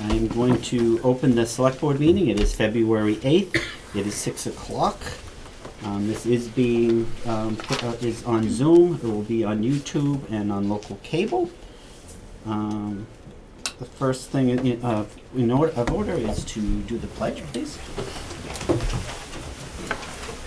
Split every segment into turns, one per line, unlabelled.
I'm going to open the select board meeting. It is February 8th. It is 6 o'clock. This is being is on Zoom. It will be on YouTube and on local cable. The first thing in order is to do the pledge, please.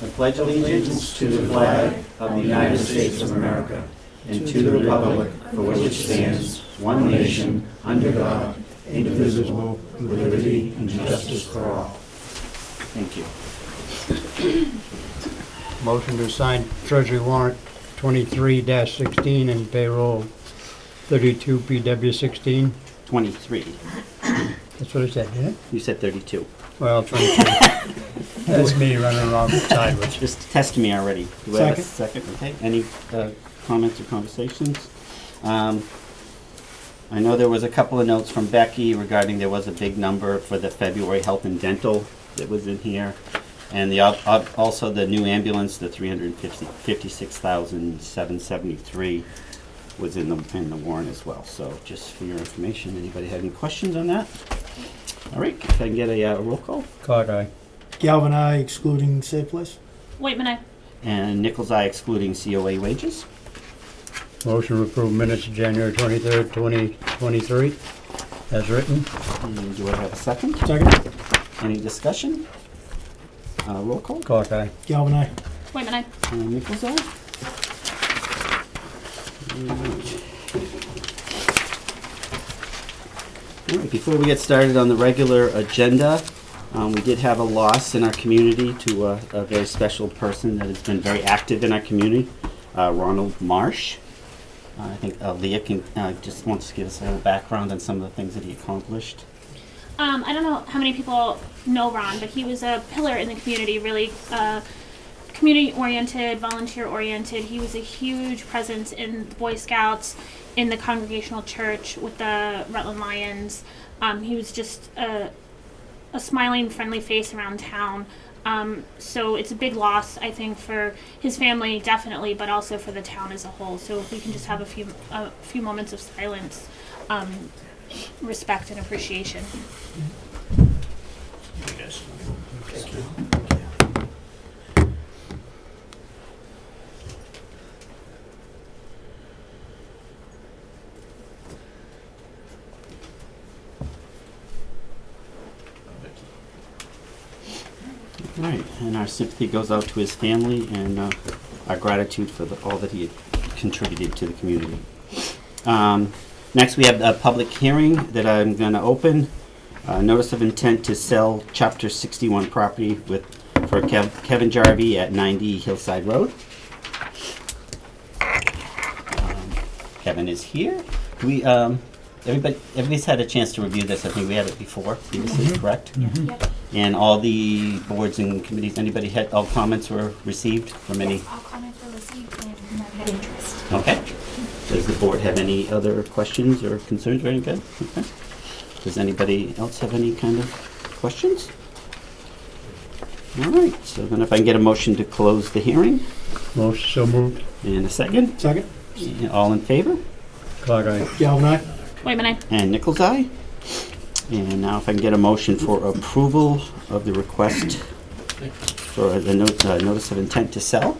I pledge allegiance to the flag of the United States of America and to the republic for which it stands, one nation, under God, indivisible, with liberty and justice for all. Thank you.
Motion to sign Treasury Warrant 23-16 and payroll 32 PW16.
23.
That's what I said, didn't it?
You said 32.
Well, 23. That's me running around sideways.
Just test me already. Do I have a second? Okay. Any comments or conversations? I know there was a couple of notes from Becky regarding there was a big number for the February health and dental that was in here. And the also the new ambulance, the $356,773 was in the warrant as well. So just for your information, anybody have any questions on that? All right, if I can get a roll call.
Clock eye.
Galvin, aye, excluding Safe Place.
Whitman, aye.
And Nichols, aye, excluding COA wages.
Motion to approve minutes of January 23rd, 2023, as written.
And do I have a second?
Second.
Any discussion? Roll call.
Clock eye.
Galvin, aye.
Whitman, aye.
And Nichols, aye. All right, before we get started on the regular agenda, we did have a loss in our community to a very special person that has been very active in our community, Ronald Marsh. I think Leah can just wants to give us a little background on some of the things that he accomplished.
I don't know how many people know Ron, but he was a pillar in the community, really community-oriented, volunteer-oriented. He was a huge presence in the Boy Scouts, in the Congregational Church, with the Rutland Lions. He was just a smiling, friendly face around town. So it's a big loss, I think, for his family, definitely, but also for the town as a whole. So if we can just have a few moments of silence, respect and appreciation.
Yes.
Thank you. All right, and our sympathy goes out to his family and our gratitude for all that he had contributed to the community. Next, we have a public hearing that I'm going to open. Notice of intent to sell Chapter 61 property for Kevin Jarvie at 90 Hillside Road. Kevin is here. Everybody's had a chance to review this. I think we had it before previously, correct?
Yep.
And all the boards and committees, anybody had, all comments were received from any?
All comments were received and none had interest.
Okay. Does the board have any other questions or concerns or anything? Okay. Does anybody else have any kind of questions? All right, so then if I can get a motion to close the hearing.
Motion so moved.
And a second.
Second.
All in favor?
Clock eye.
Galvin, aye.
Whitman, aye.
And Nichols, aye. And now if I can get a motion for approval of the request for the notice of intent to sell.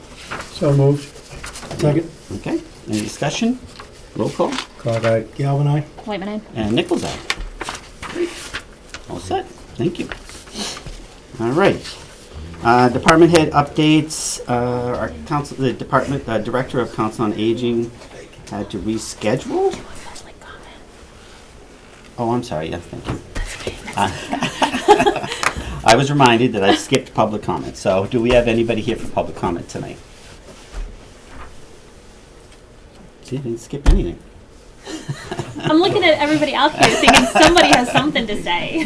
So moved.
Second.
Okay, any discussion? Roll call.
Clock eye.
Galvin, aye.
Whitman, aye.
And Nichols, aye. Great. All set. Thank you. All right. Department head updates. Our council, the department director of Council on Aging had to reschedule. Oh, I'm sorry. Yeah, thank you. I was reminded that I skipped public comment. So, do we have anybody here for public comment tonight? See, I didn't skip anything.
I'm looking at everybody out here thinking somebody has something to say.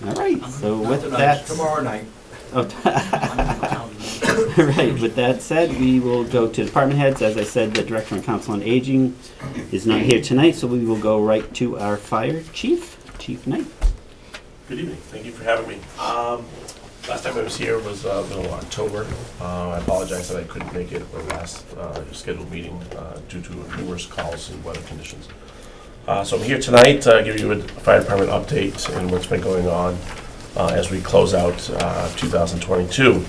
All right. So with that,
Tomorrow night.
oh, all right. With that said, we will go to department heads. As I said, the director and council on aging is not here tonight, so we will go right to our fire chief, Chief Knight.
Good evening. Thank you for having me. Last time I was here was middle of October. I apologize that I couldn't make it the last scheduled meeting due to numerous calls and weather conditions. So I'm here tonight to give you a fire department update and what's been going on as we close out 2022.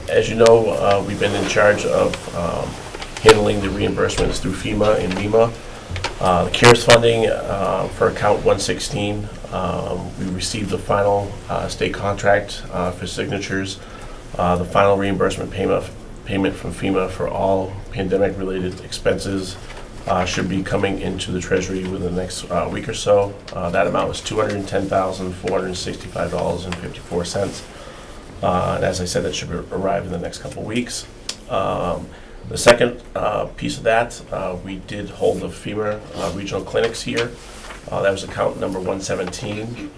As you know, we've been in charge of handling the reimbursements through FEMA and MEMA. The CARES funding for account 116, we received the final state contract for signatures. The final reimbursement payment from FEMA for all pandemic-related expenses should be coming into the Treasury within the next week or so. That amount was $210,465.54. And as I said, that should arrive in the next couple of weeks. The second piece of that, we did hold the FEMA regional clinics here. That was account number 117.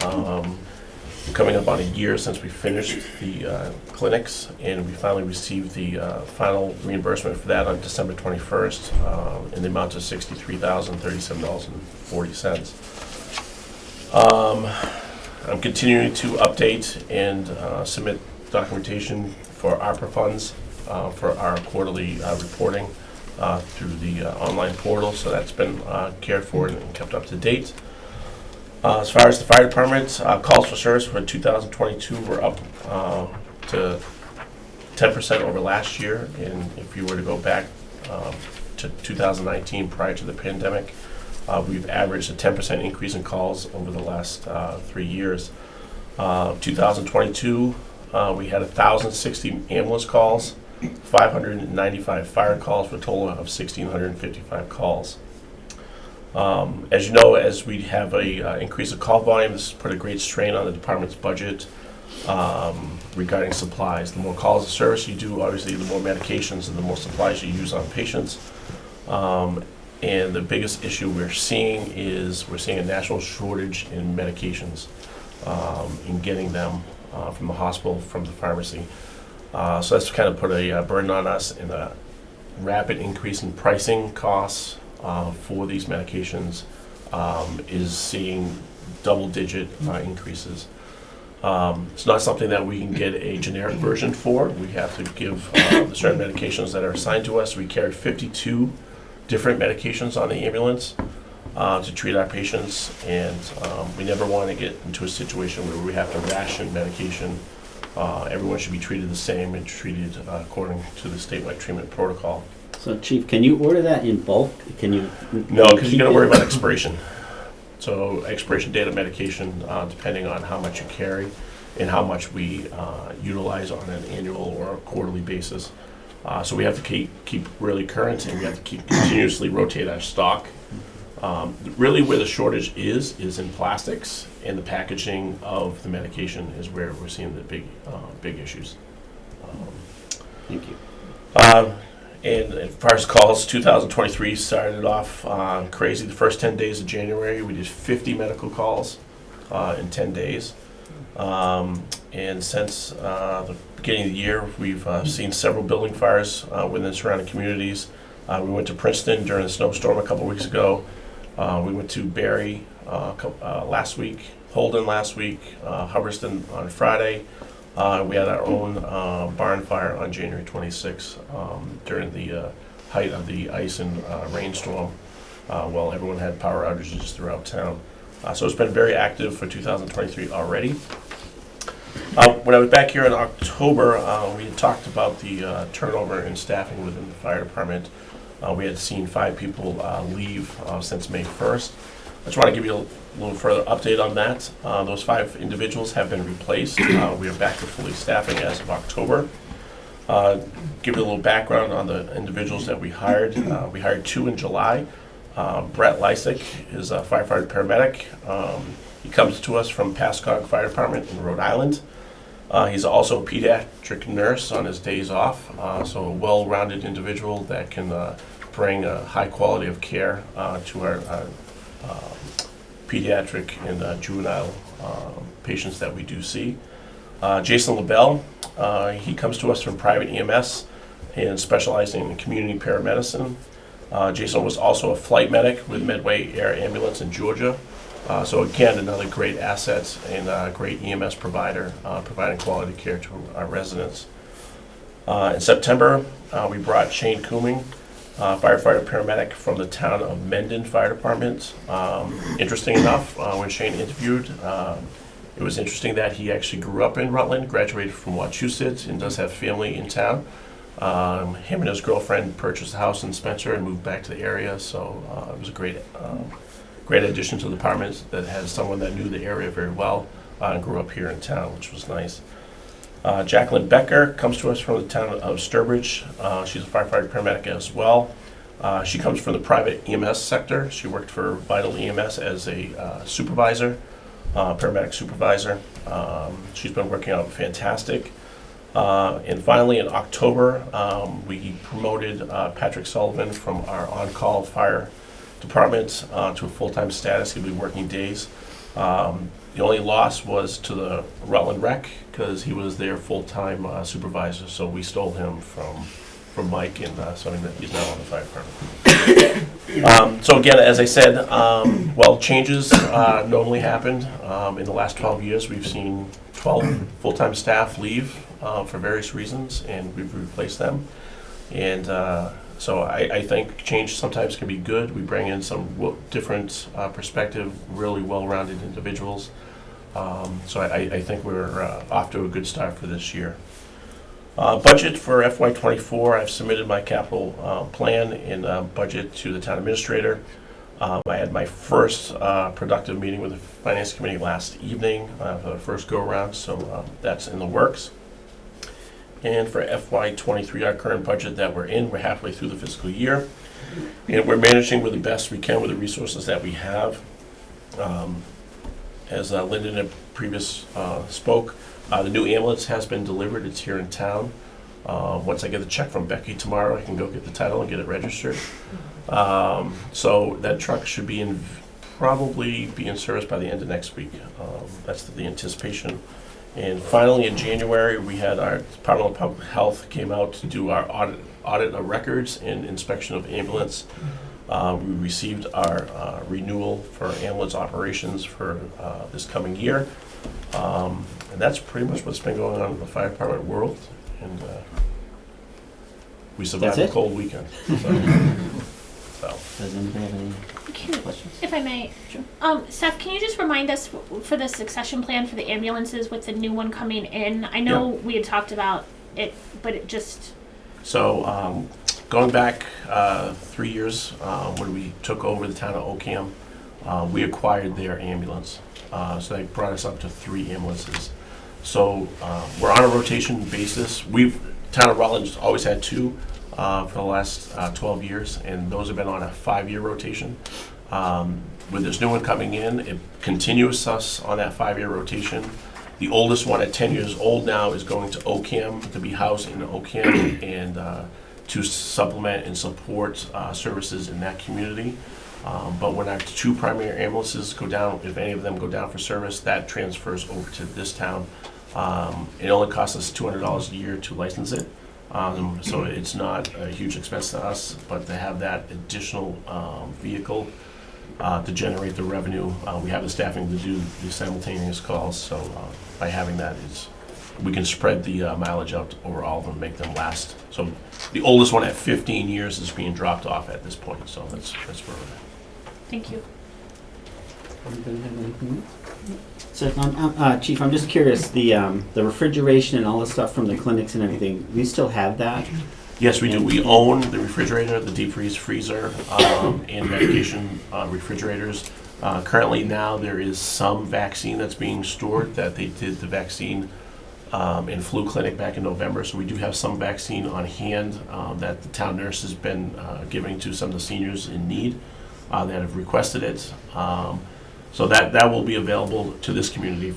Coming up on a year since we finished the clinics, and we finally received the final reimbursement for that on December 21st in the amount of $63,037.40. I'm continuing to update and submit documentation for ARPA funds for our quarterly reporting through the online portal, so that's been cared for and kept up to date. As far as the fire department, calls for service for 2022 were up to 10% over last year, and if you were to go back to 2019 prior to the pandemic, we've averaged a 10% increase in calls over the last 3 years. 2022, we had 1,060 ambulance calls, 595 fire calls for a total of 1,655 calls. As you know, as we have a increase of call volume, this has put a great strain on the department's budget regarding supplies. The more calls of service you do, obviously, the more medications and the more supplies you use on patients. And the biggest issue we're seeing is we're seeing a national shortage in medications, in getting them from the hospital, from the pharmacy. So that's kind of put a burden on us, and a rapid increase in pricing costs for these medications is seeing double-digit increases. It's not something that we can get a generic version for. We have to give the certain medications that are assigned to us. We carry 52 different medications on the ambulance to treat our patients, and we never want to get into a situation where we have to ration medication. Everyone should be treated the same and treated according to the statewide treatment protocol.
So, Chief, can you order that in bulk? Can you?
No, because you got to worry about expiration. So expiration date of medication, depending on how much you carry and how much we utilize on an annual or quarterly basis. So we have to keep really current, and we have to continuously rotate our stock. Really where the shortage is in plastics, and the packaging of the medication is where we're seeing the big issues.
Thank you.
And as far as calls, 2023 started off crazy. The first 10 days of January, we did 50 medical calls in 10 days. And since the beginning of the year, we've seen several building fires within surrounding communities. We went to Princeton during the snowstorm a couple weeks ago. We went to Barry last week, Holden last week, Hubbardston on Friday. We had our own barn fire on January 26th during the height of the ice and rainstorm while everyone had power outages throughout town. So it's been very active for 2023 already. When I was back here in October, we had talked about the turnover in staffing within the fire department. We had seen 5 people leave since May 1st. I just want to give you a little further update on that. Those 5 individuals have been replaced. We are back to fully staffing as of October. Give you a little background on the individuals that we hired. We hired 2 in July. Brett Lysick is a firefighter paramedic. He comes to us from Pascagoula Fire Department in Rhode Island. He's also a pediatric nurse on his days off, so a well-rounded individual that can bring a high quality of care to our pediatric and juvenile patients that we do see. Jason LaBelle, he comes to us from private EMS and specializing in community paramedicine. Jason was also a flight medic with Medway Air Ambulance in Georgia. So again, another great asset and a great EMS provider, providing quality care to our residents. In September, we brought Shane Cooming firefighter paramedic from the town of Mendon Fire Department. Interesting enough, when Shane interviewed, it was interesting that he actually grew up in Rutland, graduated from Wachusett, and does have family in town. Him and his girlfriend purchased a house in Spencer and moved back to the area, so it was a great addition to the department that has someone that knew the area very well and grew up here in town, which was nice. Jacqueline Becker comes to us from the town of Sturbridge. She's a firefighter paramedic as well. She comes from the private EMS sector. She worked for Vital EMS as a supervisor, paramedic supervisor. She's been working out fantastic. And finally, in October, we promoted Patrick Sullivan from our on-call fire department to a full-time status. He'll be working days. The only loss was to the Rutland Rec because he was their full-time supervisor, so we stole him from Mike, and so he's now on the fire department. So again, as I said, changes normally happened. In the last 12 years, we've seen 12 full-time staff leave for various reasons, and we've replaced them. And so I think change sometimes can be good. We bring in some different perspective, really well-rounded individuals. So I think we're off to a good start for this year. Budget for FY24, I've submitted my capital plan and budget to the town administrator. I had my first productive meeting with the finance committee last evening for the first go-around, so that's in the works. And for FY23, our current budget that we're in, we're halfway through the fiscal year, and we're managing with the best we can with the resources that we have. As Lyndon had previous spoke, the new ambulance has been delivered. It's here in town. Once I get the check from Becky tomorrow, I can go get the title and get it registered. So that truck should probably be in service by the end of next week. That's the anticipation. And finally, in January, we had our Department of Public Health came out to do our audit of records and inspection of ambulance. We received our renewal for ambulance operations for this coming year. And that's pretty much what's been going on in the fire department world. And we survived a cold weekend. So.
Does anybody have any
Can-
questions?
If I may,
Sure.
Seth, can you just remind us for the succession plan for the ambulances with the new one coming in? I know we had talked about it, but it just...
So going back 3 years when we took over the town of Ocam, we acquired their ambulance. So they brought us up to 3 ambulances. So we're on a rotation basis. Town of Rutland's always had 2 for the last 12 years, and those have been on a 5-year rotation. With this new one coming in, it continues us on that 5-year rotation. The oldest one at 10 years old now is going to Ocam to be housed in Ocam and to supplement and support services in that community. But when our 2 primary ambulances go down, if any of them go down for service, that transfers over to this town. It only costs us $200 a year to license it. So it's not a huge expense to us, but to have that additional vehicle to generate the revenue, we have the staffing to do the simultaneous calls. So by having that, we can spread the mileage out over all of them, make them last. So the oldest one at 15 years is being dropped off at this point. So that's where we're at.
Thank you.
Anybody have anything else? So, Chief, I'm just curious, the refrigeration and all the stuff from the clinics and everything, we still have that?
Yes, we do. We own the refrigerator, the deep freezer, and medication refrigerators. Currently now there is some vaccine that's being stored that they did the vaccine in flu clinic back in November. So we do have some vaccine on hand that the town nurse has been giving to some of the seniors in need that have requested it. So that will be available to this community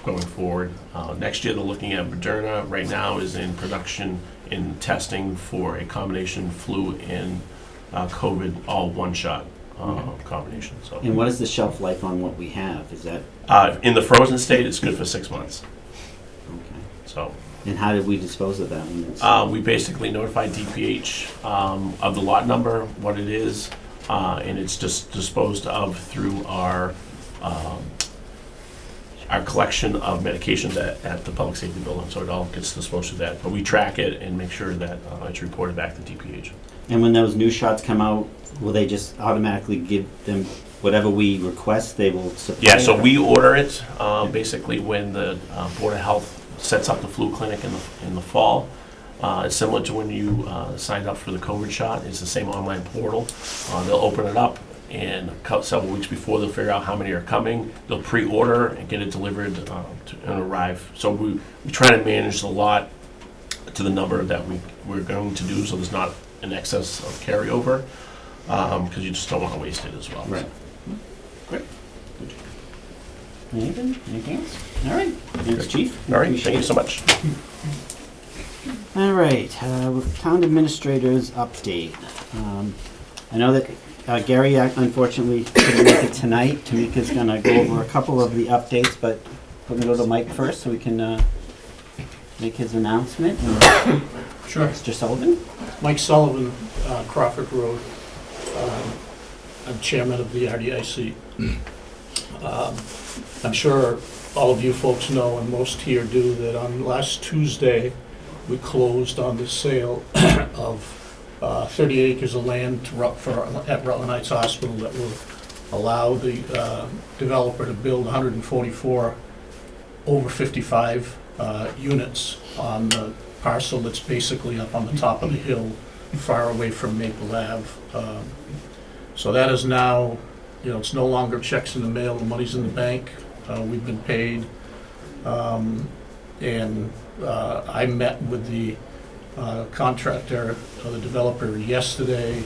going forward. Next year they're looking at Moderna. Right now is in production in testing for a combination flu and COVID, all one-shot combination. So
And what is the shelf life on what we have? Is that,
in the frozen state, it's good for 6 months.
okay.
So
And how did we dispose of that when it's?
we basically notified DPH of the lot number, what it is, and it's just disposed of through our collection of medications at the public safety building. So it all gets disposed of that. But we track it and make sure that it's reported back to DPH.
And when those new shots come out, will they just automatically give them whatever we request, they will supply?
Yeah, so
it?
we order it, basically when the Board of Health sets up the flu clinic in the fall. It's similar to when you signed up for the COVID shot. It's the same online portal. They'll open it up, and several weeks before, they'll figure out how many are coming. They'll pre-order and get it delivered and arrive. So we try to manage the lot to the number that we're going to do, so there's not an excess of carryover, because you just don't want to waste it as well.
Right. Great. Anything else? All right. Thanks, Chief.
All right,
Appreciate
thank you
it.
so much.
All right, with town administrators update. I know that Gary unfortunately couldn't make it tonight. Tamika's gonna go over a couple of the updates, but we're gonna go to Mike first so we can make his announcement. And
Sure.
Mr. Sullivan?
Mike Sullivan, Crawford Road. I'm chairman of the RDIC. I'm sure all of you folks know, and most here do, that on last Tuesday, we closed on the sale of 30 acres of land at Rutland Heights Hospital that will allow the developer to build 144 over 55 units on the parcel that's basically up on the top of the hill, far away from Maple Ave. So that is now, it's no longer checks in the mail, the money's in the bank, we've been paid. And I met with the contractor, the developer, yesterday,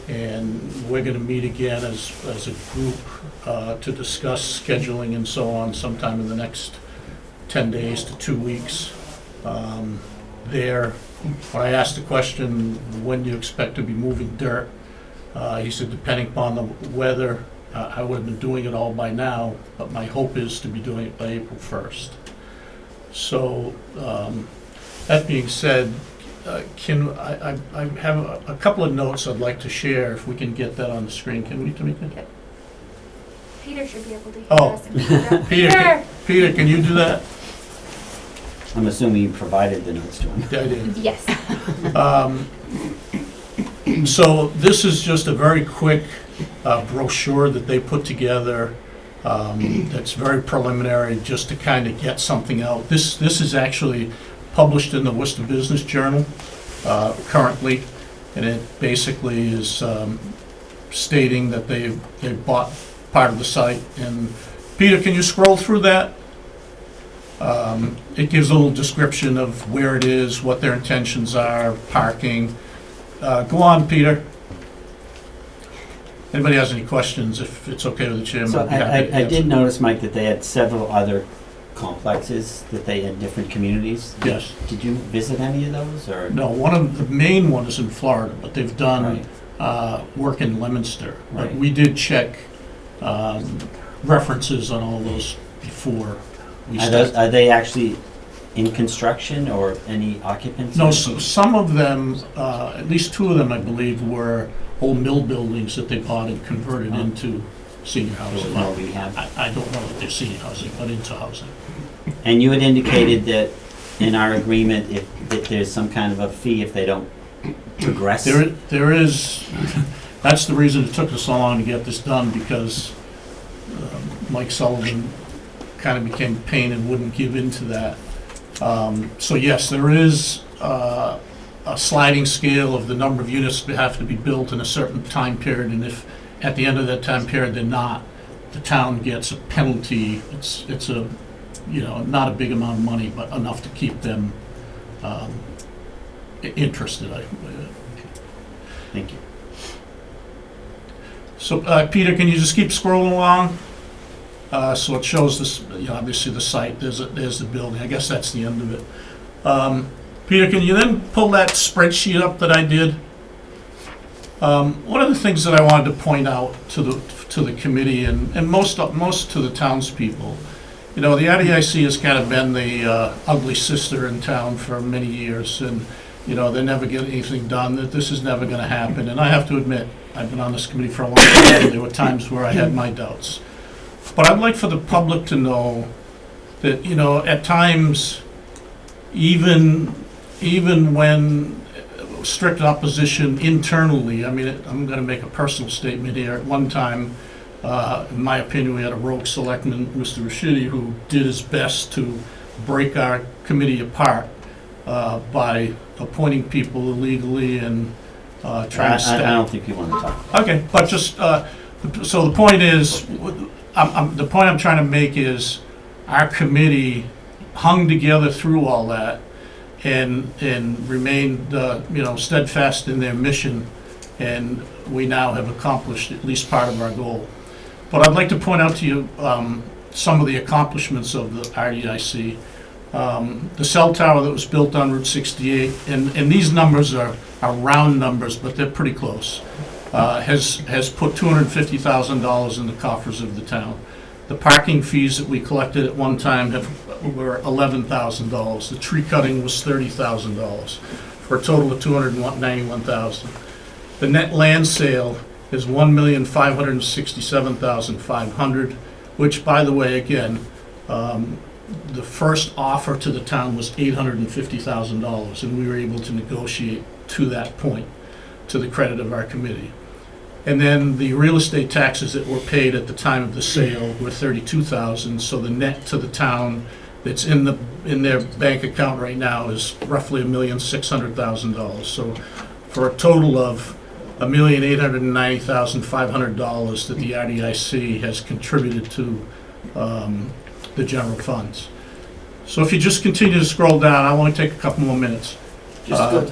and we're gonna meet again as a group to discuss scheduling and so on sometime in the next 10 days to 2 weeks. When I asked the question, when do you expect to be moving dirt? He said, depending upon the weather, I would have been doing it all by now, but my hope is to be doing it by April 1st. So, that being said, I have a couple of notes I'd like to share, if we can get that on the screen. Can we, Tamika?
Yep. Peter should be able to hear
Oh.
us. And
Peter, can you do that?
I'm assuming you provided the notes to him.
Yeah, I did.
Yes.
So this is just a very quick brochure that they put together that's very preliminary, just to kind of get something out. This is actually published in the Worcester Business Journal currently, and it basically is stating that they bought part of the site. And Peter, can you scroll through that? It gives a little description of where it is, what their intentions are, parking. Go on, Peter. Anybody has any questions, if it's okay with the chairman?
So
I'd be happy to
I
answer.
did notice, Mike, that they had several other complexes that they had different communities.
Yes.
Did you visit any of those, or?
No, one of the main one is in Florida, but they've done
Right.
work in Leominster. But
Right.
we did check references on all those before we started.
Are they actually in construction or any occupancy?
No, so some of them, at least two of them, I believe, were old mill buildings that they bought and converted into senior
There
housing.
was no rehab?
I don't know that they're senior housing, but into housing.
And you had indicated that in our agreement, if there's some kind of a fee if they don't progress?
There is, that's the reason it took us so long to get this done, because Mike Sullivan kind of became a pain and wouldn't give in to that. So yes, there is a sliding scale of the number of units that have to be built in a certain time period, and if at the end of that time period they're not, the town gets a penalty. It's a, not a big amount of money, but enough to keep them interested.
Thank you.
So, Peter, can you just keep scrolling along? So it shows this, obviously the site, there's the building, I guess that's the end of it. Peter, can you then pull that spreadsheet up that I did? One of the things that I wanted to point out to the committee and most to the townspeople, the RDIC has kind of been the ugly sister in town for many years, and they never get anything done, that this is never gonna happen, and I have to admit, I've been on this committee for a long time, there were times where I had my doubts. But I'd like for the public to know that, at times, even when strict opposition internally. I mean, I'm going to make a personal statement here. At one time, in my opinion, we had a rogue selectman, Mr. Rashidi, who did his best to break our committee apart by appointing people illegally and trying to
I
step.
don't think you want to talk.
Okay, but just, so the point is, the point I'm trying to make is, our committee hung together through all that and remained, steadfast in their mission, and we now have accomplished at least part of our goal. But I'd like to point out to you some of the accomplishments of the RDIC. The cell tower that was built on Route 68, and these numbers are round numbers, but they're pretty close, has put $250,000 in the coffers of the town. The parking fees that we collected at one time were $11,000. The tree cutting was $30,000, for a total of $291,000. The net land sale is $1,567,500, which, by the way, again, the first offer to the town was $850,000, and we were able to negotiate to that point, to the credit of our committee. And then the real estate taxes that were paid at the time of the sale were $32,000, so the net to the town that's in their bank account right now is roughly $1,600,000. So for a total of $1,890,500 that the RDIC has contributed to the general funds. So if you just continue to scroll down, I want to take a couple more minutes.
Just on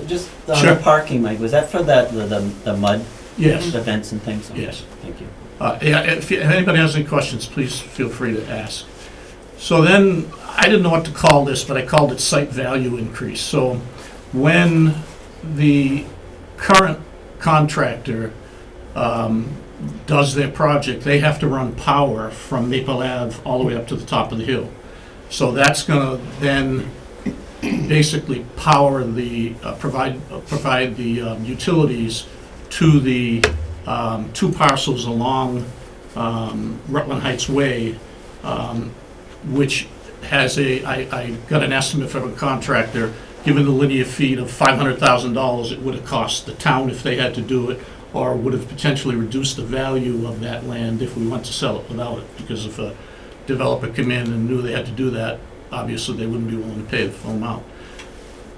Sure.
the parking, Mike, was that for the mud
Yes.
events and things? Okay,
Yes.
Thank you.
Yeah, if anybody has any questions, please feel free to ask. So then, I didn't know what to call this, but I called it site value increase. So when the current contractor does their project, they have to run power from Maple Ave all the way up to the top of the hill. So that's gonna then basically power the, provide the utilities to the two parcels along Rutland Heights Way, which has I got an estimate from a contractor, given the linear feet of $500,000 it would have cost the town if they had to do it, or would have potentially reduced the value of that land if we went to sell it without it, because if a developer came in and knew they had to do that, obviously they wouldn't be willing to pay the full amount.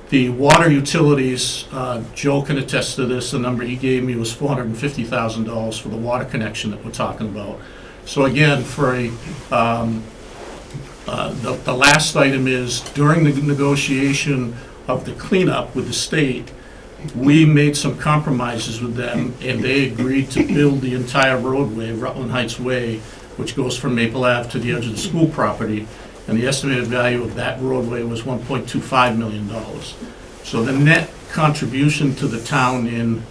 The water utilities, Joe can attest to this, the number he gave me was $450,000 for the water connection that we're talking about. So again, for the last item is, during the negotiation of the cleanup with the state, we made some compromises with them, and they agreed to build the entire roadway, Rutland Heights Way, which goes from Maple Ave to the edge of the school property, and the estimated value of that roadway was $1.25 million. So the net contribution to the town in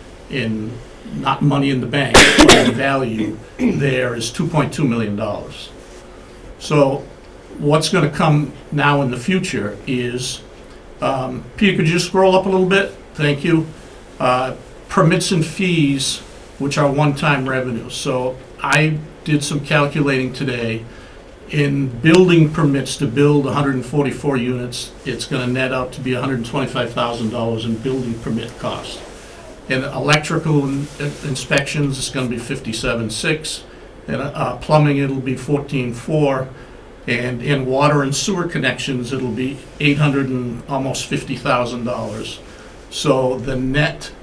not money in the bank, but in value there is $2.2 million. So what's going to come now in the future is, Peter, could you just scroll up a little bit? Thank you. Permits and fees, which are one-time revenue. So I did some calculating today. In building permits to build 144 units, it's going to net out to be $125,000 in building permit cost. In electrical inspections, it's going to be $57,600. In plumbing, it'll be $14,400. And in water and sewer connections, it'll be $800 and almost $50,000. So the net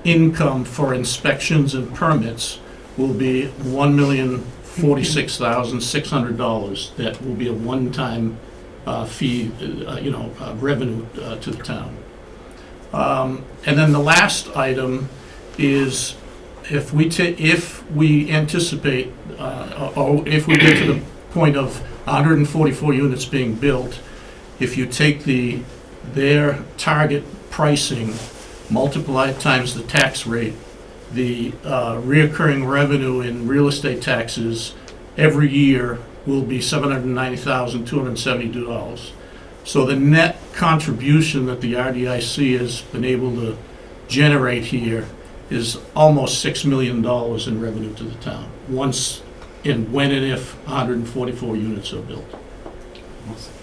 income for inspections and permits will be $1,046,600. That will be a one-time fee, revenue to the town. And then the last item is, if we anticipate, or if we get to the point of 144 units being built, if you take their target pricing, multiply it times the tax rate, the reoccurring revenue in real estate taxes every year will be $790,272. So the net contribution that the RDIC has been able to generate here is almost $6 million in revenue to the town, once and when and if 144 units are built.
Awesome.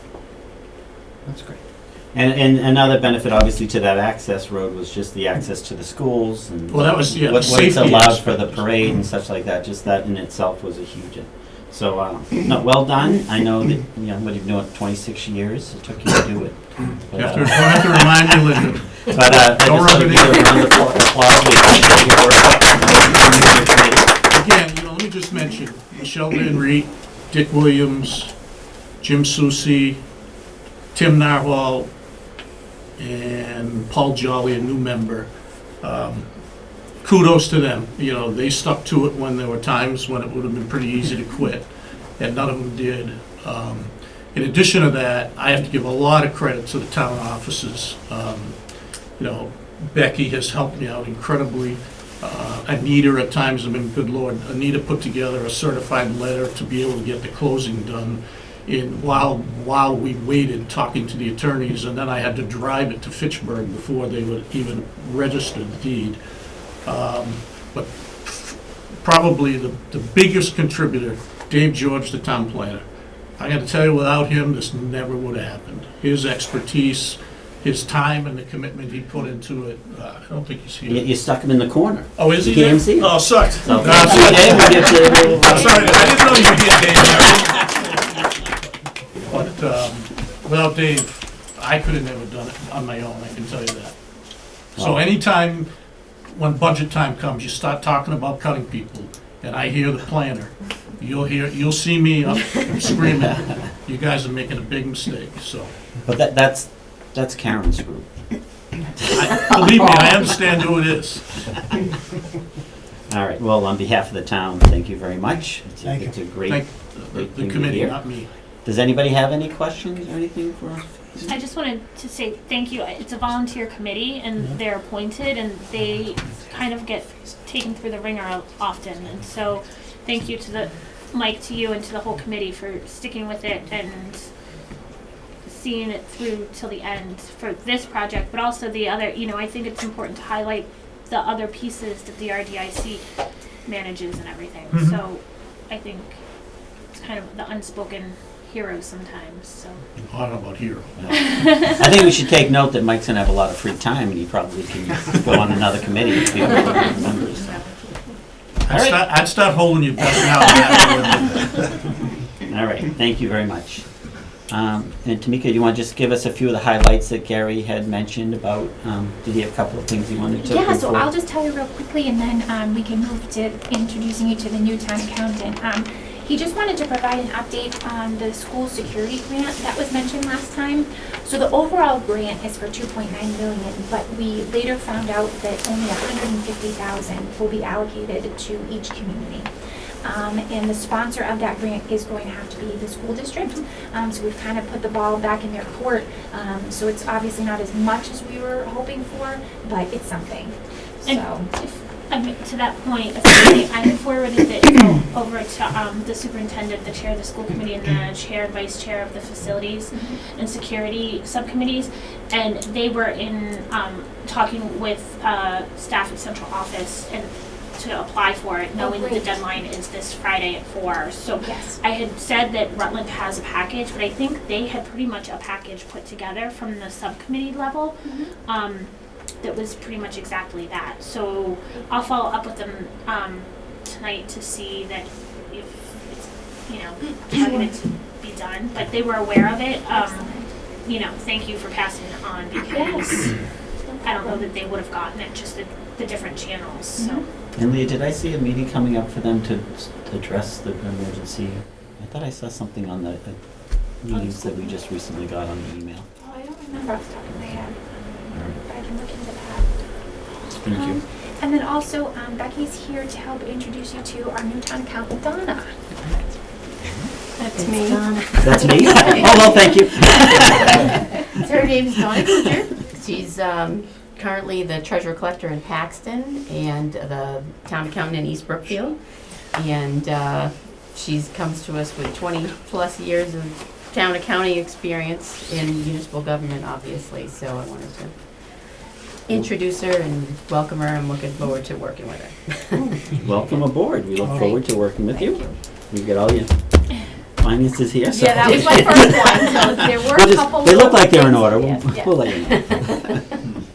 That's great. And another benefit, obviously, to that access road was just the access to the schools and
Well, that was, yeah,
what
the
it's
safety
allowed for the
aspect.
parade and such like that. Just that in itself was a huge. So, no, well done. I know that what you've been doing 26 years. It took you to do it. But,
You have to remind me, Linda.
but I just
Don't
want
rub
to
it
give you a round of applause. We appreciate your work.
Again, let me just mention, Michelle Van Reet, Dick Williams, Jim Susi, Tim Narwhal, and Paul Jolly, a new member. Kudos to them. They stuck to it when there were times when it would have been pretty easy to quit, and none of them did. In addition to that, I have to give a lot of credit to the town offices. Becky has helped me out incredibly. Anita at times, good Lord, Anita put together a certified letter to be able to get the closing done while we waited, talking to the attorneys, and then I had to drive it to Fitchburg before they would even register the deed. But probably the biggest contributor, Dave George, the town planner. I got to tell you, without him, this never would have happened. His expertise, his time, and the commitment he put into it, I don't think he's here.
You stuck him in the corner.
Oh, is he
You
there?
can't see him.
Oh, sorry.
So,
No, I'm sorry.
Dave, we get to-
I'm sorry, I didn't know you were here, Dave. But without Dave, I could have never done it on my own, I can tell you that. So
Wow.
anytime, when budget time comes, you start talking about cutting people, and I hear the planner, you'll see me up screaming, you guys are making a big mistake, so.
But that's Karen's group.
Believe me, I understand who it is.
All right. Well, on behalf of the town, thank you very much.
Thank you.
It's a great.
Thank
great
the
thing to
committee,
hear.
not me.
Does anybody have any questions or anything for us?
I just wanted to say thank you. It's a volunteer committee, and they're appointed, and they kind of get taken through the ringer often. And so, thank you to Mike, to you, and to the whole committee for sticking with it and seeing it through till the end for this project, but also the other. I think it's important to highlight the other pieces that the RDIC manages and everything.
Mhm.
So, I think it's kind of the unspoken heroes sometimes. So.
I don't know about hero.
I think we should take note that Mike's gonna have a lot of free time, and he probably can go on another committee if he remembers. So. All right.
I'd start holding you back now.
All right. Thank you very much. And Tamika, do you want to just give us a few of the highlights that Gary had mentioned about? Did he have a couple of things he wanted to?
Yeah, so
report?
I'll just tell you real quickly, and then we can move to introducing you to the new town accountant. He just wanted to provide an update on the school security grant that was mentioned last time. So the overall grant is for $2.9 million, but we later found out that only $150,000 will be allocated to each community. And the sponsor of that grant is going to have to be the school district. So we've kind of put the ball back in their court. So it's obviously not as much as we were hoping for, but it's something.
And
So.
to that point, I forwarded it over to the superintendent, the chair of the school committee, and the chair and vice chair of the facilities and security subcommittees, and they were in talking with staff at central office and to apply for it, knowing that the
great.
deadline is this Friday at 4. So
Yes.
I had said that Rutland has a package, but I think they had pretty much a package put together from the subcommittee level. That was pretty much exactly that. So I'll follow up with them tonight to see that if it's, targeted to be done. But they were aware of it. Thank you for passing it on, because I don't know that they would have gotten it, just the different channels. So.
And Leah, did I see a meeting coming up for them to address the emergency? I thought I saw something on the meetings that we just recently got on the email.
Oh, I don't remember off the top of my head, but I can look into that.
Thank you.
And then also, Becky's here to help introduce you to our new town accountant, Donna.
That's me.
That's me? Oh, well, thank you.
So her name's Donna Kucher. She's currently the treasurer collector in Paxton and the town accountant in East Brookfield. And she comes to us with 20 plus years of town accounting experience in municipal government, obviously. So I wanted to introduce her and welcome her. I'm looking forward to working with her.
Welcome aboard. We look forward to working with you.
Thank you.
You get all your finances here, so.
Yeah, that was my first one, so there were
We'll
a
just-
couple.
They look
little
like they're in
things.
order.
Yeah,
We'll
yeah.
we'll let you know.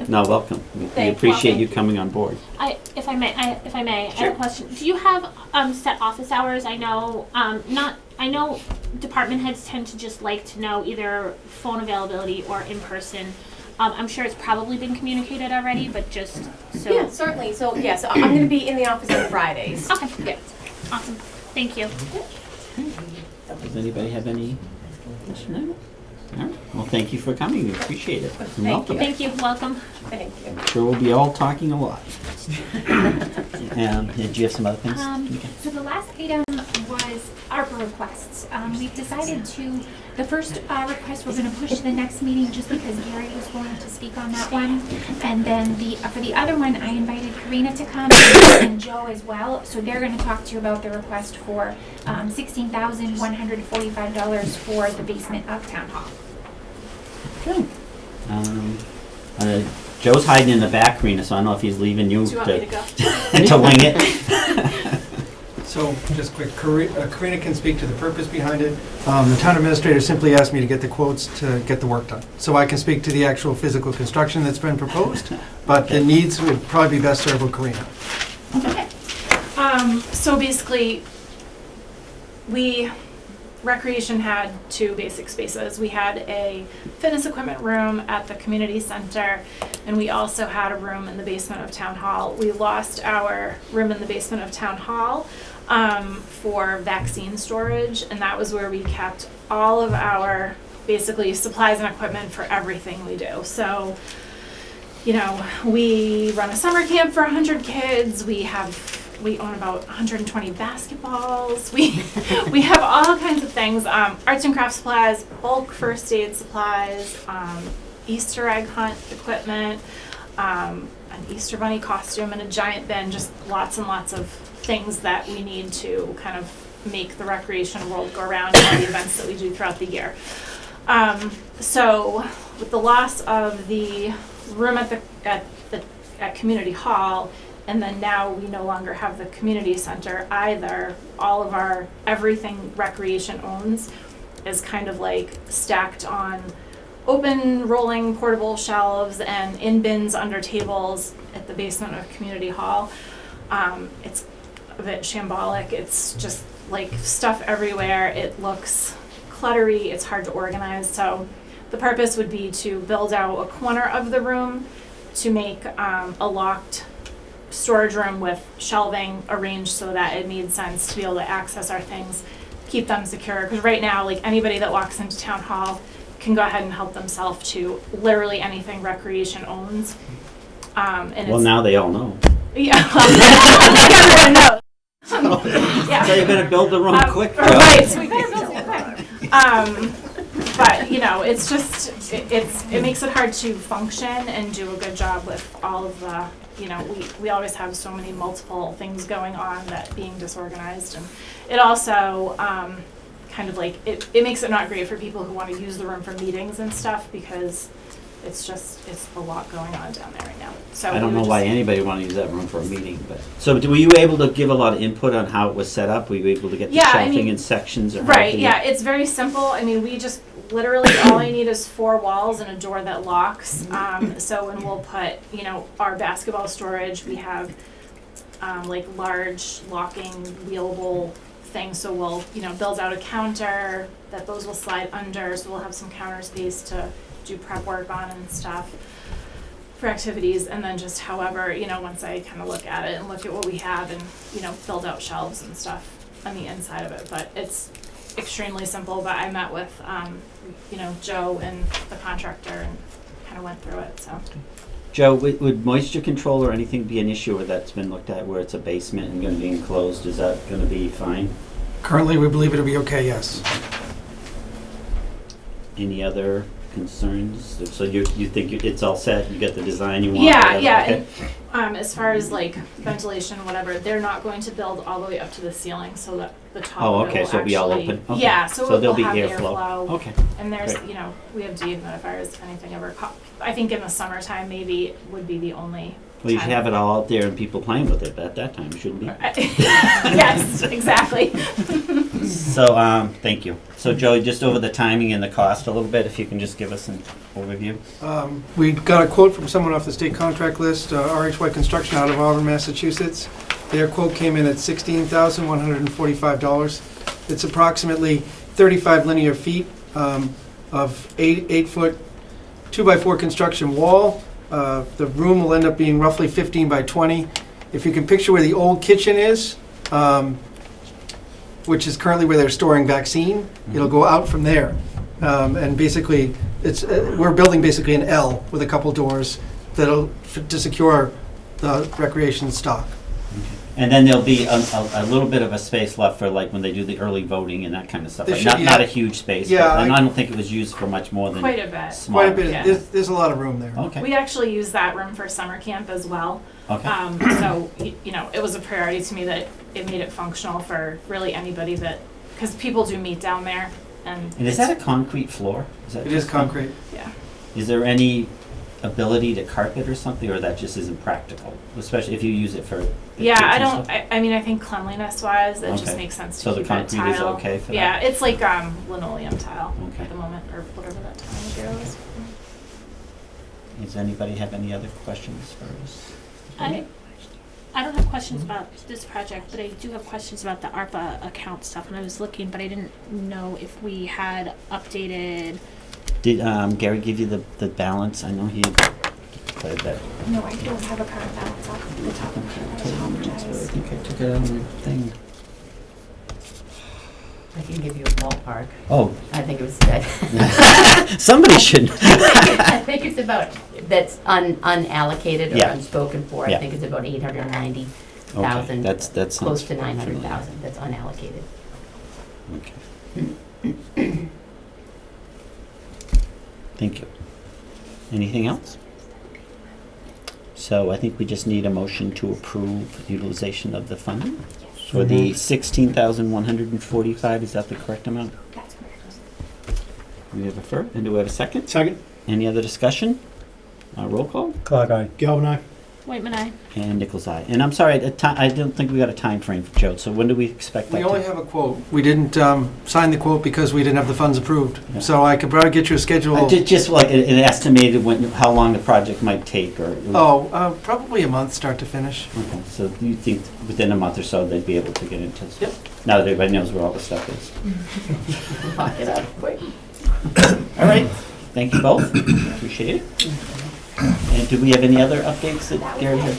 No, welcome. We
Thank
appreciate
you.
you coming on board.
If I may, I
Sure.
have a question. Do you have set office hours? I know I know department heads tend to just like to know either phone availability or in person. I'm sure it's probably been communicated already, but just so.
Yeah, certainly. So, yes, I'm going to be in the office on Fridays.
Okay.
Yeah.
Awesome. Thank you.
Does anybody have any question? All right. Well, thank you for coming. We appreciate it. And
Thank
welcome.
Thank you. Welcome.
Thank you.
I'm sure we'll be all talking a lot. Did you have some other things? Okay.
So the last item was ARPA requests. We've decided to, the first request we're going to push to the next meeting just because Gary was going to speak on that one. And then for the other one, I invited Karina to come and Joe as well. So they're going to talk to you about the request for $16,145 for the basement of Town Hall.
Okay. Joe's hiding in the back, Karina, so I don't know if he's leaving you
Do you want me to go?
to wing it.
So, just quick, Karina can speak to the purpose behind it. The town administrator simply asked me to get the quotes to get the work done. So I can speak to the actual physical construction that's been proposed, but the needs would probably be best served with Karina.
Okay. So basically, Recreation had two basic spaces. We had a fitness equipment room at the community center, and we also had a room in the basement of Town Hall. We lost our room in the basement of Town Hall for vaccine storage, and that was where we kept all of our basically supplies and equipment for everything we do. So, you know, we run a summer camp for 100 kids. We own about 120 basketballs. We have all kinds of things. Arts and crafts supplies, bulk first aid supplies, Easter egg hunt equipment, an Easter bunny costume, and a giant bin. Just lots and lots of things that we need to kind of make the recreation world go around and all the events that we do throughout the year. So with the loss of the room at Community Hall, and then now we no longer have the community center either, all of our everything recreation owns is kind of like stacked on open rolling portable shelves and in bins under tables at the basement of Community Hall. It's a bit shambolic. It's just like stuff everywhere. It looks cluttery. It's hard to organize. So the purpose would be to build out a corner of the room to make a locked storage room with shelving arranged so that it made sense to be able to access our things, keep them secure. Because right now, like anybody that walks into Town Hall can go ahead and help themselves to literally anything recreation owns. And
Well, now they all know.
yeah, everyone knows.
So you better build the room quick, Joe.
Right, so we better build it quick. But you know, it's just it makes it hard to function and do a good job with all of the, you know, we always have so many multiple things going on that being disorganized, and it also kind of like it makes it not great for people who want to use the room for meetings and stuff, because it's a lot going on down there right now. So
I don't know why anybody would want to use that room for a meeting, but. So were you able to give a lot of input on how it was set up? Were you able to get the
Yeah, I
shelving
mean,
in sections or?
Right,
everything?
yeah, it's very simple. I mean, we just literally all I need is 4 walls and a door that locks. So when we'll put, you know, our basketball storage, we have like large locking wheelable things. So we'll, you know, build out a counter that those will slide under. So we'll have some counter space to do prep work on and stuff for activities. And then just however, you know, once I kind of look at it and look at what we have and, you know, build out shelves and stuff on the inside of it. But it's extremely simple. But I met with, you know, Joe and the contractor and kind of went through it, so.
Joe, would moisture control or anything be an issue, or that's been looked at where it's a basement and going to be enclosed? Is that going to be fine?
Currently, we believe it'll be okay, yes.
Any other concerns? So you think it's all set? You got the design you want?
Yeah,
whatever?
yeah,
Okay.
and as far as like ventilation, whatever, they're not going to build all the way up to the ceiling, so that the top
Oh,
of it
okay,
will
so it'll be all
actually-
open? Okay.
Yeah, so
there'll
we'll
be
have
airflow. Okay.
And there's,
Great.
you know, we have dehumidifiers if anything ever I think in the summertime maybe would be the only
Well, you should have it all out there and people playing with it at that time, shouldn't be?
Yes, exactly.
So, thank you. So Joey, just over the timing and the cost a little bit, if you can just give us an overview?
We got a quote from someone off the state contract list, RHY Construction out of Auburn, Massachusetts. Their quote came in at $16,145. It's approximately 35 linear feet of 8-foot 2x4 construction wall. The room will end up being roughly 15 by 20. If you can picture where the old kitchen is, which is currently where they're storing vaccine, it'll go out from there. And basically, we're building basically an L with a couple doors to secure the recreation stock.
And then there'll be a little bit of a space left for like when they do the early voting and that kind of stuff.
There
Like,
should be
not a huge space,
Yeah,
but, and
I-
I don't think it was used for much more than
Quite a bit.
small.
Quite a bit.
Yeah.
There's a lot of room there.
Okay.
We actually use that room for summer camp as well.
Okay.
So, you know, it was a priority to me that it made it functional for really anybody that, because people do meet down there. And
And is that a concrete floor?
It is concrete.
Yeah.
Is there any ability to carpet or something, or that just isn't practical, especially if you use it for? the
Yeah,
kids
I
and
don't,
stuff?
I mean, I think cleanliness wise, it just
Okay.
makes sense
So
to
the
keep it
concrete is
tile.
okay for that?
Yeah, it's like linoleum tile
Okay.
at the moment, or whatever that tile material is.
Does anybody have any other questions for us?
I don't have questions about this project, but I do have questions about the ARPA account stuff, and I was looking, but I didn't know if we had updated.
Did Gary give you the balance? I know he declared that.
No, I don't have a current balance off the top of my head. I
I
apologize.
think I took it out of my thing.
I can give you a ballpark.
Oh,
I think it was,
somebody should.
I think it's about, that's unallocated or
Yeah.
unspoken for.
Yeah.
I think it's about
Okay,
890,000,
that's
close to
sounds familiar.
900,000 that's unallocated.
Okay. Thank you. Anything else? So I think we just need a motion to approve utilization of the funding for the 16,145. Is that the correct amount?
That's correct.
Do we have a first, and do we have a second?
Second.
Any other discussion? Roll call?
Clock eye.
Galvin aye.
Whitman, I.
And Nichols' eye. And I'm sorry, I don't think we got a time frame for Joe, so when do we expect that
We
to?
only have a quote. We didn't sign the quote because we didn't have the funds approved.
Yeah.
So I could probably get you a schedule.
Just like an estimated how long the project might take, or?
Probably a month, start to finish.
Okay, so do you think within a month or so they'd be able to get into it?
Yep.
Now that everybody knows where all the stuff is.
Knock it out quick.
All right, thank you both, appreciate it. And do we have any other updates that Gary had?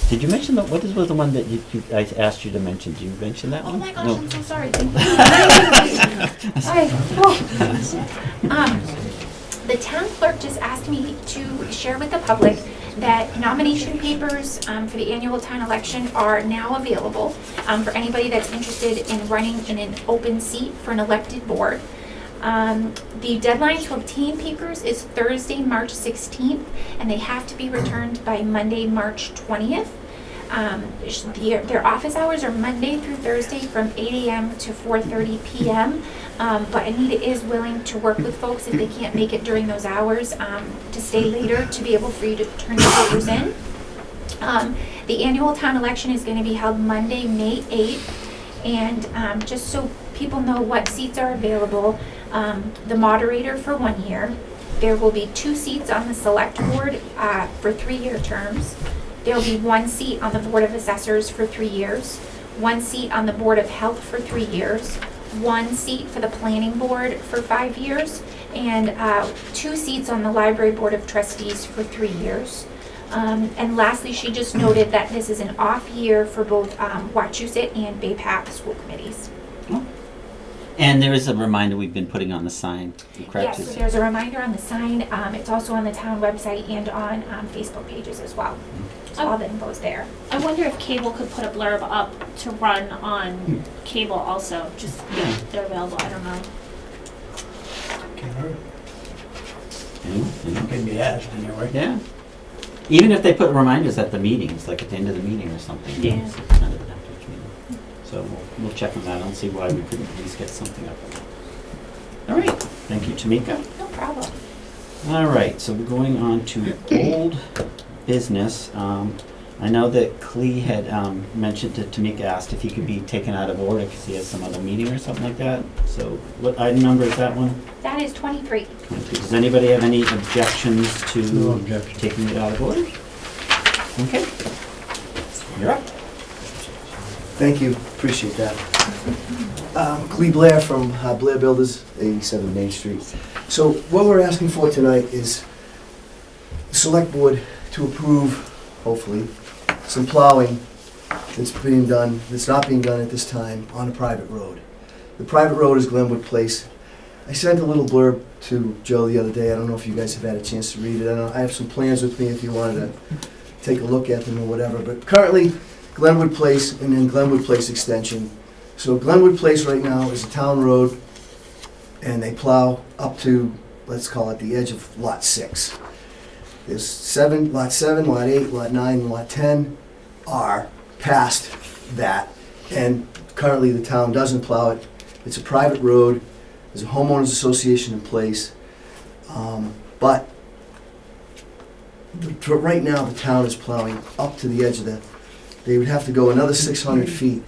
Did you mention, what was the one that I asked you to mention? Did you mention that
Oh
one?
my gosh,
No.
I'm so sorry. Hi. The town clerk just asked me to share with the public that nomination papers for the annual town election are now available for anybody that's interested in running in an open seat for an elected board. The deadline to obtain papers is Thursday, March 16th, and they have to be returned by Monday, March 20th. Their office hours are Monday through Thursday from 8 a.m. to 4:30 p.m. But Anita is willing to work with folks if they can't make it during those hours to stay later to be able for you to turn your papers in. The annual town election is going to be held Monday, May 8th. And just so people know what seats are available, the moderator for 1 year. There will be 2 seats on the select board for 3-year terms. There will be 1 seat on the Board of Assessors for 3 years, 1 seat on the Board of Health for 3 years, 1 seat for the Planning Board for 5 years, and 2 seats on the Library Board of Trustees for 3 years. And lastly, she just noted that this is an off year for both Wachusett and Bay Path school committees.
And there is a reminder we've been putting on the sign. Correct?
Yes, so there's a reminder on the sign. It's also on the town website and on Facebook pages as well. So all the info's there.
I wonder if cable could put a blurb up to run on cable also, just if they're available, I don't know.
Can't hurt.
Yeah.
Can be asked anyway.
Yeah. Even if they put reminders at the meetings, like at the end of the meeting or something.
Yeah.
It's kind of an outreach meeting. So we'll check on that and see why we couldn't at least get something up. All right. Thank you, Tamika.
No problem.
All right, so we're going on to old business. I know that Clee had mentioned that Tamika asked if he could be taken out of order because he has some other meeting or something like that. So what item number is that one?
That is 23.
Does anybody have any objections
No
to
objection.
taking it out of order? Okay. You're up.
Thank you, appreciate that. Clee Blair from Blair Builders, 87 Main Street. So what we're asking for tonight is the select board to approve, hopefully, some plowing that's being done, that's not being done at this time on a private road. The private road is Glenwood Place. I sent a little blurb to Joe the other day. I don't know if you guys have had a chance to read it. I have some plans with me if you wanted to take a look at them or whatever. But currently, Glenwood Place and then Glenwood Place Extension. So Glenwood Place right now is a town road, and they plow up to, let's call it the edge of Lot 6. There's Lot 7, Lot 8, Lot 9, and Lot 10 are past that, and currently the town doesn't plow it. It's a private road. There's a homeowners association in place, but for right now the town is plowing up to the edge of the. They would have to go another 600 feet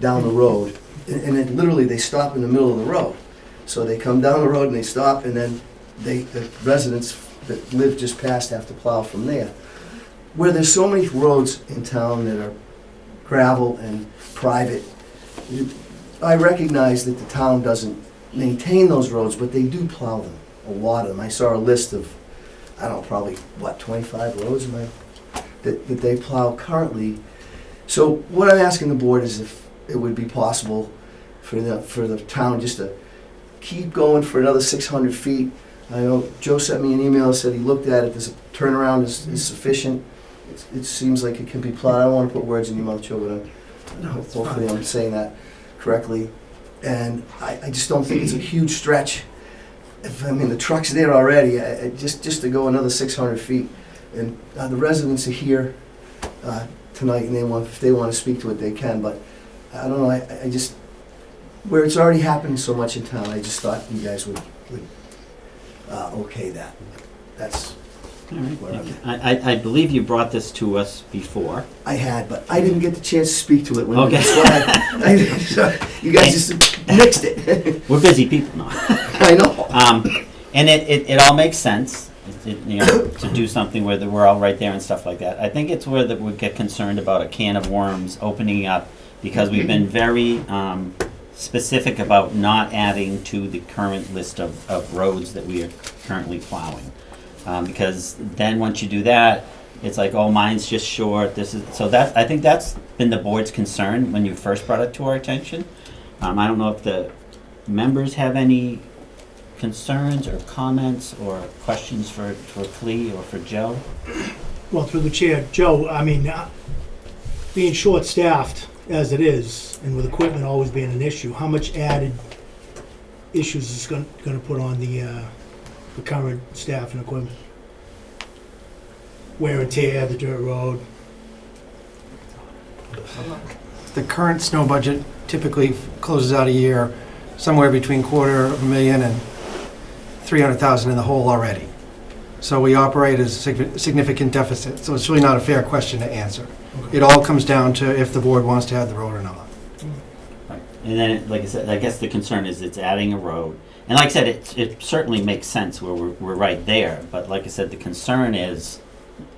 down the road, and then literally they stop in the middle of the road. So they come down the road and they stop, and then the residents that live just past have to plow from there. Where there's so many roads in town that are gravel and private, I recognize that the town doesn't maintain those roads, but they do plow them, a lot of them. I saw a list of, I don't know, probably, 25 roads that they plow currently. So what I'm asking the board is if it would be possible for the town just to keep going for another 600 feet. I know Joe sent me an email, said he looked at it, this turnaround is sufficient. It seems like it can be plowed. I don't want to put words in your mouth, Joe, but hopefully I'm saying that correctly. And I just don't think it's a huge stretch. I mean, the truck's there already, just to go another 600 feet. And the residents are here tonight, and if they want to speak to it, they can. But I don't know, I just, where it's already happening so much in town, I just thought you guys would okay that. That's
All right,
where
thank you. I believe you brought this to us before.
I had, but I didn't get the chance to speak to it.
Okay.
So you guys just mixed it.
We're busy people now.
I know.
And it all makes sense, to do something where we're all right there and stuff like that. I think it's where that we get concerned about a can of worms opening up, because we've been very specific about not adding to the current list of roads that we are currently plowing. Because then once you do that, it's like, oh, mine's just short. I think that's been the board's concern when you first brought it to our attention. I don't know if the members have any concerns or comments or questions for Clee or for Joe.
Well, through the chair, Joe, I mean, being short-staffed as it is, and with equipment always being an issue, how much added issues is going to put on the current staff and equipment? Wear and tear, the dirt road.
The current snow budget typically closes out a year somewhere between $250,000 and $300,000 in the hole already. So we operate as a significant deficit, so it's really not a fair question to answer. It all comes down to if the board wants to have the road or not.
Right. And then, like I said, I guess the concern is it's adding a road. And like I said, it certainly makes sense where we're right there. But like I said, the concern is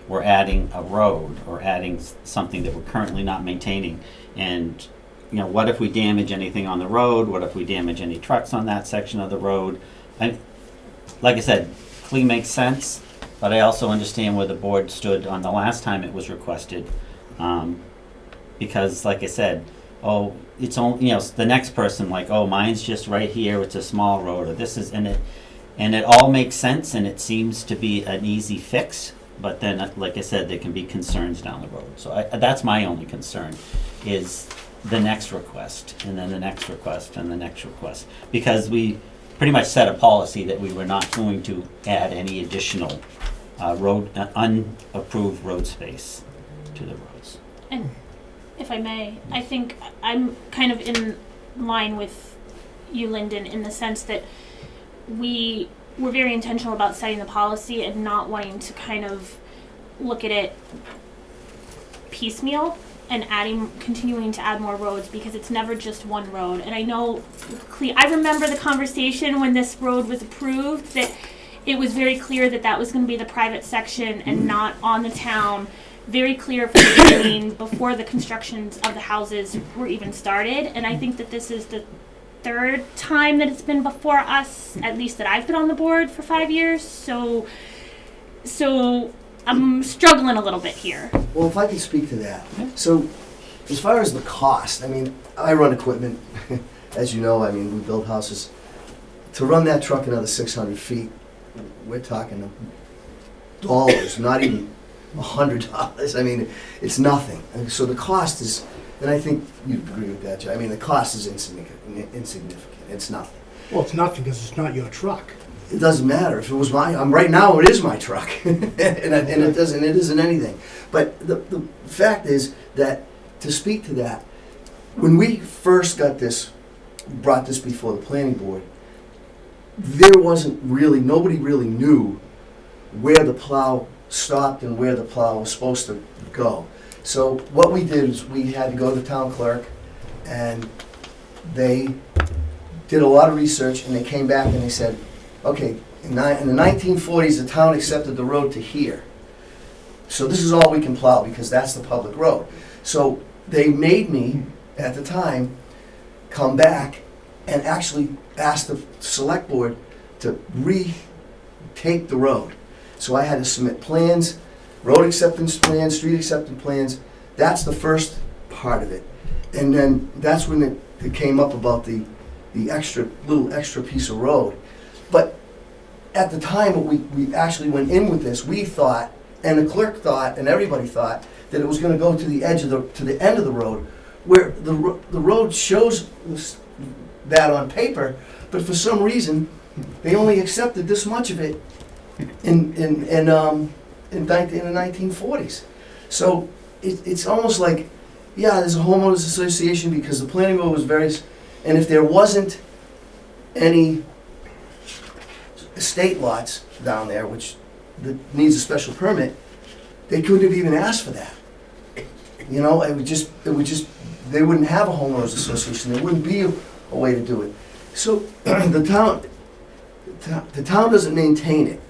we're adding a road or adding something that we're currently not maintaining. And, what if we damage anything on the road? What if we damage any trucks on that section of the road? Like I said, Clee makes sense, but I also understand where the board stood on the last time it was requested. Because like I said, oh, it's only, the next person, like, oh, mine's just right here, it's a small road, or this is, and it all makes sense, and it seems to be an easy fix, but then, like I said, there can be concerns down the road. So that's my only concern, is the next request, and then the next request, and the next request. Because we pretty much set a policy that we were not going to add any additional unapproved road space to the roads.
And if I may, I think I'm kind of in line with you, Lyndon, in the sense that we we're very intentional about setting the policy and not wanting to kind of look at it piecemeal and continuing to add more roads, because it's never just one road. And I know, I remember the conversation when this road was approved, that it was very clear that that was going to be the private section and not on the town. Very clear from the beginning, before the constructions of the houses were even started. And I think that this is the third time that it's been before us, at least that I've been on the board for 5 years. So I'm struggling a little bit here.
Well, if I could speak to that. So, as far as the cost, I mean, I run equipment, as you know, I mean, we build houses. To run that truck another 600 feet, we're talking dollars, not even $100. I mean, it's nothing. And so the cost is, and I think you'd agree with that, Joe. I mean, the cost is insignificant. It's nothing.
Well, it's nothing because it's not your truck.
It doesn't matter if it was right now it is my truck, and it isn't anything. But the fact is that, to speak to that, when we first brought this before the planning board, nobody really knew where the plow stopped and where the plow was supposed to go. So what we did is we had to go to the town clerk, and they did a lot of research, and they came back and they said, okay, in the 1940s, the town accepted the road to here. So this is all we can plow because that's the public road. So they made me, at the time, come back and actually ask the select board to retake the road. So I had to submit plans, road acceptance plans, street acceptance plans. That's the first part of it. And then that's when it came up about the little extra piece of road. But at the time when we actually went in with this, we thought, and the clerk thought, and everybody thought, that it was going to go to the end of the road, where the road shows that on paper, but for some reason they only accepted this much of it in the 1940s. So it's almost like, yeah, there's a homeowners association because the planning board was and if there wasn't any estate lots down there, that needs a special permit, they couldn't have even asked for that. You know, it would just, they wouldn't have a homeowners association. There wouldn't be a way to do it. So the town doesn't maintain it.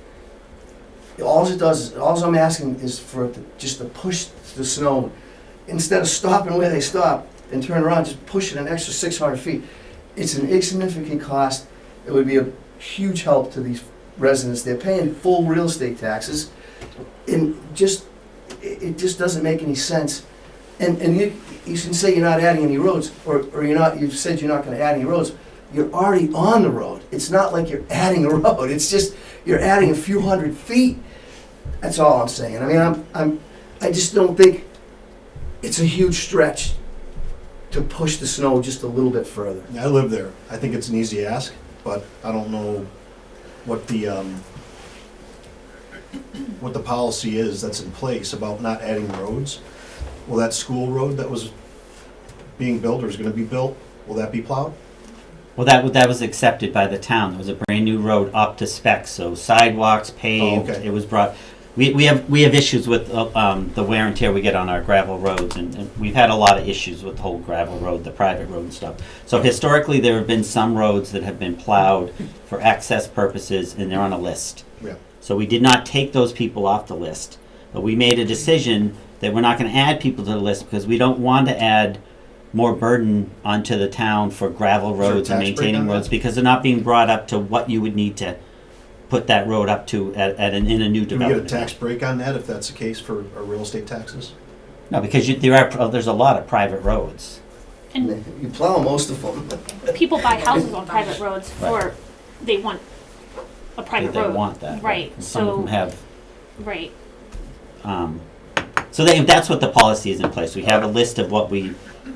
All I'm asking is for it just to push the snow, instead of stopping where they stop and turn around, just push it an extra 600 feet. It's an insignificant cost. It would be a huge help to these residents. They're paying full real estate taxes, and it just doesn't make any sense. And you can say you're not adding any roads, or you've said you're not going to add any roads. You're already on the road. It's not like you're adding a road. It's just you're adding a few hundred feet. That's all I'm saying. I mean, I just don't think it's a huge stretch to push the snow just a little bit further.
I live there. I think it's an easy ask, but I don't know what the policy is that's in place about not adding roads. Will that school road that was being built or is going to be built, will that be plowed?
Well, that was accepted by the town. It was a brand new road up to spec, so sidewalks, paved.
Oh, okay.
It was brought. We have issues with the wear and tear we get on our gravel roads, and we've had a lot of issues with the whole gravel road, the private road and stuff. So historically, there have been some roads that have been plowed for access purposes, and they're on a list.
Yeah.
So we did not take those people off the list, but we made a decision that we're not going to add people to the list because we don't want to add more burden onto the town for gravel roads and maintaining roads because they're not being brought up to what you would need to put that road up to in a new
Do we
development.
get a tax break on that if that's the case for our real estate taxes?
No, because there's a lot of private roads.
And
You plow most of them.
people buy houses on private roads for, they want a private
They
road.
want that.
Right,
And some of them
so,
have.
right.
So that's what the policy is in place. We have a list of what we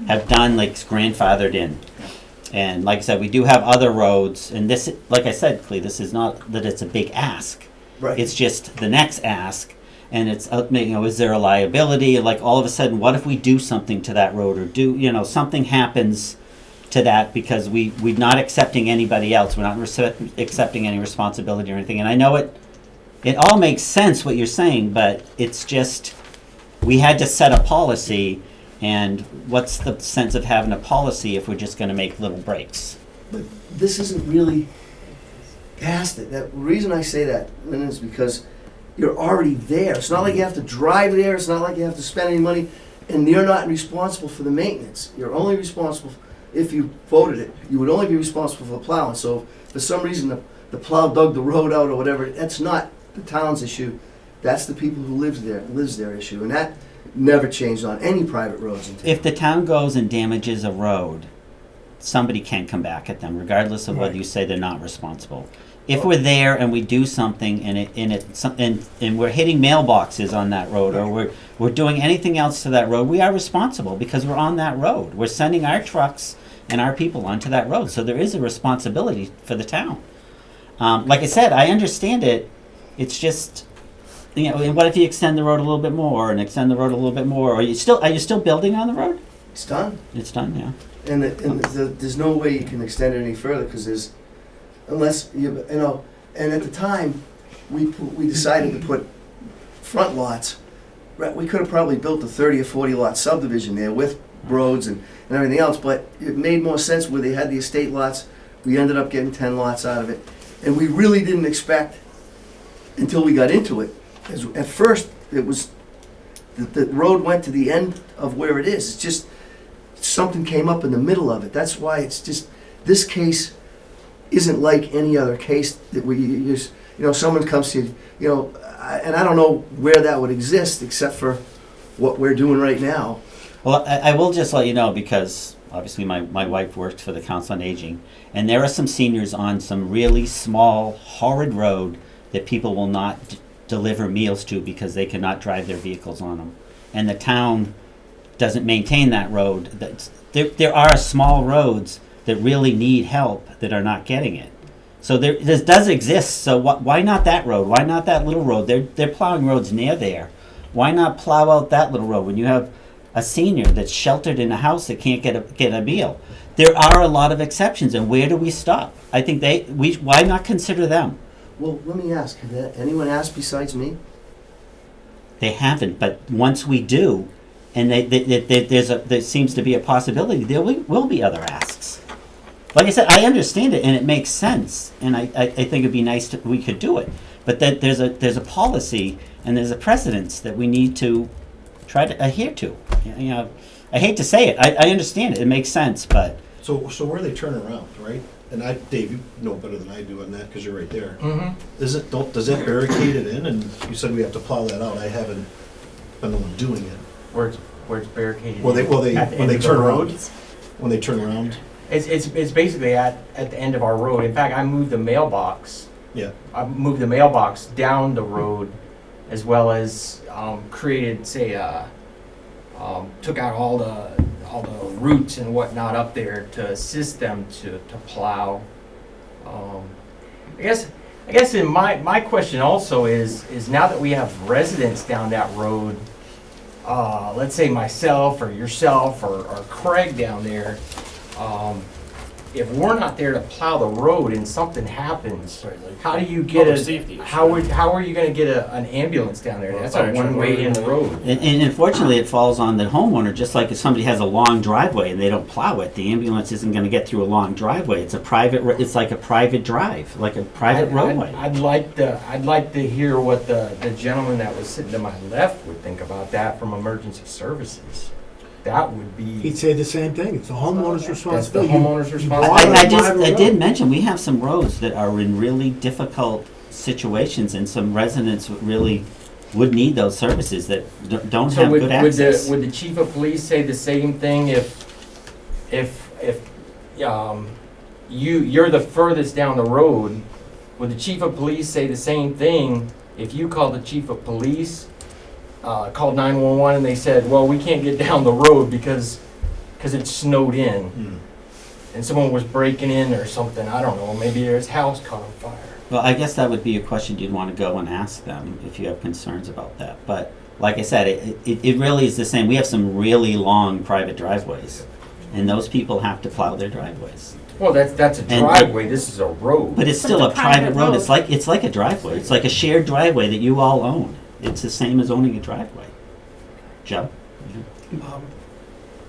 have done, like grandfathered in. And like I said, we do have other roads, and this, like I said, Clea, this is not that it's a big ask.
Right.
It's just the next ask, and it's, is there a liability? Like all of a sudden, what if we do something to that road, or something happens to that because we're not accepting anybody else. We're not accepting any responsibility or anything. And I know it all makes sense what you're saying, but it's just, we had to set a policy, and what's the sense of having a policy if we're just gonna make little breaks?
But this isn't really past it. The reason I say that, Lynn, is because you're already there. It's not like you have to drive there, it's not like you have to spend any money, and you're not responsible for the maintenance. You're only responsible, if you voted it, you would only be responsible for the plowing. So if for some reason the plow dug the road out or whatever, that's not the town's issue. That's the people who lives their issue, and that never changed on any private roads in town.
If the town goes and damages a road, somebody can come back at them, regardless of whether you say they're not responsible. If we're there and we do something and we're hitting mailboxes on that road, or we're doing anything else to that road, we are responsible because we're on that road. We're sending our trucks and our people onto that road, so there is a responsibility for the town. Like I said, I understand it. It's just, you know, and what if you extend the road a little bit more and extend the road a little bit more? Are you still building on the road?
It's done.
It's done, yeah.
And there's no way you can extend it any further because unless you know. And at the time, we decided to put front lots. Right, we could have probably built a 30 or 40 lot subdivision there with roads and everything else, but it made more sense where they had the estate lots. We ended up getting 10 lots out of it, and we really didn't expect until we got into it. At first, it was the road went to the end of where it is. It's just something came up in the middle of it. That's why it's just, this case isn't like any other case that we use. You know, someone comes to you, and I don't know where that would exist except for what we're doing right now.
Well, I will just let you know, because obviously my wife works for the Council on Aging, and there are some seniors on some really small, horrid road that people will not deliver meals to because they cannot drive their vehicles on them. And the town doesn't maintain that road. There are small roads that really need help that are not getting it. So this does exist. So why not that road? Why not that little road? They're plowing roads near there. Why not plow out that little road when you have a senior that's sheltered in a house that can't get a meal? There are a lot of exceptions, and where do we stop? I think why not consider them?
Well, let me ask, has anyone asked besides me?
They haven't, but once we do, and there seems to be a possibility, there will be other asks. Like I said, I understand it, and it makes sense, and I think it'd be nice if we could do it. But that there's a policy and there's a precedence that we need to try to adhere to. You know, I hate to say it. I understand it. It makes sense, but
So where they turn around, right? And Dave, you know better than I do on that because you're right there.
Mm-hmm.
Does that barricade it in? And you said we have to plow that out. I haven't been the one doing it.
Where it's barricaded.
When they turn around.
Road?
When they turn around.
It's basically at the end of our road. In fact, I moved the mailbox.
Yeah.
I moved the mailbox down the road, as well as created, say, took out all the roots and whatnot up there to assist them to plow. I guess in my question also is now that we have residents down that road, let's say myself or yourself or Craig down there, if we're not there to plow the road and something happens, how do you get how are you going to get an ambulance down there? That's a one-way in the road.
and unfortunately, it falls on the homeowner. Just like if somebody has a long driveway and they don't plow it, the ambulance isn't going to get through a long driveway. It's like a private drive, like a private roadway.
I'd like to hear what the gentleman that was sitting to my left would think about that from emergency services. That would be.
He'd say the same thing. It's the homeowner's responsibility.
That's the homeowner's responsibility.
I did mention we have some roads that are in really difficult situations, and some residents really would need those services that don't have good access.
Would the chief of police say the same thing if you're the furthest down the road? Would the chief of police say the same thing if you called the chief of police? Called 911 and they said, well, we can't get down the road because it's snowed in and someone was breaking in or something. I don't know, maybe his house caught on fire.
Well, I guess that would be a question you'd want to go and ask them if you have concerns about that. But like I said, it really is the same. We have some really long private driveways. and those people have to plow their driveways.
Well, that's a driveway, this is a road.
But it's
But
still a
it's a private
private road.
road.
It's like a driveway. It's like a shared driveway that you all own. It's the same as owning a driveway. Joe?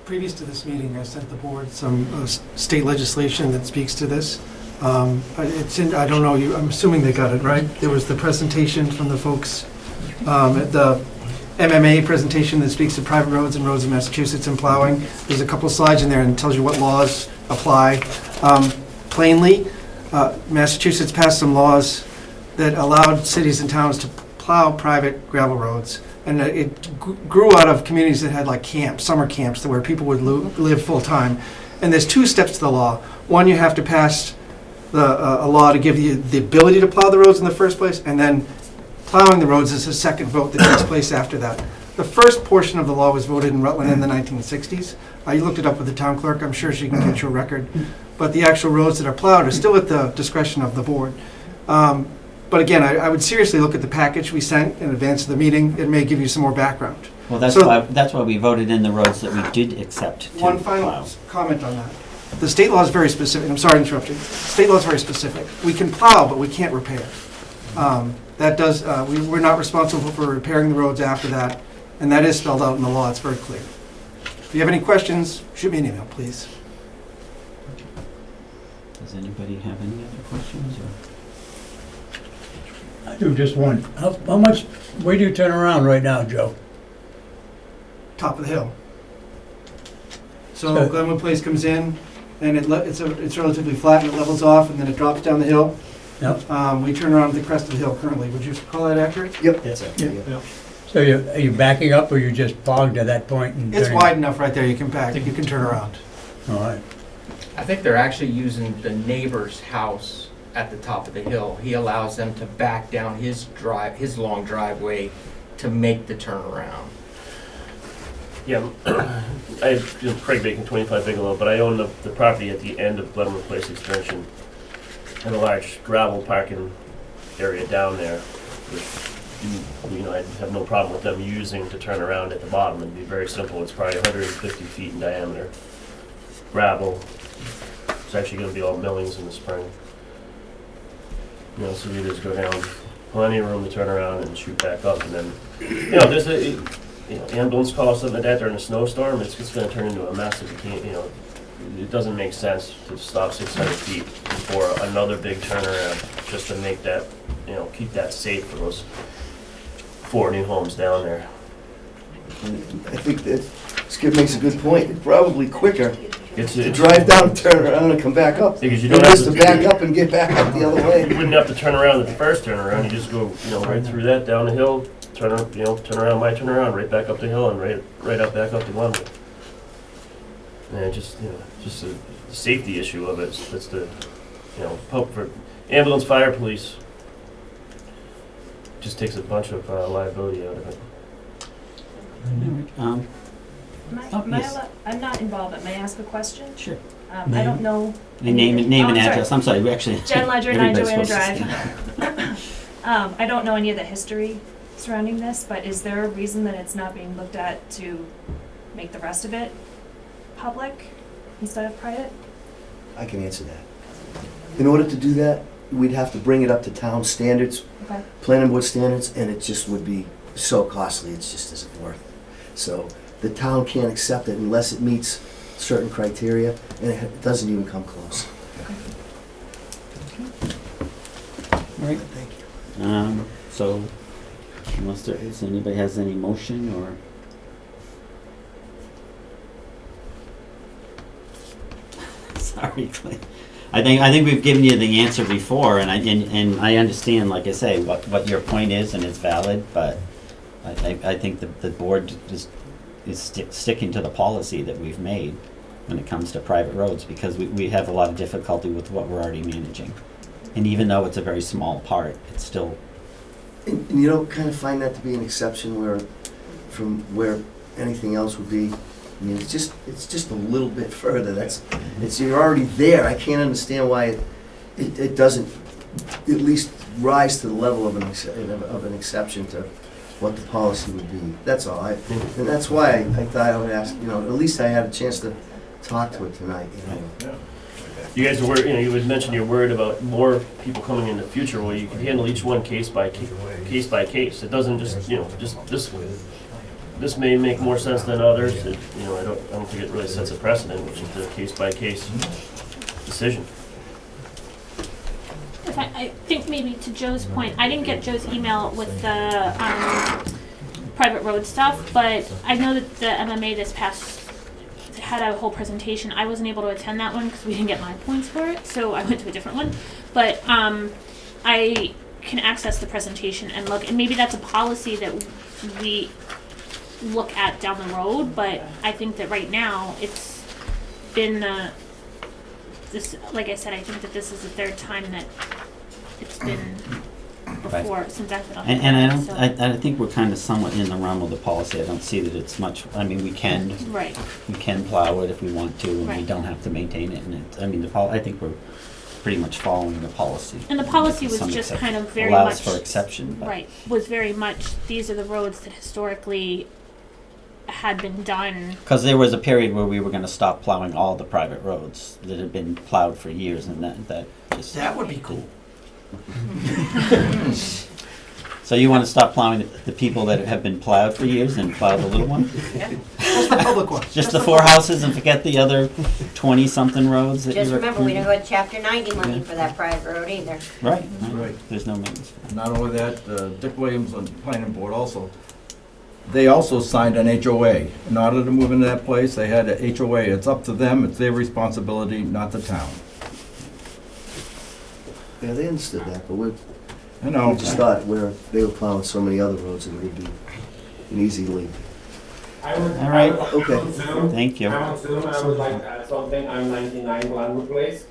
Previous to this meeting, I sent the board some state legislation that speaks to this. It's in, I don't know, I'm assuming they got it, right? There was the presentation from the folks at the MMA presentation that speaks to private roads and roads in Massachusetts and plowing. There's a couple slides in there and tells you what laws apply. Plainly, Massachusetts passed some laws that allowed cities and towns to plow private gravel roads. And it grew out of communities that had like camps, summer camps, where people would live full-time. And there's two steps to the law. One, you have to pass a law to give you the ability to plow the roads in the first place, and then plowing the roads is a second vote that takes place after that. The first portion of the law was voted in Rutland in the 1960s. You looked it up with the town clerk, I'm sure she can get you a record. But the actual roads that are plowed are still at the discretion of the board. But again, I would seriously look at the package we sent in advance of the meeting. It may give you some more background.
Well, that's
So-
why we voted in the roads that we did accept to
One final
plow.
comment on that. The state law is very specific. I'm sorry to interrupt you. State law is very specific. We can plow, but we can't repair. That does, we're not responsible for repairing the roads after that, and that is spelled out in the law. It's very clear. If you have any questions, shoot me an email, please.
Does anybody have any other questions? Or?
I do just one. How much, where do you turn around right now, Joe?
Top of the hill. So
So-
Glenwood Place comes in, and it's relatively flat, and it levels off, and then it drops down the hill.
Yep.
We turn around at the crest of the hill currently. Would you call that accurate?
Yep.
Yeah. So are you backing up, or you just bogged to that point and
It's
turning?
wide enough right there. You can turn around.
All right.
I think they're actually using the neighbor's house at the top of the hill. He allows them to back down his long driveway to make the turnaround.
Yeah, Craig Bacon, 25 Bigelow, but I own the property at the end of Glenwood Place Extension, and a large gravel parking area down there, which, I have no problem with them using to turn around at the bottom. It'd be very simple. It's probably 150 feet in diameter. Gravel. It's actually going to be all millings in the spring. So you just go down, plenty of room to turn around and shoot back up, and then, there's ambulance call or something like that during a snowstorm, it's just gonna turn into a mess if you can't, it doesn't make sense to stop 600 feet for another big turnaround, just to make that, keep that safe for those 4 new homes down there.
I think that Skip makes a good point. It's probably quicker
It's
to drive down, turn around, and come back up.
Because you
Than
don't have
just to
to
back up and get back up the other
You
way.
wouldn't have to turn around at the first turnaround, you just go, right through that, down the hill, turn around, right back up the hill, and right up, back up to Glenwood. And just the safety issue of it, that's the, hope for ambulance, fire, police. Just takes a bunch of liability out of it.
I'm not involved, but may I ask a question?
Sure.
I don't know.
Name and
Oh, I'm sorry.
address. I'm sorry, we actually.
Jen Ledger, 9
everybody's
Joanna
supposed to
Drive.
speak.
I don't know any of the history surrounding this, but is there a reason that it's not being looked at to make the rest of it public instead of private?
I can answer that. In order to do that, we'd have to bring it up to town standards,
Okay.
planning board standards, and it just would be so costly, it just isn't worth it. So the town can't accept it unless it meets certain criteria, and it doesn't even come close.
All right.
Thank you.
So, unless anybody has any motion or. Sorry, Clay. I think we've given you the answer before, and I understand, like I say, what your point is, and it's valid, but I think the board is sticking to the policy that we've made when it comes to private roads, because we have a lot of difficulty with what we're already managing. And even though it's a very small part, it's still.
And you don't kind of find that to be an exception from where anything else would be. I mean, it's just a little bit further. You're already there. I can't understand why it doesn't at least rise to the level of an exception to what the policy would be. That's all. And that's why I thought I would ask. At least I had a chance to talk to it tonight, you know.
You guys were, you had mentioned you're worried about more people coming in the future. Well, you can handle each one case by case. It doesn't just, just this may make more sense than others. I don't think it really sets a precedent, which is the case by case decision.
I think maybe to Joe's point, I didn't get Joe's email with the private road stuff, but I know that the MMA this past had a whole presentation. I wasn't able to attend that one because we didn't get my points for it, so I went to a different one. But I can access the presentation and look, and maybe that's a policy that we look at down the road. But I think that right now it's been this. Like I said, I think that this is the third time that it's been before since I've been on.
And I think we're kind of somewhat in the realm of the policy. I don't see that it's much. I mean, we can plow it if we want to, and we don't have to maintain it. And I think we're pretty much following the policy.
And the policy was just kind of very
allows
much
for exception. But.
Right, was very much these are the roads that historically had been done.
Because there was a period where we were going to stop plowing all the private roads that had been plowed for years, and that
would be cool.
So you want to stop plowing the people that have been plowed for years and plow the little one?
Just the public ones.
Just the 4 houses and forget the other 20-something roads that
Just
you
remember, we don't got Chapter 90 money for that private road either.
Right.
Right.
There's no maintenance.
Not only that, Dick Williams on the planning board also, they also signed an HOA. In order to move into that place, they had a HOA. It's up to them, it's their responsibility, not the town.
Yeah, they understood that, but we just thought they were plowing so many other roads and it would be an easy lead.
All right.
Okay.
Thank you.
I'm on Zoom. I would like to add something. I'm 99 Glenwood Place.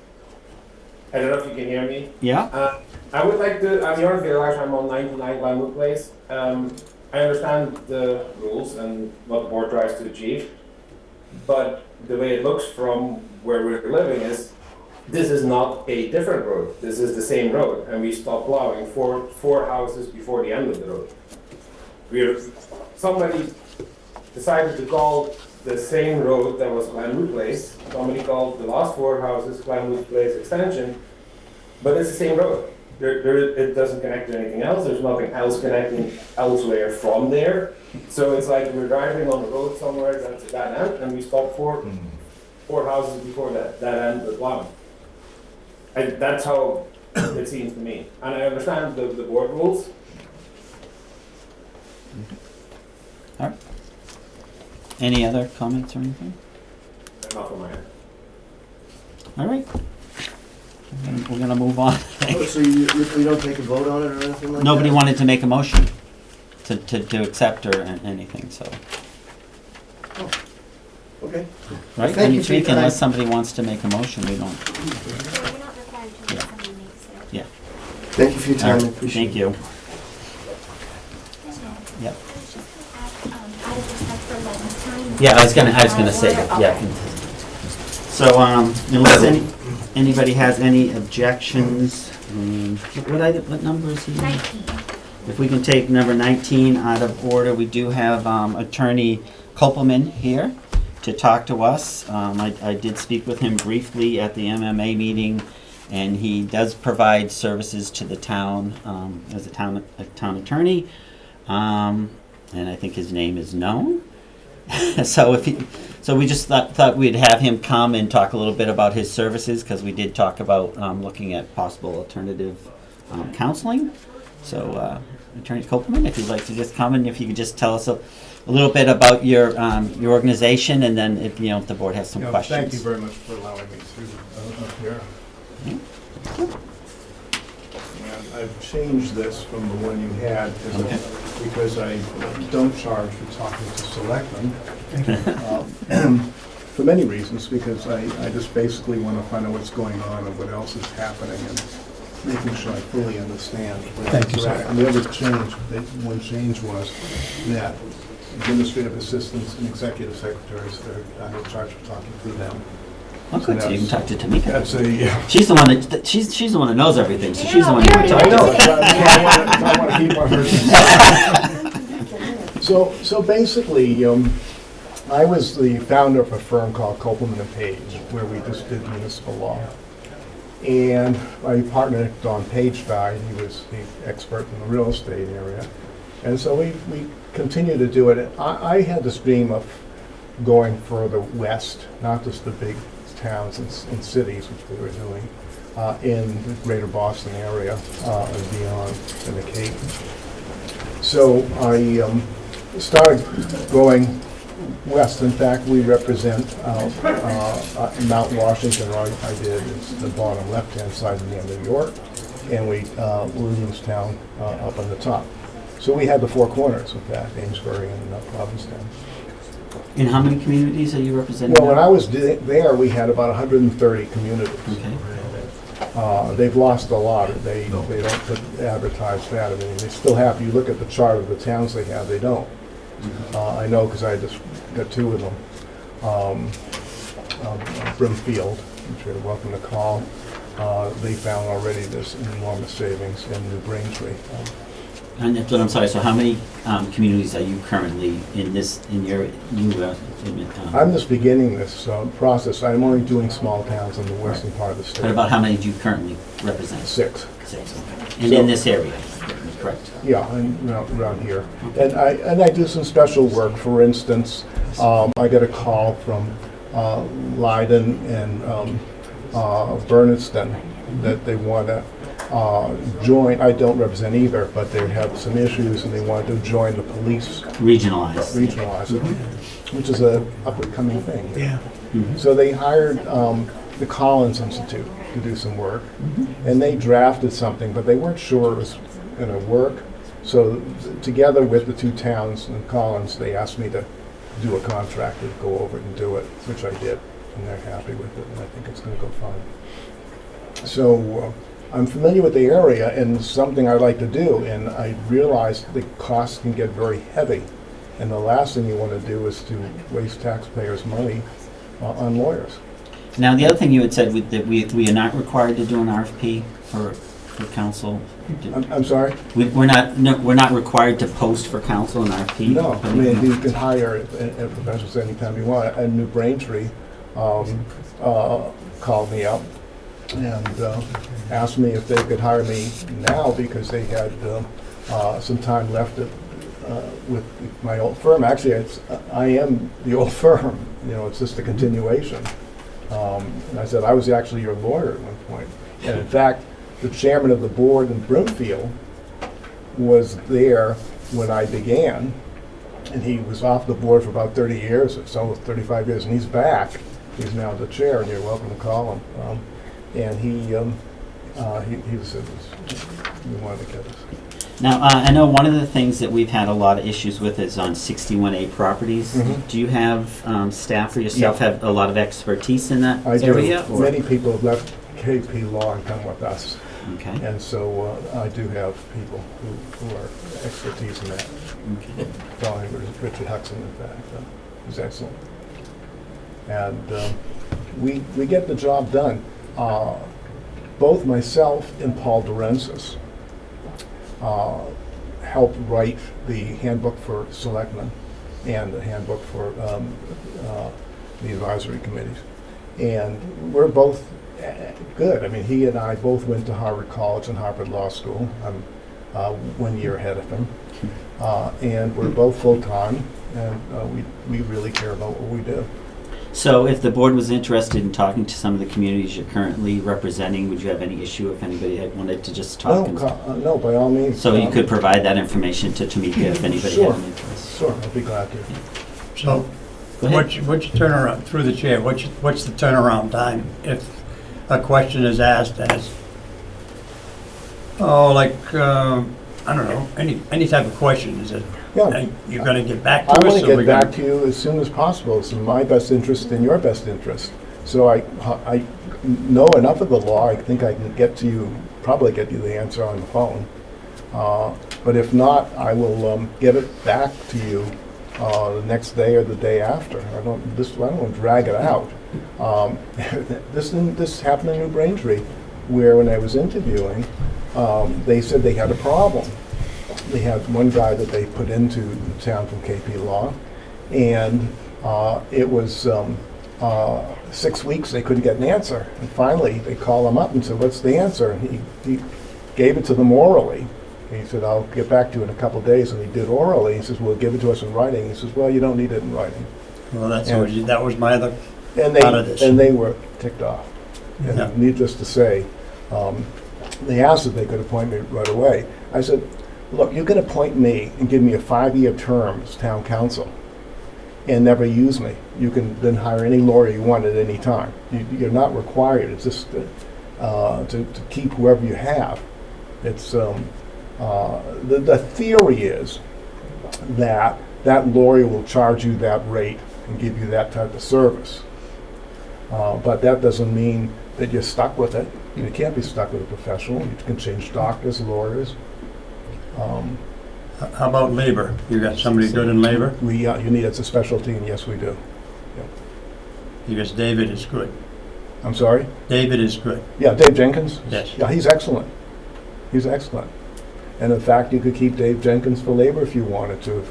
I don't know if you can hear me.
Yeah.
I would like to, I'm your village. I'm on 99 Glenwood Place. I understand the rules and what the board tries to achieve, but the way it looks from where we're living is this is not a different road. This is the same road, and we stopped plowing four houses before the end of the road. Somebody decided to call the same road that was Glenwood Place. Somebody called the last 4 houses Glenwood Place Extension, but it's the same road. It doesn't connect to anything else. There's nothing else connecting elsewhere from there. So it's like we're driving on the road somewhere that's at that end, and we stop four houses before that end with plowing. That's how it seems to me. And I understand the board rules.
All right. Any other comments or anything?
Not from my end.
All right. We're gonna move on.
So you don't take a vote on it or anything like that?
Nobody wanted to make a motion to accept or anything, so.
Oh. Okay.
Right?
Thank you for your time.
Unless somebody wants to make a motion, we don't. Yeah.
Thank you for your time.
Right.
I appreciate
Thank you. Yep. Yeah, I was gonna say, yeah. So, unless anybody has any objections, what number is he?
19.
If we can take number 19 out of order, we do have Attorney Kopelman here to talk to us. I did speak with him briefly at the MMA meeting, and he does provide services to the town as a town attorney, and I think his name is known. So we just thought we'd have him come and talk a little bit about his services, because we did talk about looking at possible alternative counseling. So Attorney Kopelman, if you'd like to just come, and if you could just tell us a little bit about your organization, and then if the board has some questions.
Thank you very much for allowing me to up here. And I've changed this from the one you had because I don't charge for talking to selectmen for many reasons, because I just basically want to find out what's going on and what else is happening and making sure I fully understand.
Thank you, sir.
And the other change, one change was that administrative assistants and executive secretaries are in charge of talking to them.
Oh, good. So you can talk to Tamika.
That's a.
She's the one that she's the one that knows everything. So she's the one you can talk
I know.
to.
I want to keep on her. So basically, I was the founder of a firm called Copeland and Page, where we just did municipal law. And my partner, Don Page, died. He was the expert in the real estate area. And so we continued to do it. I had this dream of going further west, not just the big towns and cities, which we were doing, in the greater Boston area and beyond in the Cape. So I started going west. In fact, we represent Mount Washington, or I did, it's the bottom left-hand side near New York, and Williamstown up on the top. So we had the four corners with that, Amesbury and Provincetown.
In how many communities are you representing?
Well, when I was there, we had about 130 communities.
Okay.
They've lost a lot. They don't advertise that. I mean, they still have, you look at the chart of the towns they have, they don't. I know because I just got two of them. Brimfield, which you're welcome to call. They found already this enormous savings in New Braintree.
And but I'm sorry, so how many communities are you currently in your new
I'm just beginning this process. I'm only doing small towns in the western part of the state.
But about how many do you currently represent?
Six.
And in this area, correct?
Yeah, around here. And I do some special work. For instance, I got a call from Leiden and Berniston that they want to join. I don't represent either, but they have some issues and they want to join the police.
Regionalize
it, which is a up-and-coming thing.
Yeah.
Mm-hmm.
So they hired the Collins Institute to do some work, and they drafted something, but they weren't sure it was going to work. So together with the two towns and Collins, they asked me to do a contract to go over and do it, which I did, and they're happy with it, and I think it's going to go fine. So I'm familiar with the area, and something I like to do, and I realized the costs can get very heavy, and the last thing you want to do is to waste taxpayers' money on lawyers.
Now, the other thing you had said that we are not required to do an RFP for council.
I'm sorry?
We're not required to post for council an RFP.
No, I mean you can hire professionals anytime you want. And New Braintree called me up and asked me if they could hire me now because they had some time left with my old firm. Actually, I am the old firm. You know, it's just a continuation. And I said, I was actually your lawyer at one point. And in fact, the chairman of the board in Brimfield was there when I began. And he was off the board for about 30 years or so, 35 years, and he's back. He's now the chair, and you're welcome to call him. And he said, we wanted to get us.
Now, I know one of the things that we've had a lot of issues with is on 61A properties.
Mm-hmm.
Do you have staff or yourself have a lot of expertise in that
I
area?
do. Many people have left KP Law and come with us.
Okay.
And so I do have people who are expertise in that.
Okay.
Following Richard Huxon, in fact, who's excellent. And we get the job done. Both myself and Paul Durensis helped write the handbook for selectmen and the handbook for the advisory committees. And we're both good. I mean, he and I both went to Harvard College and Harvard Law School. I'm 1 year ahead of him. And we're both full-time, and we really care about what we do.
So if the board was interested in talking to some of the communities you're currently representing, would you have any issue if anybody had wanted to just talk?
No, by all means.
So you could provide that information to Tamika if anybody
Sure.
had an interest.
Sure, I'd be glad to.
So, what's your turnaround, through the chair, what's the turnaround time if a question is asked as, I don't know, any type of question, is it, you're gonna get back to us?
I want to get back to you as soon as possible. It's in my best interest and your best interest. So I know enough of the law, I think I can probably get you the answer on the phone. But if not, I will get it back to you the next day or the day after. I don't want to drag it out. This happened in New Braintree, where when I was interviewing, they said they had a problem. They had one guy that they put into the town from KP Law, and It was 6 weeks, they couldn't get an answer. And finally, they called him up and said, what's the answer? And he gave it to them orally. He said, I'll get back to you in a couple of days. And he did orally. He says, well, give it to us in writing. He says, well, you don't need it in writing.
Well,
And-
that was my other
And
part of this.
they were ticked off. And
Yeah.
needless to say, they asked if they could appoint me right away. I said, look, you can appoint me and give me a 5-year term as town council and never use me. You can then hire any lawyer you want at any time. You're not required. It's just to keep whoever you have. It's the theory is that that lawyer will charge you that rate and give you that type of service. But that doesn't mean that you're stuck with it. You can't be stuck with a professional. You can change doctors, lawyers.
How about labor? You got somebody good in labor?
You need, it's a specialty, and yes, we do.
Because David is good.
I'm sorry?
David is good.
Yeah, Dave Jenkins?
Yes.
Yeah, he's excellent. He's excellent. And in fact, you could keep Dave Jenkins for labor if you wanted to.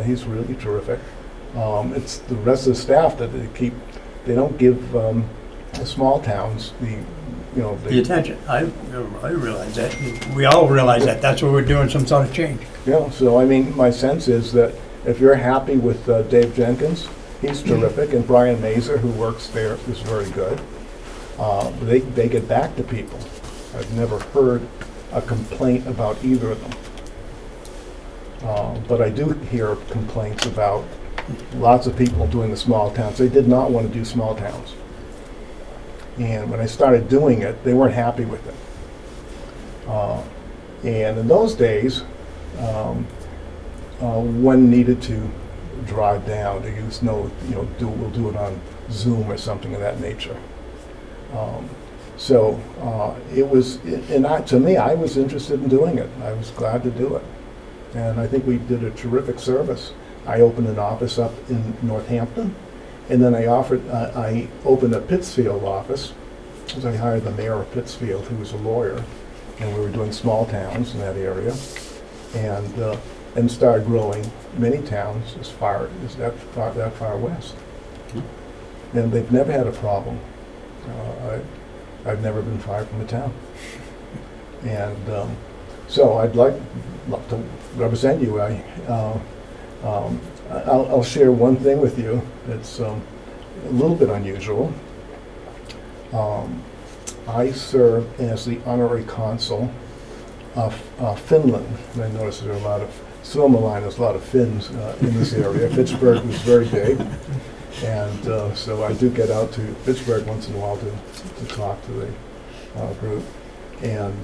He's really terrific. It's the rest of the staff that they don't give the small towns
The attention. I realize that. We all realize that. That's why we're doing some sort of change.
Yeah, so I mean, my sense is that if you're happy with Dave Jenkins, he's terrific, and Brian Mazer, who works there, is very good. They get back to people. I've never heard a complaint about either of them. But I do hear complaints about lots of people doing the small towns. They did not want to do small towns. And when I started doing it, they weren't happy with it. And in those days, one needed to drive down to use we'll do it on Zoom or something of that nature. It was, to me, I was interested in doing it. I was glad to do it. And I think we did a terrific service. I opened an office up in Northampton, and then I opened a Pittsfield office, because I hired the mayor of Pittsfield, who was a lawyer, and we were doing small towns in that area, and started growing many towns as far as that far west. And they've never had a problem. I've never been fired from a town. And so I'd love to represent you. I'll share one thing with you that's a little bit unusual. I serve as the honorary consul of Finland. And I noticed there are a lot of Suomalainen, there's a lot of Finns in this area. Pittsburgh was very big. And so I do get out to Pittsburgh once in a while to talk to the group. And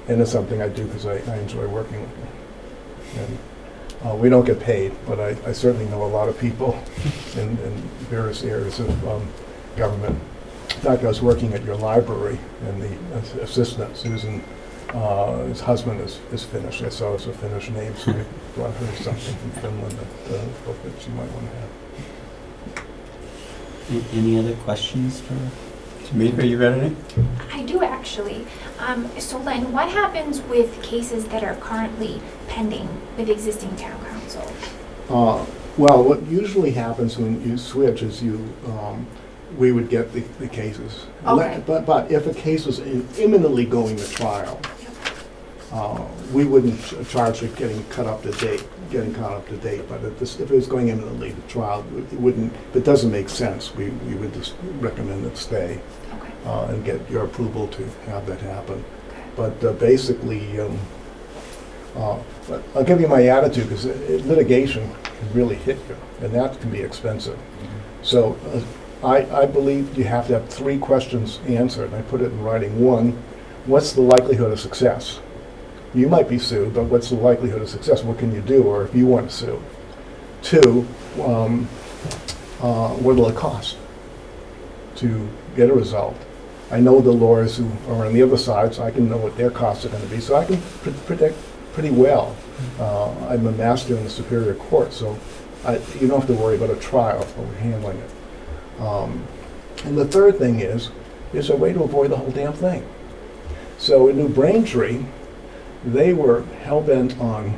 it's something I do because I enjoy working with them. And we don't get paid, but I certainly know a lot of people in various areas of government. In fact, I was working at your library, and the assistant, Susan, his husband is Finnish. I saw it's a Finnish name, so I brought her something from Finland that she might want to have.
Any other questions for
Tamika, you got any?
I do actually. So Len, what happens with cases that are currently pending with existing town council?
Well, what usually happens when you switch is we would get the cases.
Okay.
But if a case was imminently going to trial, we wouldn't charge with getting caught up to date. But if it was going imminently to trial, if it doesn't make sense, we would just recommend it stay.
Okay.
And get your approval to have that happen. But basically, but I'll give you my attitude, because litigation can really hit you, and that can be expensive. So I believe you have to have 3 questions answered, and I put it in writing. 1, what's the likelihood of success? You might be sued, but what's the likelihood of success? What can you do, or if you want to sue? 2, what will it cost to get a result? I know the lawyers who are on the other side, so I can know what their costs are going to be, so I can predict pretty well. I'm a master in the Superior Court, so you don't have to worry about a trial when we're handling it. And the third thing is a way to avoid the whole damn thing. So in New Braintree, they were hell-bent on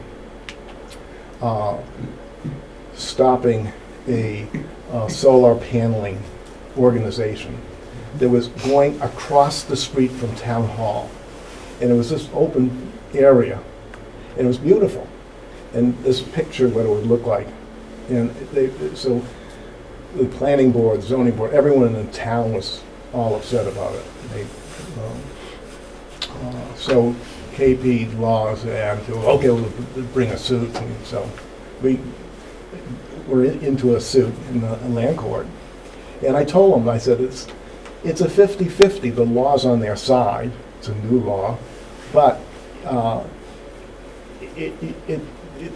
stopping a solar paneling organization that was going across the street from Town Hall. And it was this open area, and it was beautiful. And this picture, what it would look like. And so the planning board, zoning board, everyone in the town was all upset about it. So KP Laws and, okay, we'll bring a suit. And so we were into a suit in the land court. And I told them, I said, it's a 50-50. The law's on their side. It's a new law. But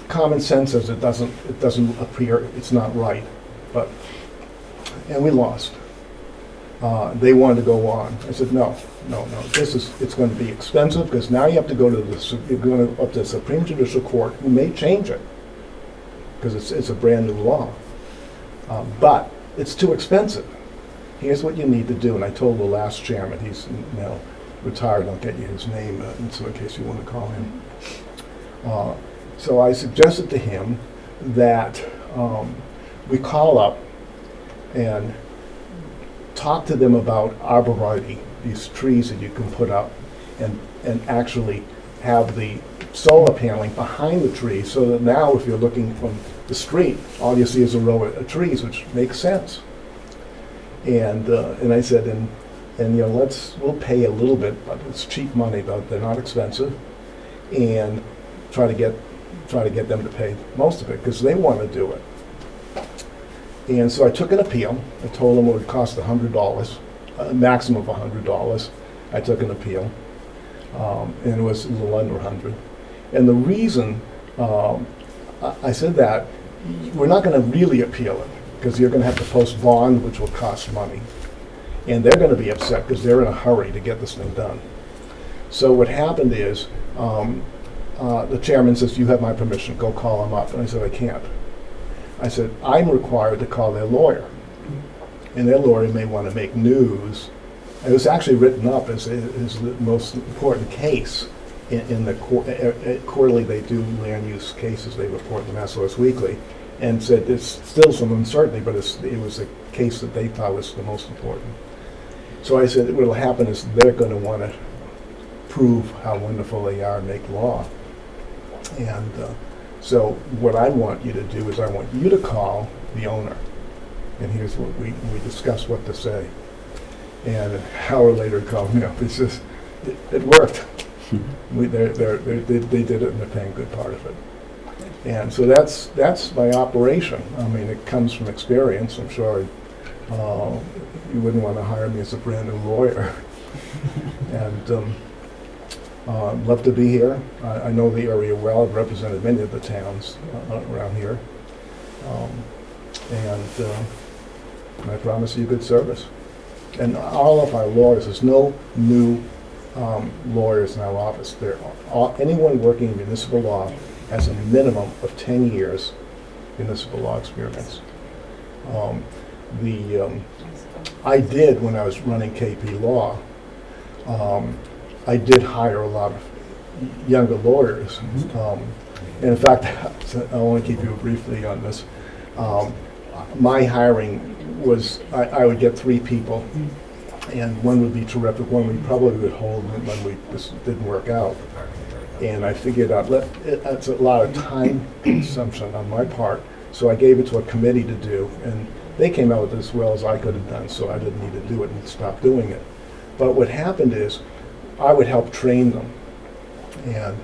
common sense says it doesn't appear, it's not right. And we lost. They wanted to go on. I said, no, it's going to be expensive because now you have to go to you're going up to the Supreme Judicial Court, who may change it because it's a brand new law. But it's too expensive. Here's what you need to do. And I told the last chairman, he's now retired, I'll get you his name so in case you want to call him. So I suggested to him that we call up and talk to them about arborvitae, these trees that you can put up, and actually have the solar paneling behind the trees, so that now if you're looking from the street, all you see is a row of trees, which makes sense. And I said, we'll pay a little bit, but it's cheap money, but they're not expensive, and try to get them to pay most of it because they want to do it. And so I took an appeal. I told them it would cost $100, a maximum of $100. I took an appeal, and it was a little under 100. And the reason I said that, we're not going to really appeal it because you're going to have to post bond, which will cost money. And they're going to be upset because they're in a hurry to get this thing done. So what happened is the chairman says, you have my permission, go call them up. And I said, I can't. I said, I'm required to call their lawyer. And their lawyer may want to make news. It was actually written up as the most important case in the quarterly. They do land use cases. They report in the Massachusetts Weekly. And said there's still some uncertainty, but it was a case that they thought was the most important. So I said, what will happen is they're going to want to prove how wonderful they are and make law. And so what I want you to do is I want you to call the owner. And here's what we discussed what to say. And an hour later, he called me up. It's just, it worked. They did it, and they're paying a good part of it. And so that's my operation. I mean, it comes from experience. I'm sure you wouldn't want to hire me as a brand new lawyer. And I'd love to be here. I know the area well. I've represented many of the towns around here. And I promise you good service. And all of our lawyers, there's no new lawyers in our office. Anyone working in municipal law has a minimum of 10 years municipal law experience. I did, when I was running KP Law, I did hire a lot of younger lawyers. And in fact, I want to keep you briefly on this. My hiring was, I would get 3 people, and one would be terrific, one we probably would hold, and one this didn't work out. And I figured out that's a lot of time consumption on my part, so I gave it to a committee to do, and they came out with it as well as I could have done, so I didn't need to do it and stop doing it. But what happened is, I would help train them, and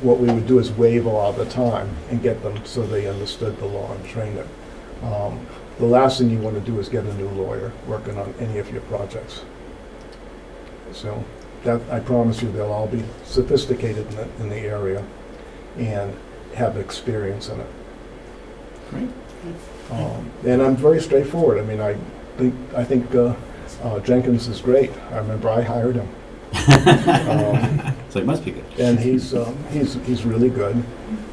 what we would do is waive all the time and get them so they understood the law and train it. The last thing you want to do is get a new lawyer working on any of your projects. So that, I promise you, they'll all be sophisticated in the area and have experience in it.
Great.
And I'm very straightforward. I mean, I think Jenkins is great. I remember I hired him.
So he must be good.
And he's really good.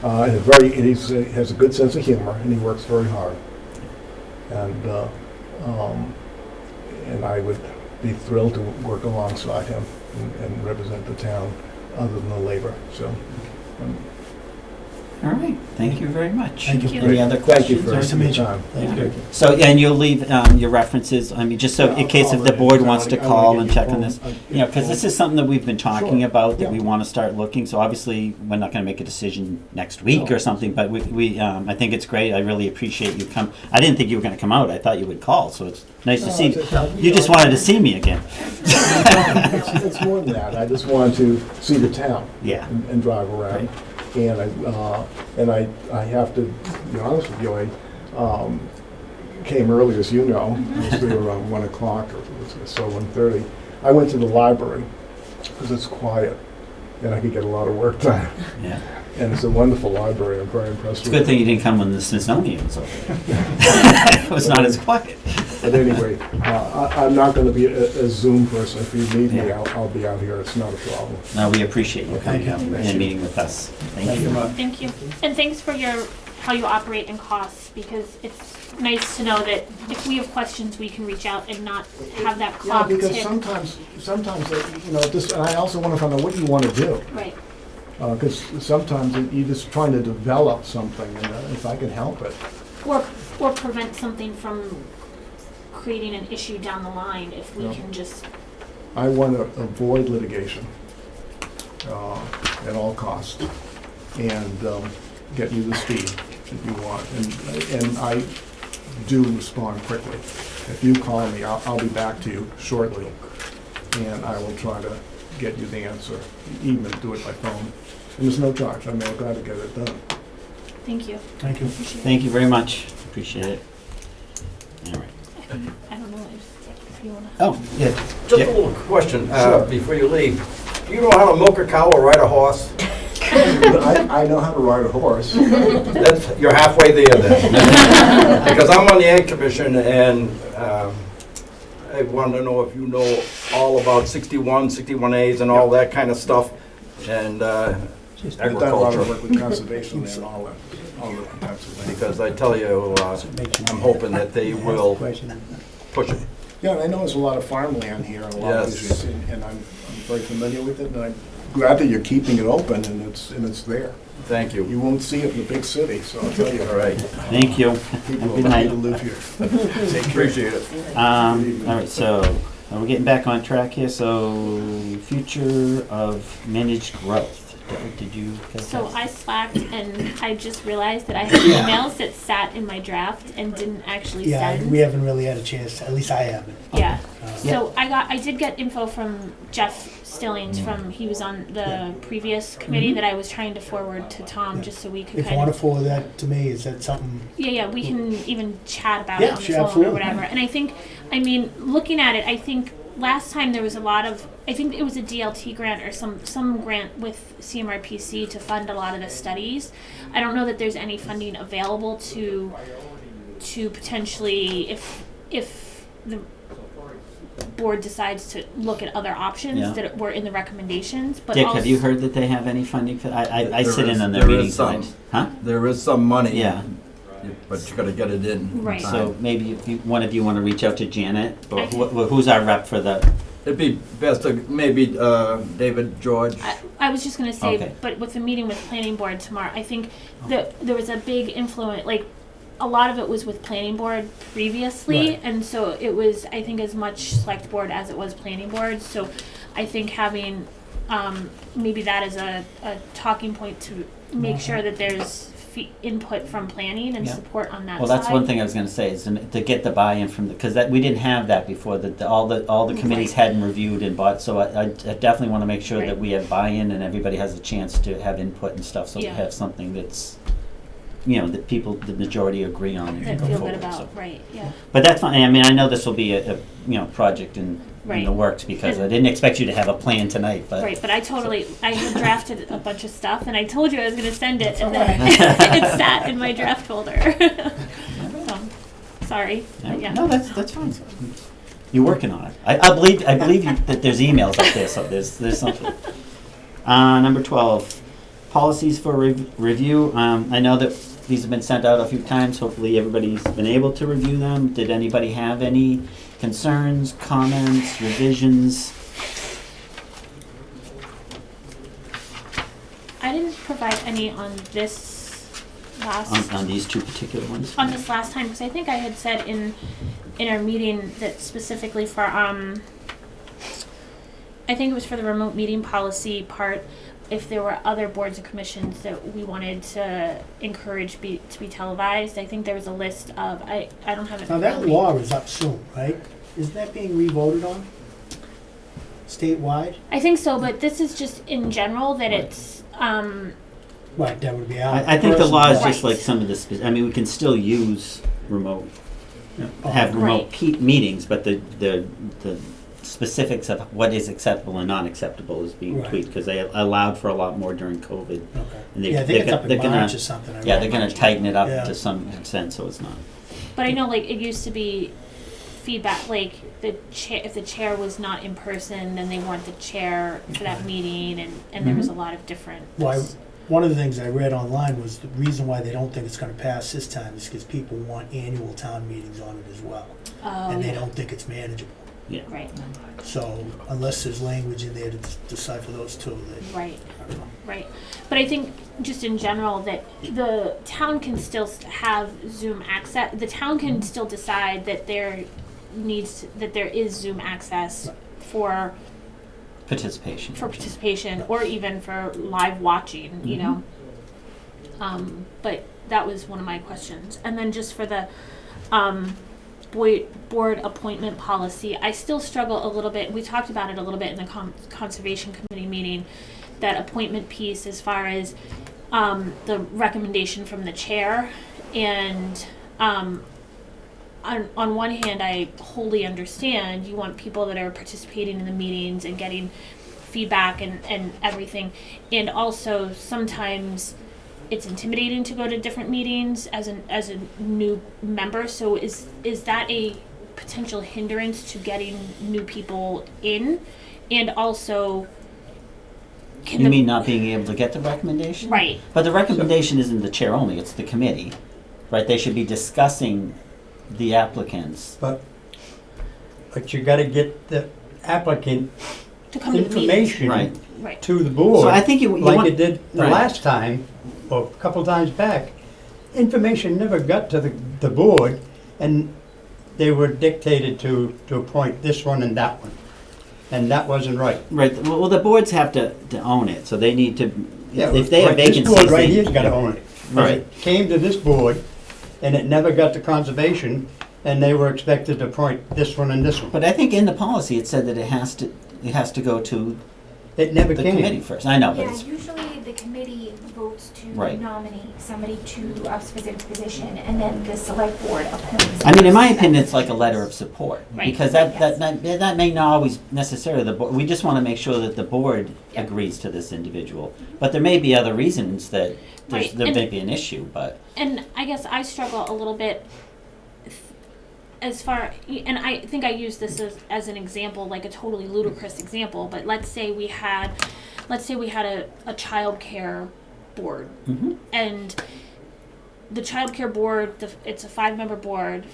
And he has a good sense of humor, and he works very hard. And I would be thrilled to work alongside him and represent the town, other than the labor. So.
All right, thank you very much.
Thank you.
Any other
Thank you
questions?
for
Nice to
your
meet you.
time.
Thank you.
So, and you'll leave your references, I mean, just so in case if the board wants to call and check on this. You know, because this is something that we've been talking
Sure.
about, that
Yeah.
we want to start looking. So obviously, we're not going to make a decision next week or something, but I think it's great. I really appreciate you come. I didn't think you were going to come out. I thought you would call, so it's nice to see. You just wanted to see me again.
It's more than that. I just wanted to see the town.
Yeah.
And drive around. And I have to be honest with you, I came early, as you know. I was there around 1 o'clock or so, 1:30. I went to the library because it's quiet and I could get a lot of work done.
Yeah.
And it's a wonderful library. I'm very impressed
It's a
with it.
good thing you didn't come when the Smithsonian was open. It was not as quiet.
At any rate, I'm not going to be a Zoom person. If you need me,
Yeah.
I'll be out here. It's not a problem.
No, we appreciate you coming out
Thank
and
you.
meeting with us. Thank you.
Thank you. And thanks for how you operate in costs, because it's nice to know that if we have questions, we can reach out and not have that
Yeah,
clock
because
tick.
sometimes, and I also want to find out what do you want to do.
Right.
Because sometimes you're just trying to develop something, and if I can help it.
Or prevent something from creating an issue down the line if we
Yeah.
can just.
I want to avoid litigation at all costs, and get you the speed that you want. And I do respond quickly. If you call me, I'll be back to you shortly, and I will try to get you the answer, even do it by phone. And there's no charge. I mean, I've got to get it done.
Thank you.
Thank you.
Appreciate it.
Thank you very much. Appreciate it. All right.
I don't know if you want to.
Oh, yeah.
Just a little question before you leave. Do you know how to milk a cow or ride a horse?
I know how to ride a horse.
You're halfway there then. Because I'm on the Ag Commission, and I want to know if you know all about 61, 61As and all that kind of stuff, and
I've done a lot
agriculture.
of work with conservation and all that types of things.
Because I tell you, I'm hoping that they will push it.
Yeah, and I know there's a lot of farmland here and a lot of
Yes.
issues, and I'm very familiar with it, and I'm glad that you're keeping it open and it's there.
Thank you.
You won't see it in the big city, so I'll tell you.
All right.
Thank you.
People
Have a good
are lucky
night.
to live here. Take care.
Appreciate it.
All right, so we're getting back on track here. So, future of managed growth. Did you?
So I slacked and I just realized that I had emails that sat in my draft and didn't actually
Yeah,
send.
we haven't really had a chance, at least I haven't.
Yeah.
Uh,
So I did get info from Jeff Stillings he was on the previous committee that I was trying to forward to Tom just so we could
If you
kind
want
of.
to forward that to me, is that something?
Yeah, we can even chat about
Yeah,
it on the
sure,
phone
absolutely.
or whatever. And I mean, looking at it, I think last time there was a lot of, I think it was a DLT grant or some grant with CMRPC to fund a lot of the studies. I don't know that there's any funding available to potentially, if the board decides to look at other options
Yeah.
that were in the recommendations, but
Dick,
also,
have you heard that they have any funding for? I
There
sit in
is-
on their
there is
meetings.
some.
Huh?
There is some money.
Yeah.
But you gotta get it in.
Right.
So maybe if one of you want to reach out to Janet, or
I
who's our rep for the?
It'd be best to maybe David George.
I was just gonna say,
Okay.
but with the meeting with planning board tomorrow, I think that there was a big influence, like, a lot of it was with planning board previously,
Right.
and so it was, I think, as much select board as it was planning board, so I think having, maybe that as a talking point to make sure that there's input from planning and
Yeah.
support on that
Well,
side.
that's one thing I was going to say is to get the buy-in from because we didn't have that before. That all the committees hadn't reviewed and bought. So I definitely want to make sure
Right.
that we have buy-in and everybody has a chance to have input and stuff. So
Yeah.
we have something that's that the majority agree on and
That
go
feel
forward.
good about,
So.
right, yeah.
But that's fine. I mean, I know this will be a project in
Right.
the works because
And-
I didn't expect you to have a plan tonight. But
Right, but I had drafted a bunch of stuff, and I told you I was gonna send it, and then it sat in my draft folder. So, sorry, but yeah.
No, that's fine. You're working on it. I believe you, that there's emails up there, so there's something. Number 12, policies for review. I know that these have been sent out a few times. Hopefully everybody's been able to review them. Did anybody have any concerns, comments, revisions?
I didn't provide any on this last
on these two particular ones?
on this last time, because I think I had said in our meeting that specifically for I think it was for the remote meeting policy part, if there were other boards and commissions that we wanted to encourage to be televised. I think there was a list of, I don't have it.
Now,
in
that
front of me.
law is up soon, right? Isn't that being re-voted on statewide?
I think so, but this is just in general that
Right.
it's,
Right, that would be our.
I think the law is just
Right.
like some of the, I mean, we can still use remote, have remote
Right.
meetings, but the specifics of what is acceptable and not acceptable is being
Right.
tweaked, because they allowed for a lot more during COVID.
Okay.
And
Yeah, I think it's up
they're
in
gonna-
March or something. I
Yeah,
read.
they're gonna tighten it up
Yeah.
to some extent, so it's not.
but I know like it used to be feedback, like the chair, if the chair was not in person, then they weren't the chair for that meeting, and there was a lot of different.
Well, one of the things I read online was the reason why they don't think it's gonna pass this time is because people want annual town meetings on it as well. And they don't think it's manageable.
Yeah.
Right,
So unless there's language in there to decipher those two, they,
right.
I don't know.
Right, but I think just in general that the town can still have Zoom access, the town can still decide that there is Zoom access for participation or even for live watching, you know. But that was one of my questions. And then just for the board appointment policy, I still struggle a little bit. We talked about it a little bit in the conservation committee meeting, that appointment piece as far as the recommendation from the chair. And on one hand, I wholly understand you want people that are participating in the meetings and getting feedback and everything. And also sometimes it's intimidating to go to different meetings as a new member. So is that a potential hindrance to getting new people in? And also,
You mean not being able to get the recommendation?
Right.
But the recommendation isn't the chair only, it's the committee, right? They should be discussing the applicants.
But you gotta get the applicant
to come to the meetings.
information
Right.
Right.
to the board.
So I think you
like
want-
it did the
Right.
last time, or a couple times back. Information never got to the board, and they were dictated to appoint this one and that one. And that wasn't right.
Right, well, the boards have to own it, so they need to,
Yeah,
if they have
right,
vacancies.
This board right
they-
here's gotta own it.
Right.
It came to this board, and it never got to conservation, and they were expected to appoint this one and this one.
But I think in the policy, it said that it has to go to
It never
the
came.
committee first. I know, but
Yeah,
it's,
usually the committee votes to
Right.
nominate somebody to a specific position, and then the select board appoints.
I mean, in my opinion, it's like a letter of support.
Right.
Because that may not always necessarily, we just want to make sure that the board agrees to this individual. But there may be other reasons that
Right,
there
and-
may be an issue, but.
And I guess I struggle a little bit as far, and I think I use this as an example, like a totally ludicrous example, but let's say we had a child care board,
Mhm.
and the child care board, it's a 5-member board,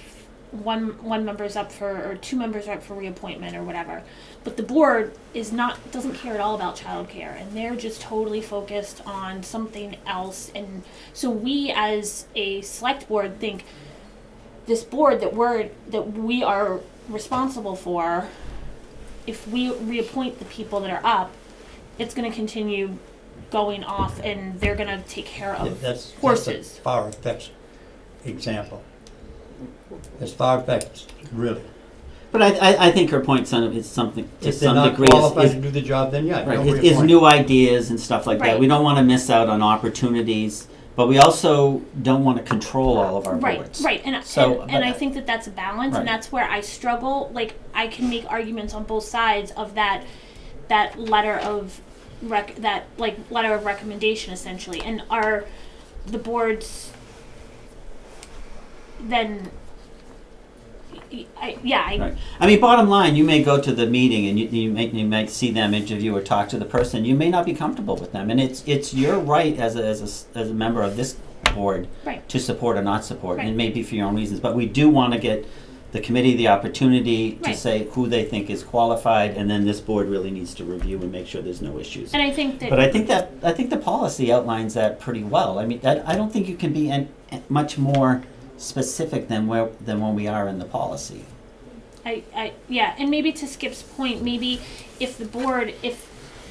one member's up for, or 2 members are up for reappointment or whatever, but the board doesn't care at all about child care, and they're just totally focused on something else. And so we as a select board think this board that we are responsible for, if we reappoint the people that are up, it's going to continue going off, and they're going to take care of
That's
horses.
a far-fetched example. It's far-fetched, really.
But I think her point is something, to
If they're
some
not
degree,
qualified to do the job, then yeah.
right,
don't
is
reappoint.
new ideas and stuff like that.
Right.
We don't want to miss out on opportunities, but we also don't want to control all of our boards.
Right, and
So,
and I
but-
think that's a balance,
Right.
and that's where I struggle. Like, I can make arguments on both sides of that letter of letter of recommendation, essentially, and are the boards then?
Right. I mean, bottom line, you may go to the meeting and you might see them interview or talk to the person. You may not be comfortable with them, and it's your right as a member of this board
Right.
to support or not support. And it
Right.
may be for your own reasons, but we do want to get the committee the opportunity to
Right.
say who they think is qualified, and then this board really needs to review and make sure there's no issues.
And I think that.
But I think the policy outlines that pretty well. I mean, I don't think you can be much more specific than when we are in the policy.
Yeah, and maybe to Skip's point, maybe if the board, if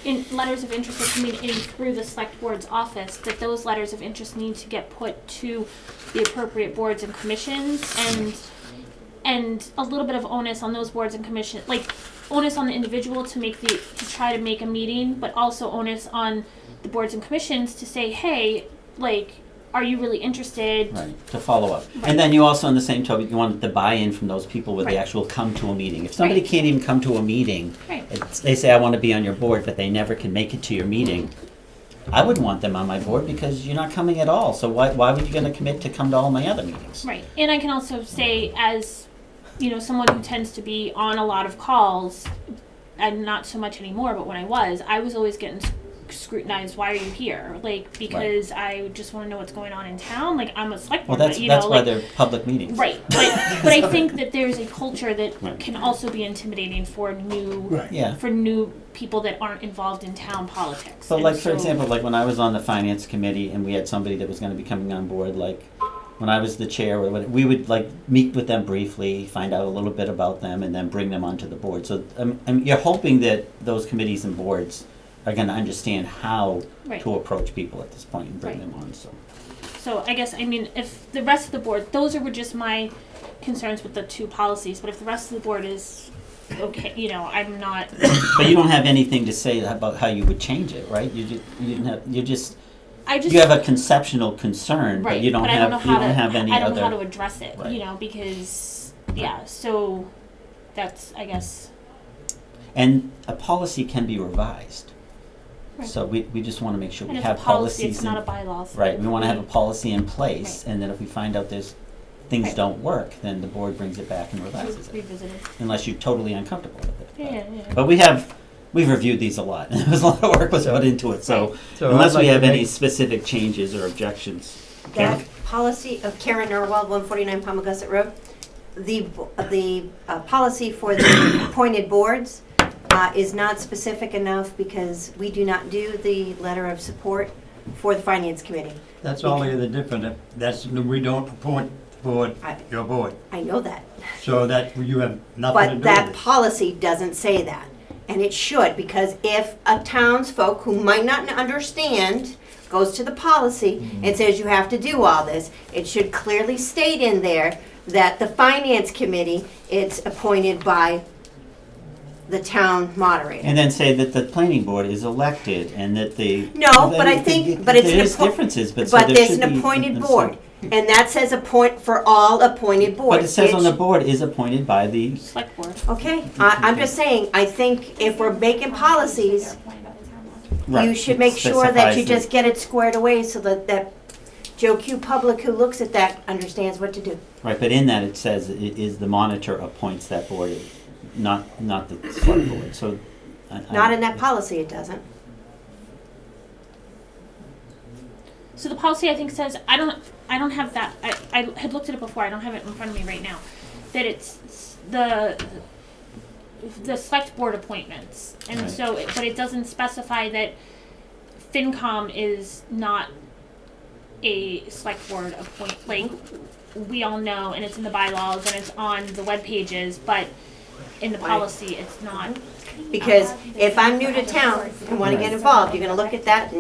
in letters of interest are coming in through the select board's office, that those letters of interest need to get put to the appropriate boards and commissions, and a little bit of onus on those boards and commissions, like onus on the individual to try to make a meeting, but also onus on the boards and commissions to say, hey, like, are you really interested?
Right, to follow up.
Right.
And then you also, on the same token, you want the buy-in from those people where they
Right.
actually come to a meeting. If somebody
Right.
can't even come to a meeting,
Right.
they say, I want to be on your board, but they never can make it to your meeting, I wouldn't want them on my board because you're not coming at all. So why would you going to commit to come to all my other meetings?
Right, and I can also say, as someone who tends to be on a lot of calls, and not so much anymore, but when I was always getting scrutinized. Why are you here? Like, because I just want to know what's going on in town. Like, I'm a select board,
Well, that's why they're public meetings.
Right, but I think that there's a culture that
Right.
can also be intimidating for new people that aren't involved in town politics.
So,
And
like, for example, like when I was on the finance committee and we had somebody that was going to be coming on board, like when I was the chair, we would like meet with them briefly, find out a little bit about them, and then bring them onto the board. So you're hoping that those committees and boards are going to understand how
Right.
to approach people at this point and bring
Right.
them on.
So I guess, I mean, if the rest of the board, those were just my concerns with the two policies, but if the rest of the board is okay, I'm not.
But you don't have anything to say about how you would change it, right? You just you have a conceptual concern,
Right,
but you don't
but
have
I don't know how to,
have any
I don't
other.
know how to address it,
Right.
because so that's, I guess.
And a policy can be revised.
Right.
So we just want to make sure
And
we
it's
have
a policy,
policies.
it's not a bylaw.
Right, we want to have a policy in place, and then if we find out there's things
Right.
don't work, then the board brings it back and revises it.
Revisit it.
Unless you're totally uncomfortable with it.
Yeah.
But we've reviewed these a lot, and there's a lot of work was put into it, so
So
unless
I'd
we
like
have
to
any
make-
specific changes or objections. Karen?
That policy of Karen Norwell, 149 Palmagussit Road, the policy for the appointed boards is not specific enough because we do not do the letter of support for the finance committee.
That's only the difference. We don't appoint the board, your board.
I know that.
So that you have nothing to do
But
with
that
it.
policy doesn't say that. And it should, because if a townsfolk who might not understand goes to the policy and says you have to do all this, it should clearly state in there that the finance committee, it's appointed by the town moderator.
And then say that the planning board is elected, and that the.
No, but I think, but it's an
There's differences, but so
but
there
there's
should
an
be
appointed
a-
board. And that says appoint for all appointed boards.
But it says on the
It-
board is appointed by the.
Select board.
Okay, I'm just saying, I think if we're making policies,
Right,
you should
it
make sure that you
specifies
just get it squared away so that Joe Q public who looks at that understands what to do.
Right, but in that it says it is the monitor appoints that board, not the select board, so.
Not in that policy, it doesn't.
So the policy, I think, says, I don't have that, I had looked at it before, I don't have it in front of me right now, that it's the select board appointments. And
Right.
so, but it doesn't specify that FinCom is not a select board like, we all know, and it's in the bylaws, and it's on the web pages, but in the policy, it's not.
Because if I'm new to town and want to get involved, you're going to look at that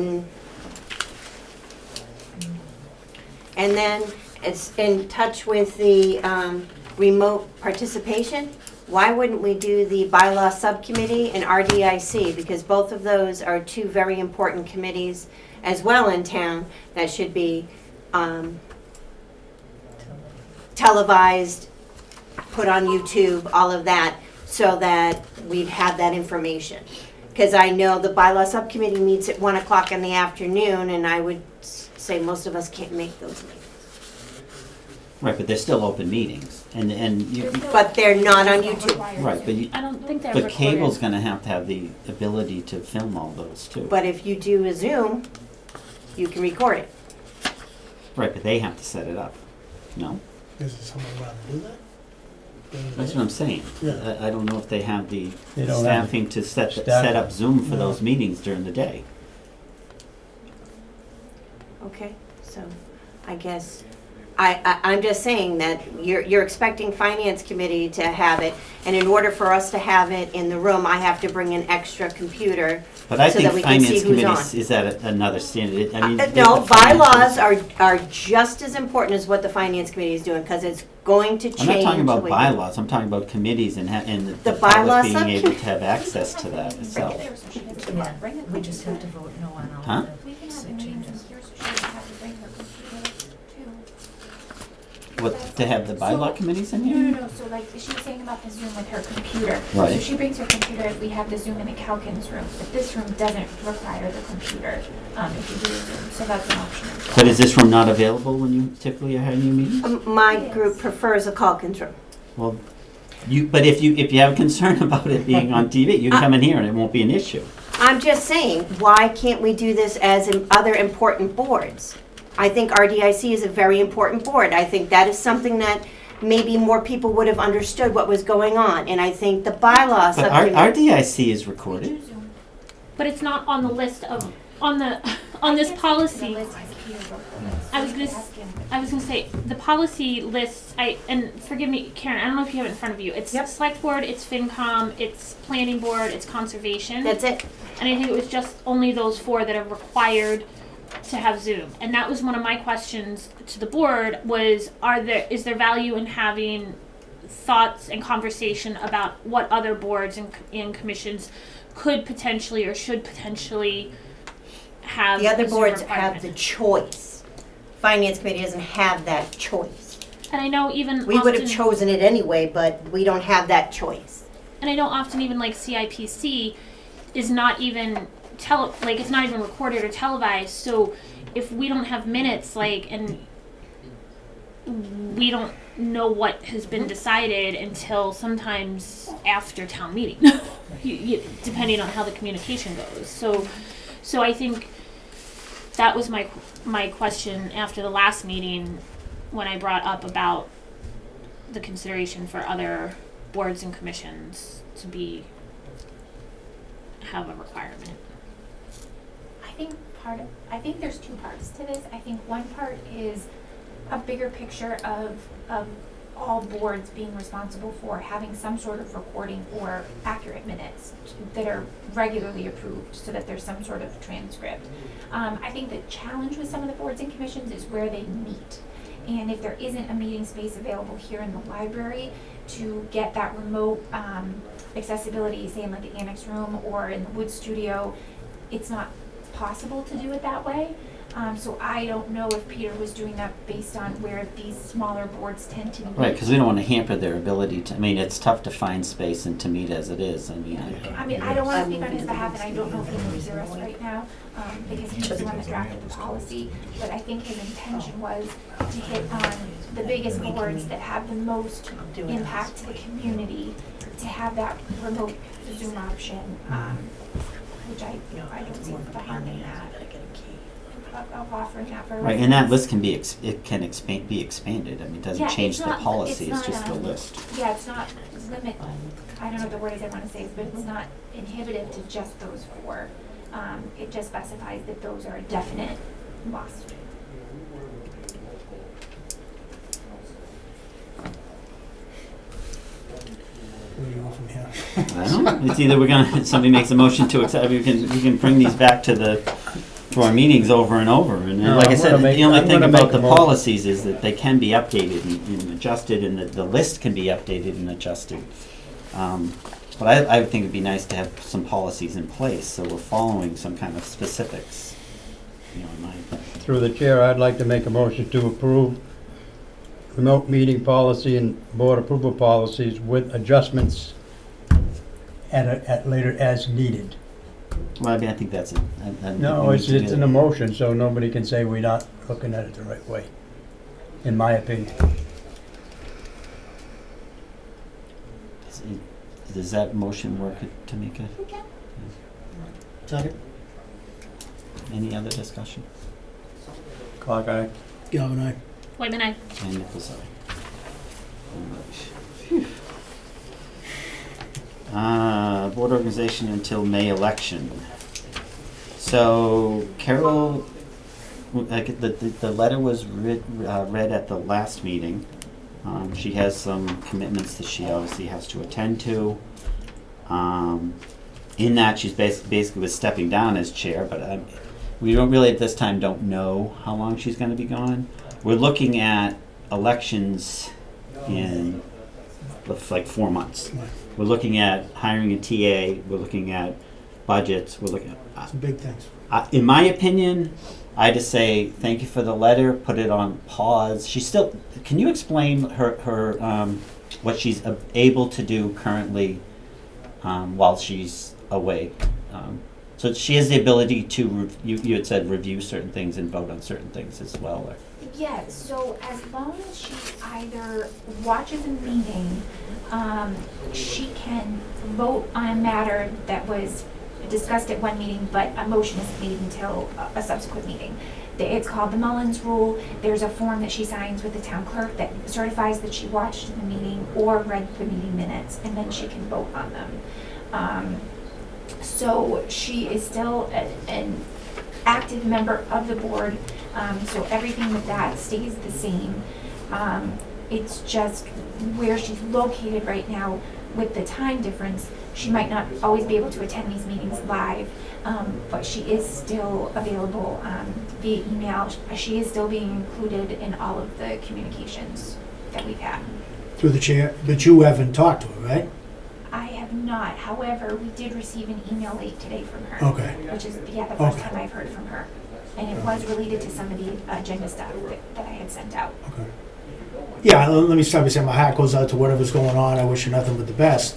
and then it's in touch with the remote participation. Why wouldn't we do the bylaw subcommittee and RDIC? Because both of those are two very important committees as well in town that should be televised, put on YouTube, all of that, so that we'd have that information. Because I know the bylaw subcommittee meets at 1 o'clock in the afternoon, and I would say most of us can't make those meetings.
Right, but they're still open meetings, and you.
But they're not on YouTube.
Right, but you.
I don't think they're
But
recorded.
cable's gonna have to have the ability to film all those too.
But if you do a Zoom, you can record it.
Right, but they have to set it up, no?
Is someone allowed to do that?
That's what I'm saying. I don't know if they have the
They don't have
staffing to set
staffing.
up Zoom for
No.
those meetings during the day.
Okay, so I guess, I'm just saying that you're expecting finance committee to have it, and in order for us to have it in the room, I have to bring an extra computer
But I
so
think
that we can see
finance
who's on.
committee is at another standard. I mean,
No,
the finance-
bylaws are just as important as what the finance committee is doing, because it's going to change.
I'm not talking
the
about
way-
bylaws, I'm talking about committees and
The
the
bylaw
public being able
subcommittee-
to have access to that itself.
We just have to vote no on all
Huh?
We can have the meetings in here, so she doesn't have to bring her computer too.
What, to have the bylaw committees in
No,
here?
no, no, so like, she was saying about the Zoom with her computer.
Right.
So she brings her computer, we have the Zoom in the Calkins room, but this room doesn't require the computer, if you do the Zoom, so that's an option as well.
But is this room not available when you typically are having your meetings?
My group prefers a Calkins room.
Well, but if you have a concern about it being on TV, you can come in here and it won't be an issue.
I'm just saying, why can't we do this as in other important boards? I think RDIC is a very important board. I think that is something that maybe more people would have understood what was going on. And I think the bylaw
But
subcommittee.
RDIC is recorded.
But it's not on the list of, on this policy. I was gonna say, the policy lists, and forgive me, Karen, I don't know if you have it in front of you. It's select board, it's FinCom, it's planning board, it's conservation.
That's it.
And I think it was just only those 4 that are required to have Zoom. And that was one of my questions to the board was, is there value in having thoughts and conversation about what other boards and commissions could potentially or should potentially have
The other
a Zoom
boards have
requirement?
the choice. Finance committee doesn't have that choice.
And I know even
We would have
often-
chosen it anyway, but we don't have that choice.
And I know often even like CIPC is not even it's not even recorded or televised. So if we don't have minutes, and we don't know what has been decided until sometimes after town meeting, depending on how the communication goes. So I think that was my question after the last meeting when I brought up about the consideration for other boards and commissions to have a requirement.
I think there's 2 parts to this. I think one part is a bigger picture of all boards being responsible for having some sort of recording or accurate minutes that are regularly approved so that there's some sort of transcript. I think the challenge with some of the boards and commissions is where they meet. And if there isn't a meeting space available here in the library to get that remote accessibility, say in like the annex room or in the wood studio, it's not possible to do it that way. So I don't know if Peter was doing that based on where these smaller boards tend to meet.
Right, because we don't want to hamper their ability to, it's tough to find space and to meet as it is.
I don't want to speak on his behalf, and I don't know if he can hear us right now, because he's the one that drafted the policy. But I think his intention was to hit on the biggest boards that have the most impact to the community, to have that remote Zoom option, which I don't see the harm in that. Of offering that for
Right, and that list can be expanded. It doesn't change the policy, it's just the list.
Yeah, it's not limit, I don't know the word I want to say, but it's not inhibitive to just those 4. It just specifies that those are a definite must.
Where do you go from here?
I don't know. It's either somebody makes a motion to accept, we can bring these back to our meetings over and over. And
No,
like I
I'm
said,
gonna
the only
I'm
thing
gonna
about
make
the
a motion.
policies is that they can be updated and adjusted, and the list can be updated and adjusted. But I would think it'd be nice to have some policies in place, so we're following some kind of specifics, in my opinion.
Through the chair, I'd like to make a motion to approve remote meeting policy and board approval policies with adjustments at later as needed.
Well, I think that's it.
No, it's an emotion, so nobody can say we're not looking at it the right way, in my opinion.
Does that motion work to make it?
Second.
Any other discussion?
Clock eye.
Galvin, aye.
Whitman, I.
And Nichols, aye. Board organization until May election. So Carol, like the letter was read at the last meeting. She has some commitments that she obviously has to attend to. In that, she's basically was stepping down as chair, but we don't really at this time don't know how long she's going to be gone. We're looking at elections in like 4 months. We're looking at hiring a TA. We're looking at budgets. We're looking at
Some big things.
in my opinion, I just say thank you for the letter. Put it on pause. She's still. Can you explain her what she's able to do currently while she's away? So she has the ability to. You had said review certain things and vote on certain things as well.
Yeah, so as long as she either watches a meeting, she can vote on a matter that was discussed at one meeting, but a motion is made until a subsequent meeting. It's called the Mullins Rule. There's a form that she signs with the town clerk that certifies that she watched the meeting or read the meeting minutes, and then she can vote on them. So she is still an active member of the board, so everything with that stays the same. It's just where she's located right now with the time difference. She might not always be able to attend these meetings live, but she is still available via email. She is still being included in all of the communications that we've had.
Through the chair, but you haven't talked to her, right?
I have not. However, we did receive an email late today from her.
Okay.
Which is, the first time I've heard from her. And it was related to some of the agenda stuff that I had sent out.
Okay. Yeah, let me start by saying my heart goes out to whatever's going on. I wish her nothing but the best.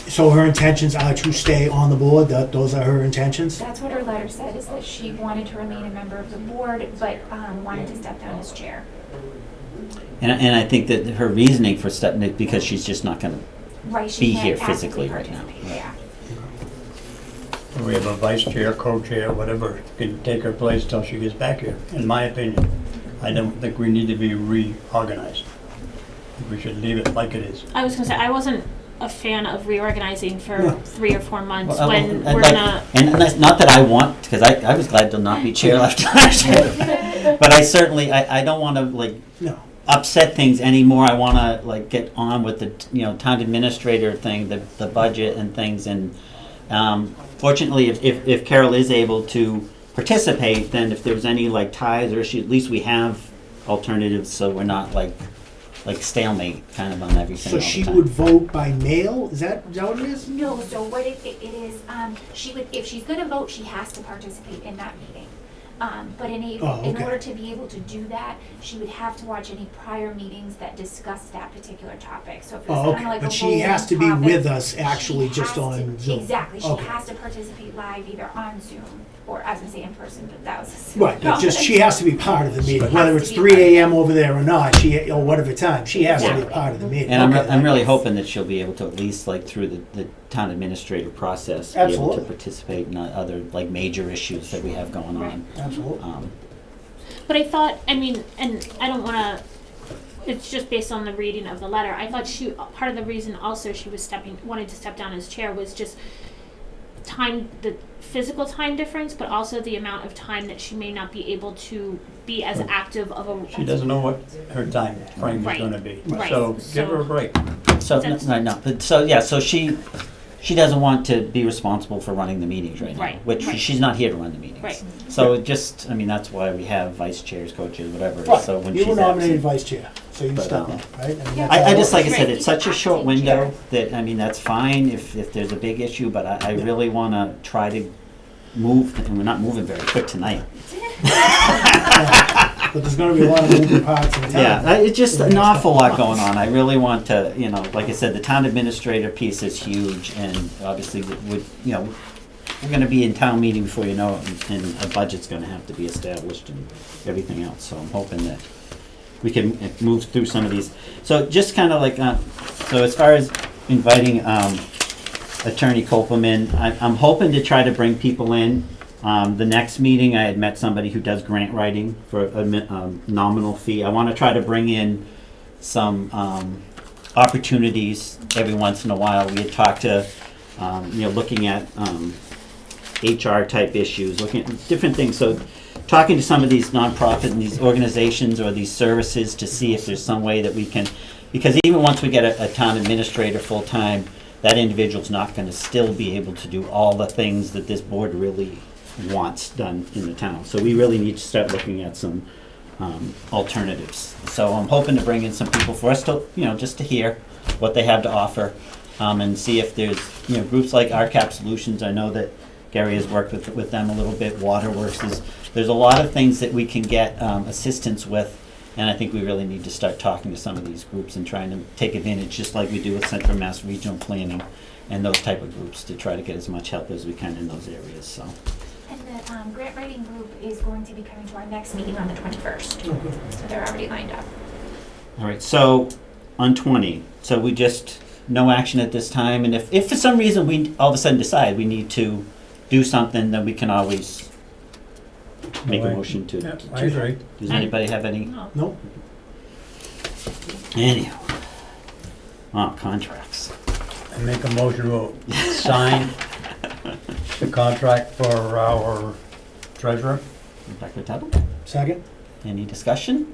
So her intentions are to stay on the board? Those are her intentions?
That's what her letter said, is that she wanted to remain a member of the board, but wanted to step down as chair.
And I think that her reasoning for stepping it because she's just not going to be here physically right now.
Yeah.
We have a vice chair, co-chair, whatever, can take her place till she gets back here, in my opinion. I don't think we need to be reorganized. I think we should leave it like it is.
I was going to say, I wasn't a fan of reorganizing for
No.
3 or 4 months
Well,
when
I'd
we're
like-
gonna.
And that's not that I want, because I was glad to not be chair last year. But I certainly, I don't want to
No.
upset things anymore. I want to get on with the town administrator thing, the budget and things. And fortunately, if Carol is able to participate, then if there's any ties or issue, at least we have alternatives, so we're not like stalemate kind of on everything.
So
all the
she
time.
would vote by mail? Is that what it is?
No, so what it is, she would, if she's gonna vote, she has to participate in that meeting. But in order to be able to do that, she would have to watch any prior meetings that discussed that particular topic. So if it was
Oh,
kind of
okay.
like a
But she has to be
bowling
with
topic,
us actually
she
just
has to-
on Zoom.
Exactly, she
Okay.
has to participate live either on Zoom or, I was gonna say in person, but that was.
Right, but just she has to be part of the
She
meeting,
has
whether
to
it's
be
3
part of it.
a.m. over there or not, or whatever time, she has to be a
Exactly.
part of the meeting.
And
Okay,
I'm really
that-
hoping that she'll be able to, at least through the town administrator process, be able to
Absolutely.
participate in other major issues that we have going on.
Absolutely.
But I thought, and I don't want to. It's just based on the reading of the letter. I thought part of the reason also she was wanted to step down as chair was just the physical time difference, but also the amount of time that she may not be able to be as active of a.
She doesn't know what her time frame is
Right.
gonna be.
Right.
So give her a break.
So
That's-
but so she doesn't want to be responsible for running the meetings right now,
Right,
which
right.
she's not here to run the meetings.
Right.
So that's why we have vice chairs, co-chairs, whatever.
Right,
So when
you were
she's
nominated
absent.
vice chair, so you
But,
step in, right? that's
I
all
just,
it
like I
is.
said, it's such a short window
Acting
that, that's fine if there's a big issue, but I really want to try to move, and we're not moving very quick tonight.
But there's gonna be a lot of moving parts in town.
Yeah, it's just an awful lot going on. I really want to, like I said, the town administrator piece is huge, and obviously, we're going to be in town meeting before you know it, and a budget's going to have to be established and everything else. So I'm hoping that we can move through some of these. So just kind of so as far as inviting Attorney Kopelman, I'm hoping to try to bring people in. The next meeting, I had met somebody who does grant writing for a nominal fee. I want to try to bring in some opportunities every once in a while. We had talked to, looking at HR type issues, looking at different things. So talking to some of these nonprofit and these organizations or these services to see if there's some way that we can, because even once we get a town administrator full-time, that individual's not going to still be able to do all the things that this board really wants done in the town. So we really need to start looking at some alternatives. So I'm hoping to bring in some people for us to, just to hear what they have to offer, and see if there's, groups like RCAP Solutions. I know that Gary has worked with them a little bit. Waterworks there's a lot of things that we can get assistance with, and I think we really need to start talking to some of these groups and trying to take advantage, just like we do with Central Mass Regional Planning and those type of groups, to try to get as much help as we can in those areas. So.
And the grant writing group is going to be coming to our next meeting on the 21st. So they're already lined up.
All right, so on 20, so we just, no action at this time, and if for some reason we all of a sudden decide we need to do something, then we can always make a motion to.
Yep, I agree.
Does anybody have any?
Nope.
Anyhow. Oh, contracts.
I make a motion to sign the contract for our treasurer.
Dr. Tuttle?
Second?
Any discussion?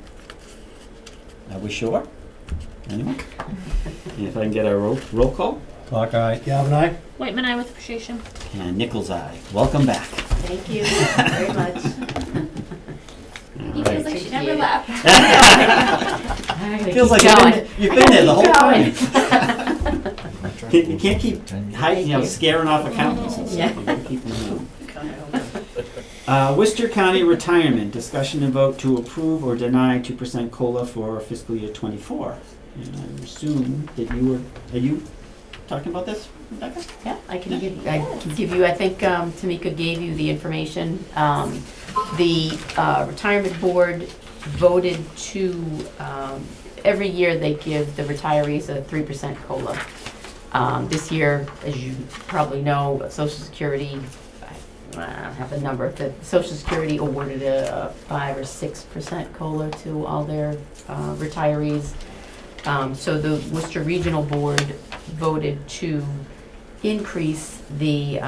Are we sure? Anyone? If I can get a roll call?
Clock eye.
Galvin aye?
Whitman, I with appreciation.
And Nichols' eye. Welcome back.
Thank you very much.
He feels like she never left.
Feels like you've been there the whole time. You can't keep hiding, scaring off accountants and stuff. You gotta keep them around. Worcester County Retirement, discussion and vote to approve or deny 2% COLA for fiscal year '24. And I assume that are you talking about this, Rebecca?
Yeah, I can give you, I think Tamika gave you the information. The retirement board voted to, every year they give the retirees a 3% COLA. This year, as you probably know, Social Security, I don't have the number, the Social Security awarded a 5 or 6% COLA to all their retirees. So the Worcester Regional Board voted to increase the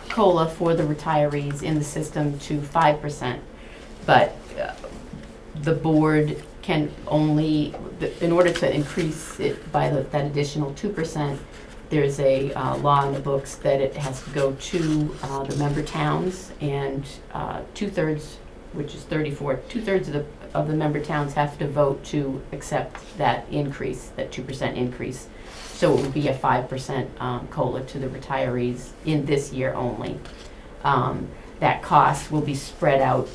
COLA for the retirees in the system to 5%. But the board can only, in order to increase it by that additional 2%, there's a law in the books that it has to go to the member towns, and 2/3, which is 34, 2/3 of the member towns have to vote to accept that increase, that 2% increase. So it would be a 5% COLA to the retirees in this year only. That cost will be spread out.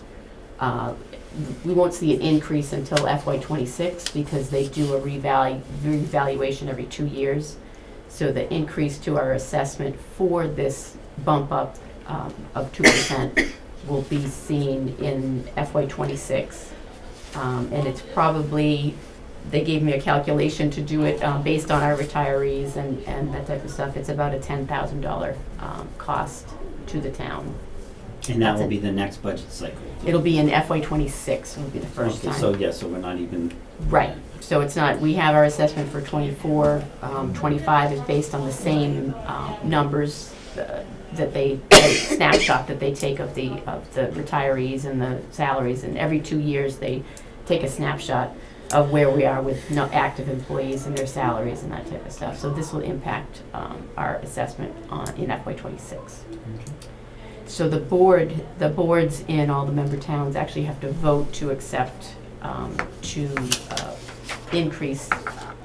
We won't see an increase until FY26 because they do a revaluation every 2 years. So the increase to our assessment for this bump up of 2% will be seen in FY26. And it's probably, they gave me a calculation to do it based on our retirees and that type of stuff. It's about a $10,000 cost to the town.
And that will be the next budget cycle?
It'll be in FY26, will be the first time.
So we're not even...
Right, so it's not, we have our assessment for 24, 25 is based on the same numbers that they, snapshot that they take of the retirees and the salaries, and every 2 years they take a snapshot of where we are with active employees and their salaries and that type of stuff. So this will impact our assessment in FY26.
Okay.
So the boards in all the member towns actually have to vote to accept, to increase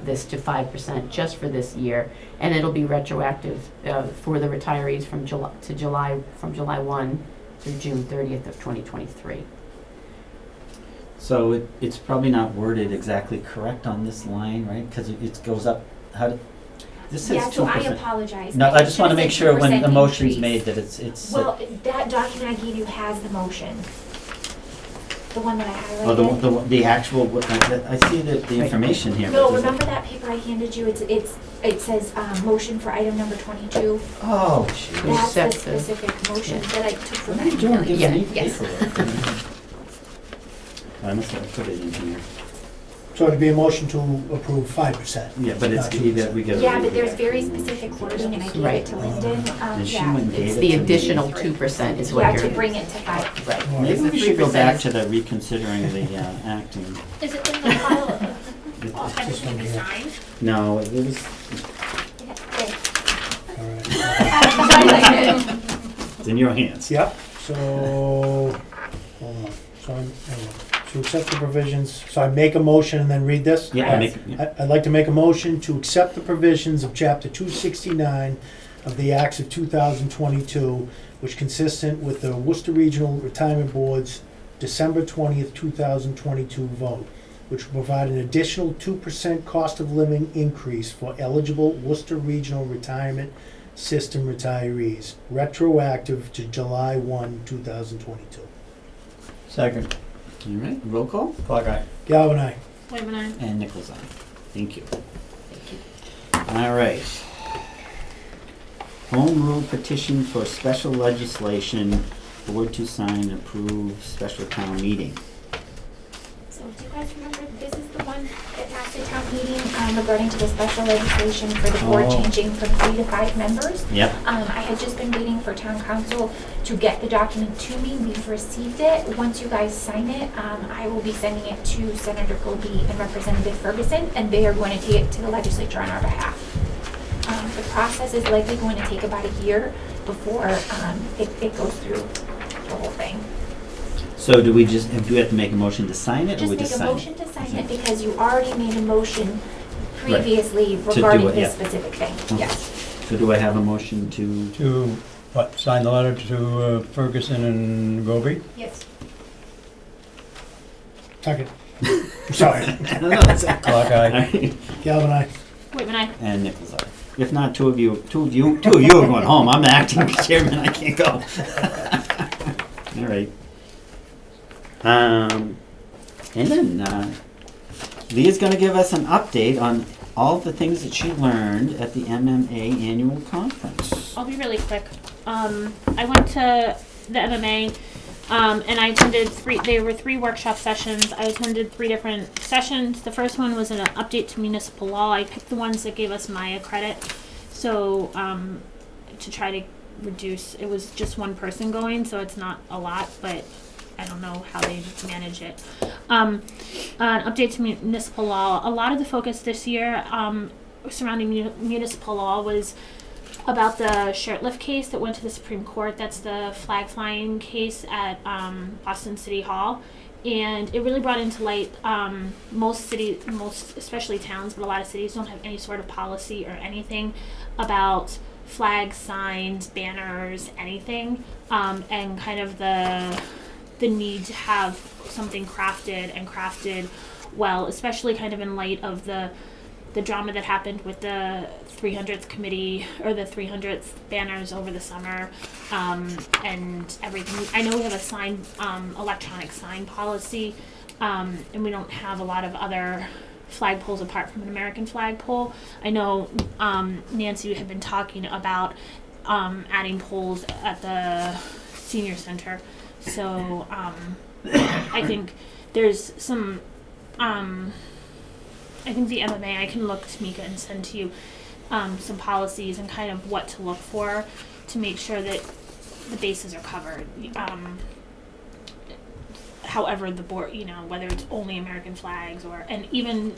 this to 5% just for this year, and it'll be retroactive for the retirees from July 1 through June 30th of 2023.
So it's probably not worded exactly correct on this line, right? Because it goes up. This says 2%.
Yeah, so I apologize.
No, I just want to make sure when the motion's
increase.
made that it's.
Well, that document I gave you has the motion. The one that I highlighted.
Oh, the actual. I see the information here.
No, remember that paper I handed you? It says motion for item number 22.
Oh, jeez.
That's the specific motion that I took from that.
What are you doing?
Yes.
I must have put it in here.
So it'd be a motion to approve 5%.
Yeah, but it's, we gotta.
Yeah, but there's very specific wording, and I gave it to Lyndon.
And she
Yeah.
went and gave
It's
it
the
to me.
additional 2% is what
Yeah,
you're.
to bring it to 5.
Right.
Maybe
It's
we
the
should go
3%.
back to the reconsidering the acting.
Is it in the file of everything we signed?
No, it was, it's in your hands.
Yep, so, hold on, so to accept the provisions, so I make a motion and then read this?
Yeah,
I'd like to make a motion to accept the provisions of chapter 269 of the Acts of 2022, which consistent with the Worcester Regional Retirement Board's December 20th, 2022 vote, which will provide an additional 2% cost of living increase for eligible Worcester Regional Retirement System retirees, retroactive to July 1, 2022.
Second.
All right, roll call.
Clock eye.
Galvin, aye.
Whitman, aye.
And Nichols on. Thank you. All right. Home rule petition for special legislation, board to sign and approve special town meeting.
So do you guys remember, this is the one that passed at town meeting regarding to the special legislation for the board
Oh.
changing from 3 to 5 members.
Yep.
I had just been waiting for town council to get the document to me. We've received it. Once you guys sign it, I will be sending it to Senator Goby and Representative Ferguson, and they are going to take it to the legislature on our behalf. The process is likely going to take about a year before it goes through the whole thing.
So do we just, do we have to make a motion to sign it, or
Just
we
make
just
a
sign it?
motion to sign it because you already made a motion
Right.
previously
To do
regarding
it,
this
yeah.
specific thing,
Okay.
yes.
So do I have a motion to?
To, what, sign the letter to Ferguson and Goby?
Yes.
Second. Sorry.
No, that's it.
Clock eye.
All right.
Galvin, aye.
Whitman, aye.
And Nichols on. If not, two of you are going home. I'm the acting chairman, I can't go. All right. And then Leah's going to give us an update on all the things that she learned at the MMA annual conference.
I'll be really quick. I went to the MMA and I attended there were 3 workshop sessions. I attended 3 different sessions. The first one was an update to municipal law. I picked the ones that gave us Maya credit. So to try to reduce, it was just one person going, so it's not a lot, but I don't know how they manage it. An update to municipal law. A lot of the focus this year surrounding municipal law was about the Shirtlift case that went to the Supreme Court. That's the flag flying case at Boston City Hall. And it really brought into light most especially towns, but a lot of cities don't have any sort of policy or anything about flags, signs, banners, anything, and kind of the need to have something crafted well, especially kind of in light of the drama that happened with the 300th committee or the 300th banners over the summer, and everything. I know we have a sign, electronic sign policy, and we don't have a lot of other flagpoles apart from an American flagpole. I know Nancy had been talking about adding poles at the senior center. So I think there's some, I think the MMA, I can look to Mika and send to you some policies and kind of what to look for to make sure that the bases are covered. However the board, whether it's only American flags and even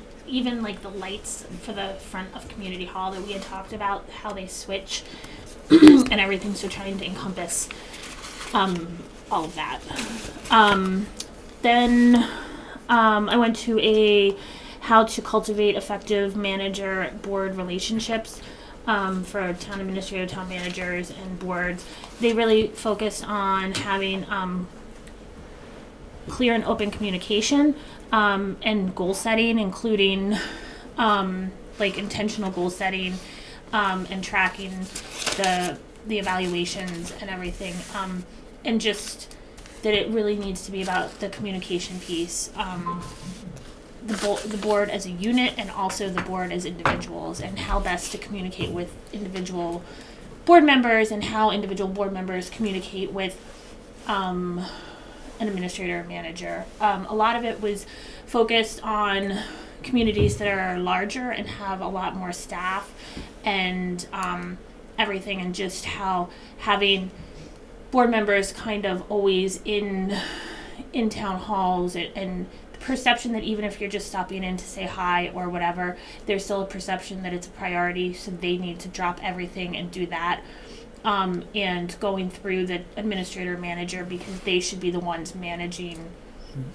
like the lights for the front of Community Hall that we had talked about, how they switch and everything, so trying to encompass all of that. Then I went to a how to cultivate effective manager board relationships for town administrator, town managers, and boards. They really focused on having clear and open communication and goal setting, including like intentional goal setting and tracking the evaluations and everything, and just that it really needs to be about the communication piece. The board as a unit and also the board as individuals, and how best to communicate with individual board members and how individual board members communicate with an administrator or manager. A lot of it was focused on communities that are larger and have a lot more staff and everything, and just how having board members kind of always in town halls and the perception that even if you're just stopping in to say hi or whatever, there's still a perception that it's a priority, so they need to drop everything and do that. And going through the administrator manager, because they should be the ones managing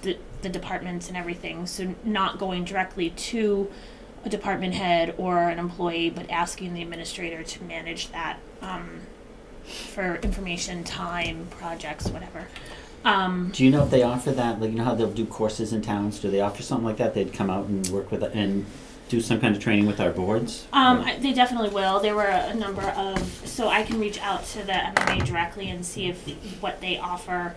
the departments and everything. So not going directly to a department head or an employee, but asking the administrator to manage that for information, time, projects, whatever.
Do you know if they offer that? Like, you know how they'll do courses in towns? Do they offer something like that? They'd come out and work with it and do some kind of training with our boards?
They definitely will. There were a number of, so I can reach out to the MMA directly and see if what they offer.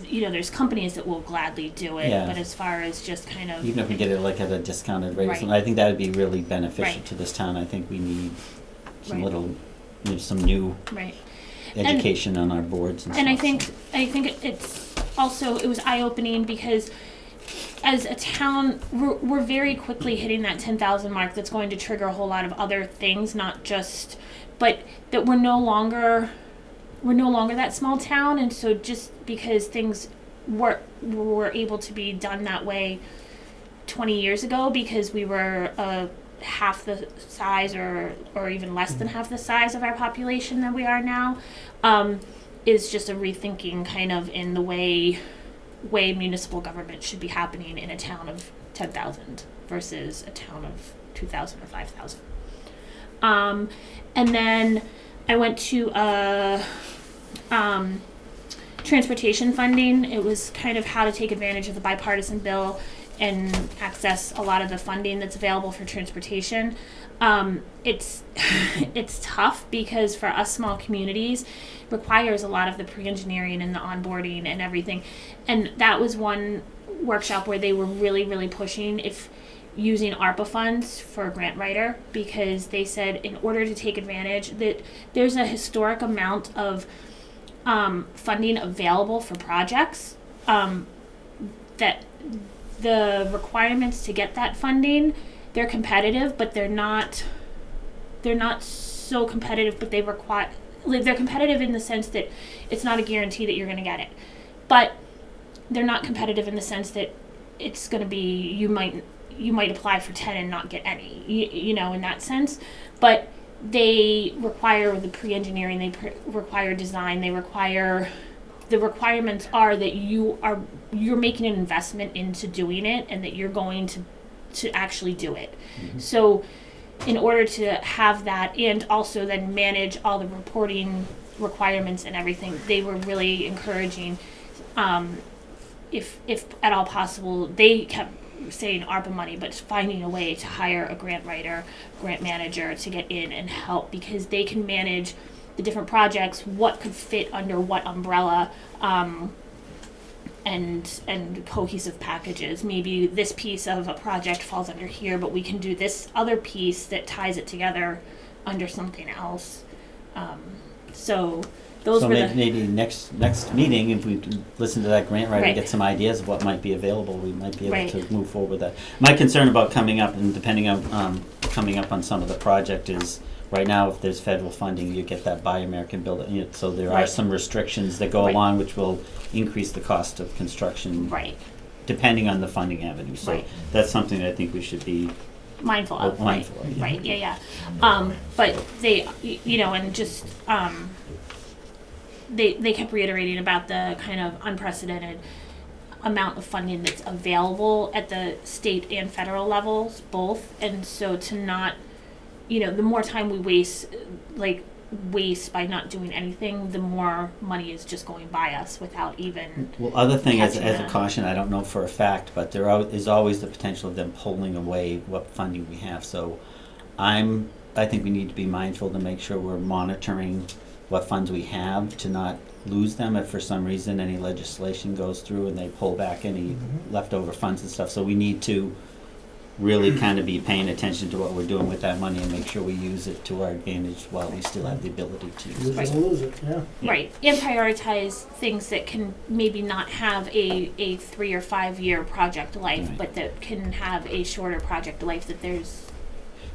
You know, there's companies that will gladly do it,
Yeah.
but as far as just kind of,
Even if we get it like at a discounted rate, or
Right.
something, I think that would be really beneficial
Right.
to this town. I think we need some
Right.
little, some new
right.
education on our boards and stuff.
And I think it's also, it was eye-opening because as a town, we're very quickly hitting that 10,000 mark. That's going to trigger a whole lot of other things, not just, but that we're no longer that small town. And so just because things were able to be done that way 20 years ago, because we were half the size or even less than half the size of our population that we are now, is just a rethinking kind of in the way municipal government should be happening in a town of 10,000 versus a town of 2,000 or 5,000. And then I went to transportation funding. It was kind of how to take advantage of the bipartisan bill and access a lot of the funding that's available for transportation. It's tough because for us small communities, it requires a lot of the pre-engineering and the onboarding and everything. And that was one workshop where they were really, really pushing if using ARPA funds for a grant writer, because they said in order to take advantage that there's a historic amount of funding available for projects, that the requirements to get that funding, they're competitive, but they're not so competitive, but they're competitive in the sense that it's not a guarantee that you're going to get it, but they're not competitive in the sense that it's going to be, you might apply for 10 and not get any, you know, in that sense. But they require the pre-engineering, they require design, they require, the requirements are that you're making an investment into doing it and that you're going to actually do it. Mm-hmm. So in order to have that and also then manage all the reporting requirements and everything, they were really encouraging, if at all possible, they kept saying ARPA money, but finding a way to hire a grant writer, grant manager to get in and help, because they can manage the different projects, what could fit under what umbrella, and cohesive packages. Maybe this piece of a project falls under here, but we can do this other piece that ties it together under something else. So
maybe next meeting, if we listen to that grant writer,
Right.
get some ideas of what might be available, we might be able
Right.
to move forward with that. My concern about coming up and depending on coming up on some of the project is, right now, if there's federal funding, you get that Buy American Build It. So there are
Right.
some restrictions that go
Right.
along, which will increase the cost of construction,
Right.
depending on the funding avenue. So
Right.
that's something that I think we should be
mindful of,
mindful of, yeah.
Right, yeah. But they, you know, and just, they kept reiterating about the kind of unprecedented amount of funding that's available at the state and federal levels, both. And so to not, you know, the more time we waste by not doing anything, the more money is just going by us without even.
Well, other thing as
catching
a
that.
caution, I don't know for a fact, but there is always the potential of them pulling away what funding we have. So I think we need to be mindful to make sure we're monitoring what funds we have to not lose them if for some reason any legislation goes through and they pull back any leftover funds and stuff. So we need to really kind of be paying attention to what we're doing with that money and make sure we use it to our advantage while we still have the ability to use
Lose
it.
it or lose it, yeah.
Right, and prioritize things that can maybe not have a 3 or 5 year project life,
Right.
but that can have a shorter project life, that there's,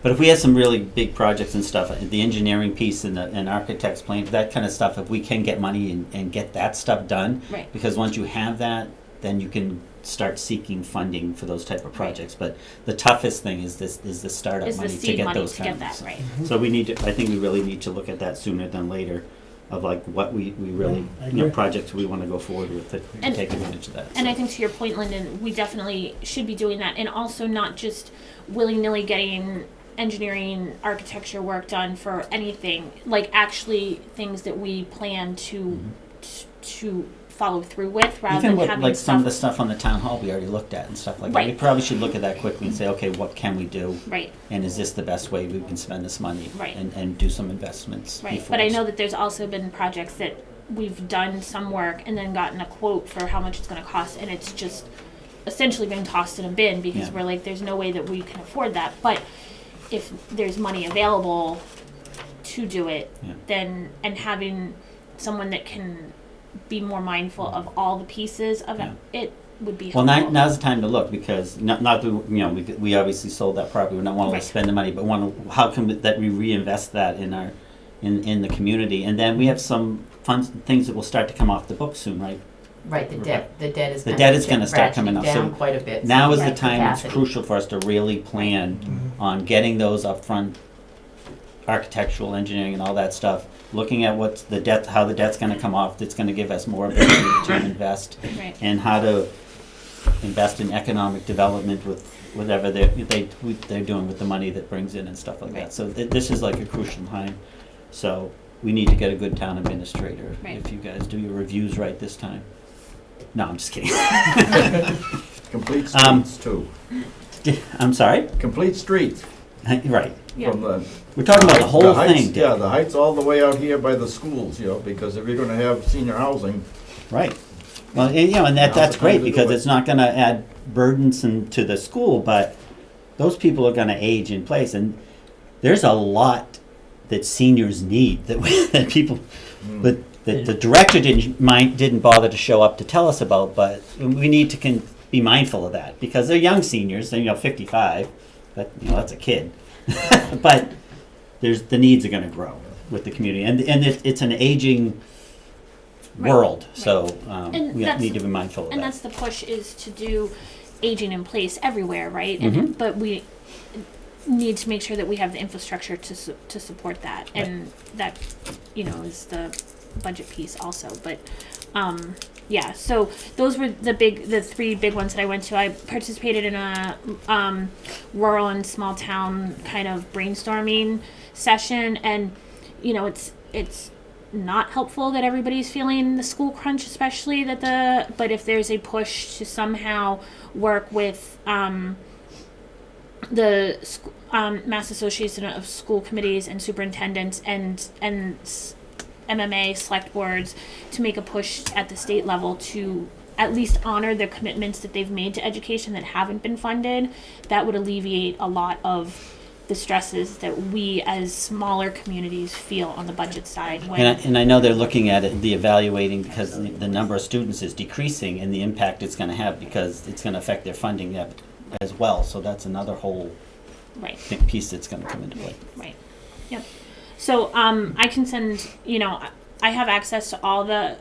But if we had some really big projects and stuff, the engineering piece and architect's plan, that kind of stuff, if we can get money and get that stuff done,
right,
because once you have that, then you can start seeking funding for those type of projects. But the toughest thing is the startup
is the
money to
seed
get
money
those
to
kind
get
of.
that, right.
So we need to, I think we really need to look at that sooner than later, of like what we really,
I
you know,
agree.
projects we want to go forward with to
And-
take advantage of that.
And I think to your point, Lyndon, we definitely should be doing that, and also not just willy-nilly getting engineering, architecture work done for anything, like actually things that we plan to follow through with, rather
Even
than
with
having
like some of the
stuff.
stuff on the town hall we already looked at and stuff like that. We
Right.
probably should look at that quickly and say, okay, what can we do?
Right,
And is this the best way we can spend this money?
Right.
And do some investments
right,
before
but I
it's-
know that there's also been projects that we've done some work and then gotten a quote for how much it's gonna cost, and it's just essentially been tossed in a bin, because
Yeah.
we're like, there's no way that we can afford that, but if there's money available to do it,
Yeah.
then, and having someone that can be more mindful of all the pieces of
Yeah.
it would be
Well,
helpful.
now's the time to look, because not that, you know, we obviously sold that property, we don't want
Right.
to spend the money, but how can that we reinvest that in our, in the community? And then we have some funds, things that will start to come off the books soon, right?
Right, the debt is
The
kind
debt
of
is gonna start coming
ratcheting
off, so
down quite a bit.
Now is the
Right,
time, it's
capacity.
crucial for us to really plan on getting those upfront architectural, engineering and all that stuff, looking at what's the debt, how the debt's gonna come off, that's gonna give us more ability to invest,
Right.
and how to invest in economic development with whatever they're doing with the money that brings in and stuff like that.
Right.
So this is like a crucial time. So we need to get a good town administrator,
Right.
if you guys do your reviews right this time. No, I'm just kidding.
Complete
Um,
streets too.
I'm sorry?
Complete streets
Right.
Yeah.
from the.
We're talking about the whole
heights-
thing, Dick.
Yeah, the heights all the way out here by the schools, you know, because if you're gonna have senior housing,
Right. Well, and, you know, and
Now's
that's
the time
great
to do
because
it.
it's not gonna add burdensome to the school, but those people are gonna age in place, and there's a lot that seniors need that that people, but that the director didn't bother to show up to tell us about, but we need to be mindful of that because they're young seniors, they're, 55, but, that's a kid. But the needs are gonna grow with the community, and it's an aging
Right,
world,
right.
so
And
we
that's-
need to be mindful of
And
that.
that's the push, is to do aging in place everywhere, right?
Mhm.
And, but we need to make sure that we have the infrastructure to support that, and that, is the budget piece also. But yeah, so those were the 3 big ones that I went to. I participated in a rural and small town kind of brainstorming session, and it's not helpful that everybody's feeling the school crunch, especially but if there's a push to somehow work with the Mass Association of School Committees and Superintendents and MMA select boards to make a push at the state level to at least honor the commitments that they've made to education that haven't been funded, that would alleviate a lot of the stresses that we as smaller communities feel on the budget side.
And I know they're looking at it, the evaluating, because the number of students is decreasing and the impact it's going to have, because it's going to affect their funding as well. So that's another whole
Right.
piece that's going to come into play.
Right. Yep. So I can send, I have access to all the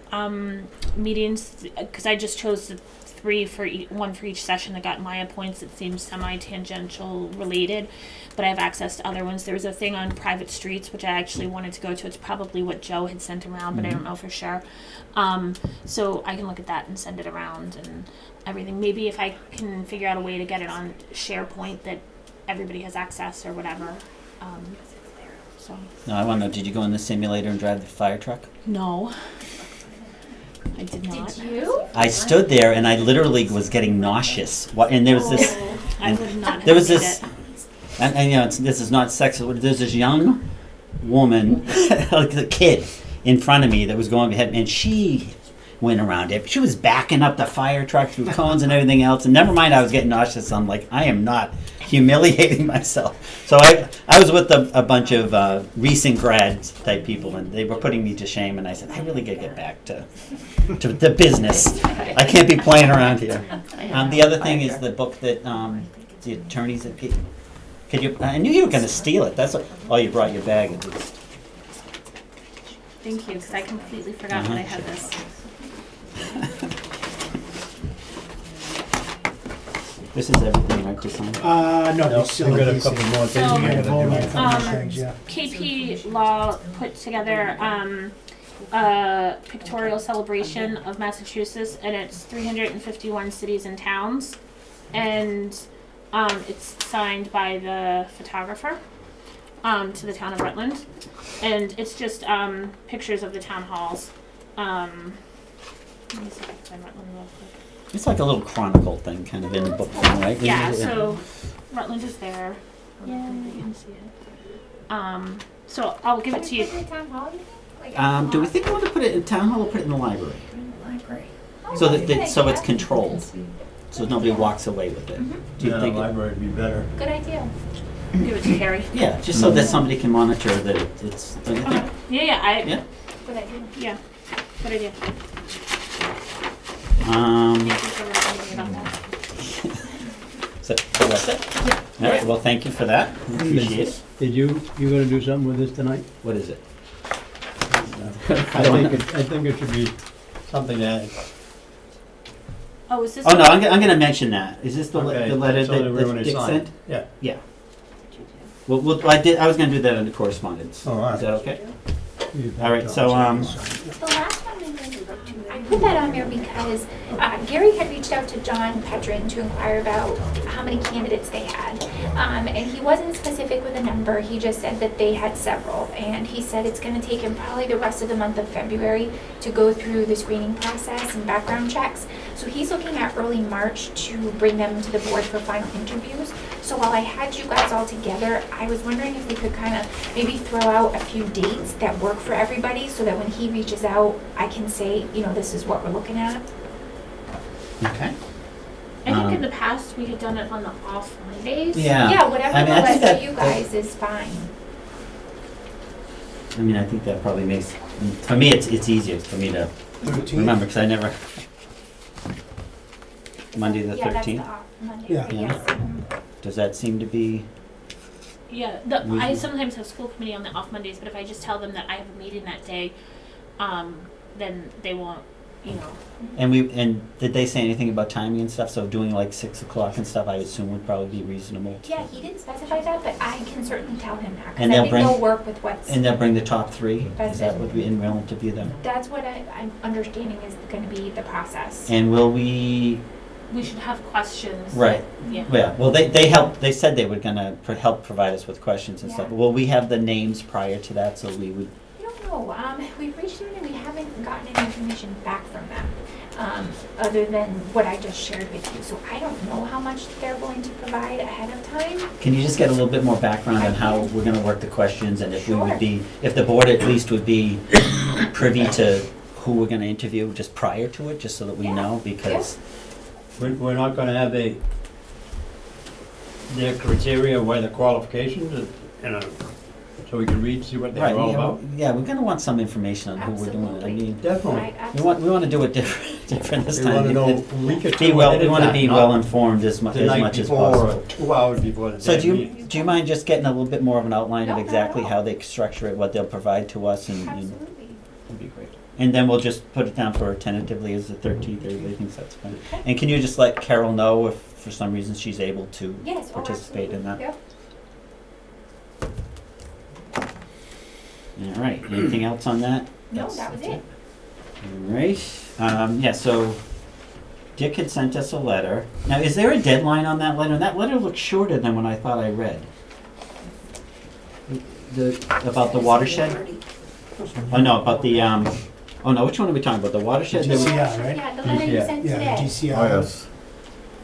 meetings, because I just chose the 3 one for each session that got Maya points that seems semi-tangential related, but I have access to other ones. There was a thing on private streets, which I actually wanted to go to. It's probably what Joe had sent around, but I don't know for sure. So I can look at that and send it around and everything. Maybe if I can figure out a way to get it on SharePoint that everybody has access or whatever. So.
No, I want to know, did you go in the simulator and drive the fire truck?
No. I did not.
Did you?
I stood there and I literally was getting nauseous. And there was this.
I
and
would not
there
have
was
made
this.
it.
And this is not sexist. There's this young woman, like a kid, in front of me that was going ahead, and she went around it. She was backing up the fire truck through cones and everything else. And never mind, I was getting nauseous. I'm like, I am not humiliating myself. So I was with a bunch of recent grads type people, and they were putting me to shame. And I said, I really got to get back to the business. I can't be playing around here. The other thing is the book that the attorneys at could you? I knew you were going to steal it. That's oh, you brought your bag at least.
Thank you, because I completely forgot that I had this.
This is everything, right, to sign?
No, we still
We've got a
have
couple more things
So,
we gotta do.
things, yeah.
KP Law put together a pictorial celebration of Massachusetts, and it's 351 cities and towns, and it's signed by the photographer to the town of Rutland, and it's just pictures of the town halls. Let me see if I can find Rutland real quick.
It's like a little chronicle thing, kind of in the book form, right?
Yeah, so Rutland is there. Yeah, you can see it. So I'll give it to you.
Do we think we want to put it in town hall or put it in the library? So that so it's controlled, so nobody walks away with it. Do you think?
Library would be better.
Good idea.
Give it to Harry.
Yeah, just so that somebody can monitor that it's. Don't you think?
Okay. Yeah.
Yeah.
Good idea.
Yeah. Good idea.
Um.
Thank you for reminding me about that.
So that's it.
Yeah.
All right. Well, thank you for that. Appreciate it.
Did you gonna do something with this tonight?
What is it?
I think it should be something that.
Oh, is this?
Oh no, I'm gonna mention that. Is this the
Okay,
the letter
that's all that we're
that
gonna
Dick
sign.
sent?
Yeah.
Yeah. Well, I was gonna do that under correspondence.
Oh, all right.
Is that okay? All right. So
The last one I put that on there because Gary had reached out to John Petrin to inquire about how many candidates they had. And he wasn't specific with a number, he just said that they had several. And he said it's gonna take him probably the rest of the month of February to go through the screening process and background checks. So he's looking at early March to bring them to the board for final interviews. So while I had you guys all together, I was wondering if we could kind of maybe throw out a few dates that work for everybody so that when he reaches out, I can say, you know, this is what we're looking at.
okay.
I think in the past we had done it on the off Mondays.
Yeah.
Yeah, whatever
I mean, I
works
think
for
that-
you guys is fine.
I mean, I think that probably makes for me it's easier for me to remember because I never. Monday the
Yeah, that's the
13th.
off Monday.
Yeah.
Yeah. Does that seem to be?
Yeah. I sometimes have school committee on the off Mondays, but if I just tell them that I have a meeting that day, then they won't. You know.
And did they say anything about timing and stuff? So doing like 6 o'clock and stuff, I assume would probably be reasonable.
Yeah, he didn't specify that, but I can certainly tell him that.
And
Because I
they'll
think
bring-
they'll work with what's.
And they'll bring the top 3.
That's
Is that
it.
what we in real interview them?
That's what I'm understanding is gonna be the process.
And will we?
We should have questions.
Right.
Yeah.
Yeah. Well, they helped. They said they were gonna help provide us with questions and stuff.
Yeah.
Will we have the names prior to that so we would?
I don't know, we've reached out and we haven't gotten any information back from them, other than what I just shared with you. So I don't know how much they're going to provide ahead of time.
Can you just get a little bit more background on how we're gonna work the questions and if we would
Sure.
be, if the board at least would be privy to who we're gonna interview just prior to it, just so that we
Yeah.
know, because.
We're not gonna have their criteria, why the qualifications, so we can read, see what
Right,
they're all
yeah,
about.
yeah, we're gonna want some information on who we're doing it. I
Absolutely.
mean,
Definitely.
Right,
we wanna do it different this
We
time.
wanna know a week or two ahead
We
of
wanna
time,
be
not
well informed as
The night
much as
before,
possible.
or 2 hours before the
So
day
do
meeting.
you mind just getting a little bit more of an outline
No,
of
not
exactly
at all.
how they structure it, what they'll provide to us, and
Absolutely.
that'd be great. And then we'll just put it down for tentatively as the 13th, everybody thinks that's fine. And can you just let Carol know if for some reason she's able to
Yes, oh,
participate in that?
Yep.
All right, anything else on that?
No, that was it.
All right, yeah, so Dick had sent us a letter. Now, is there a deadline on that letter? That letter looks shorter than what I thought I read. About the watershed? Oh, no, about the, oh no, which one are we talking about? The watershed?
GCI, right?
Yeah, the letter you sent
Yeah,
today.
GCI.
Oh, yes.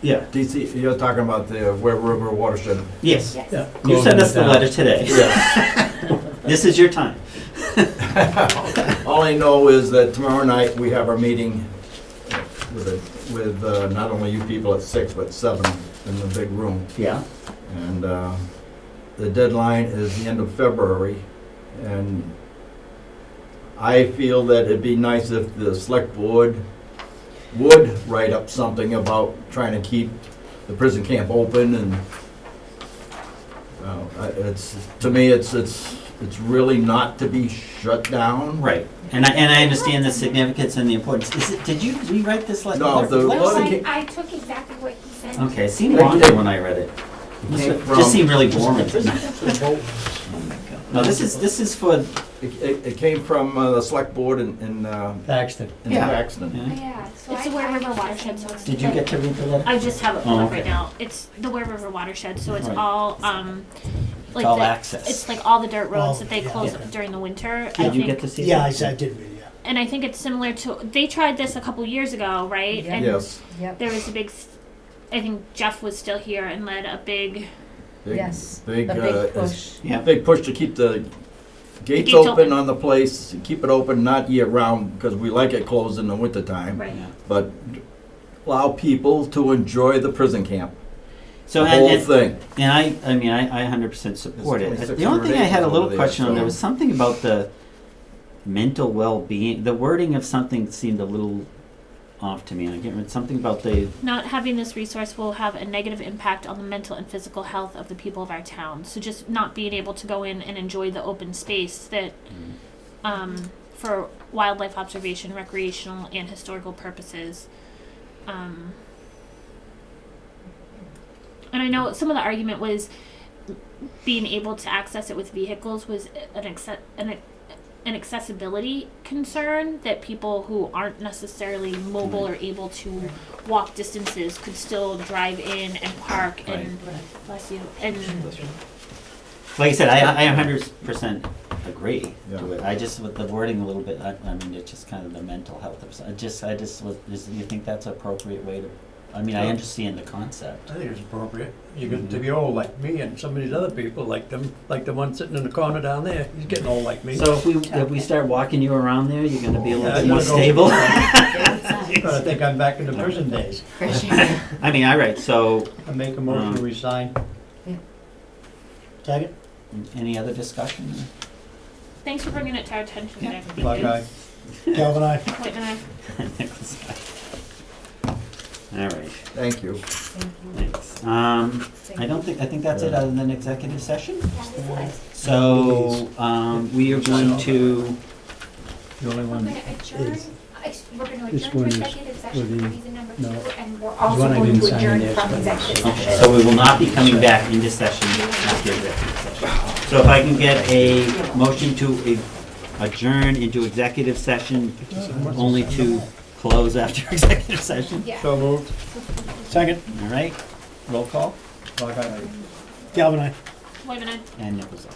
Yeah,
DC, you're talking about the Ware River watershed.
yes.
Yes.
Yeah.
You sent us the letter today.
Yes.
This is your time.
All I know is that tomorrow night, we have our meeting with not only you people at 6, but 7 in the big room.
Yeah.
And the deadline is the end of February. And I feel that it'd be nice if the select board would write up something about trying to keep the prison camp open and, to me, it's really not to be shut down.
Right. And I understand the significance and the importance. Did you rewrite this letter?
No, the letter
I took exactly what he said.
Okay, it seemed longer when I read it. It just seemed really boring. No, this is for.
It came from the select board in
Paxton.
Paxton.
Yeah, so
It's the Ware River watershed, so it's.
Did you get to read the letter?
I just have it pulled
Oh,
up right
okay.
now. It's the Ware River watershed, so it's
Right.
all, like
all
the-
access.
It's like all the dirt roads that they
yeah.
close
Yeah.
during the winter. I
Did you
think-
get to see
Yeah,
that?
I did read it, yeah.
And I think it's similar to, they tried this a couple years ago, right?
Yeah.
And
Yes.
Yep.
there was a big, I think Jeff was still here and led a big,
Big,
Yes,
Big,
the big push.
Yeah.
big push to keep the gates
gates
open
open.
on the place, keep it open, not year round, because we like it closed in the wintertime.
right.
But allow people to enjoy the prison camp,
So
the whole
and
thing.
I mean, I 100% support it.
It's
The only thing I had a little
26
question on, there
so-
was something about the mental well-being. The wording of something seemed a little off to me. I can't remember something about the.
Not having this resource will have a negative impact on the mental and physical health of the people of our town. So just not being able to go in and enjoy the open space that, for wildlife observation, recreational, and historical purposes. And I know some of the argument was being able to access it with vehicles was an accessibility concern, that people who aren't necessarily mobile or able to walk distances could still drive in and park and bless you and
Like I said, I 100% agree
Yeah.
to it. I just, with the wording a little bit, I mean, it's just kind of the mental health of, I just you think that's an appropriate way to, I mean, I understand the concept.
I think it's appropriate. You get to be old like me and some of these other people, like the one sitting in the corner down there, he's getting old like me.
So if we start walking you around there, you're gonna be a little
Yeah,
bit more
you're gonna
stable?
But I think I'm back in the prison days.
I mean, all right, so,
I make a motion, we sign.
Second?
any other discussion?
thanks for bringing it to our attention, Dick. Thank
Black
you.
eye.
Galvin, aye.
Whitman, aye.
All right,
Thank you.
thanks. I think that's it, other than executive session? So, we are going to,
The only
We're
one
gonna adjourn,
is,
we're gonna
this
adjourn
one
to
is
executive
for
session
the-
for reason number
no.
2, and we're
one
also
I
going
didn't
to
sign
adjourn
there,
from
so-
executive
okay,
session.
so we will not be coming back into session after executive session. So if I can get a motion to adjourn into executive session, only to close after executive session?
Yeah.
so moved.
Second?
All right, roll call,
Black eye.
Galvin, aye.
Whitman, aye.
and Nichols on.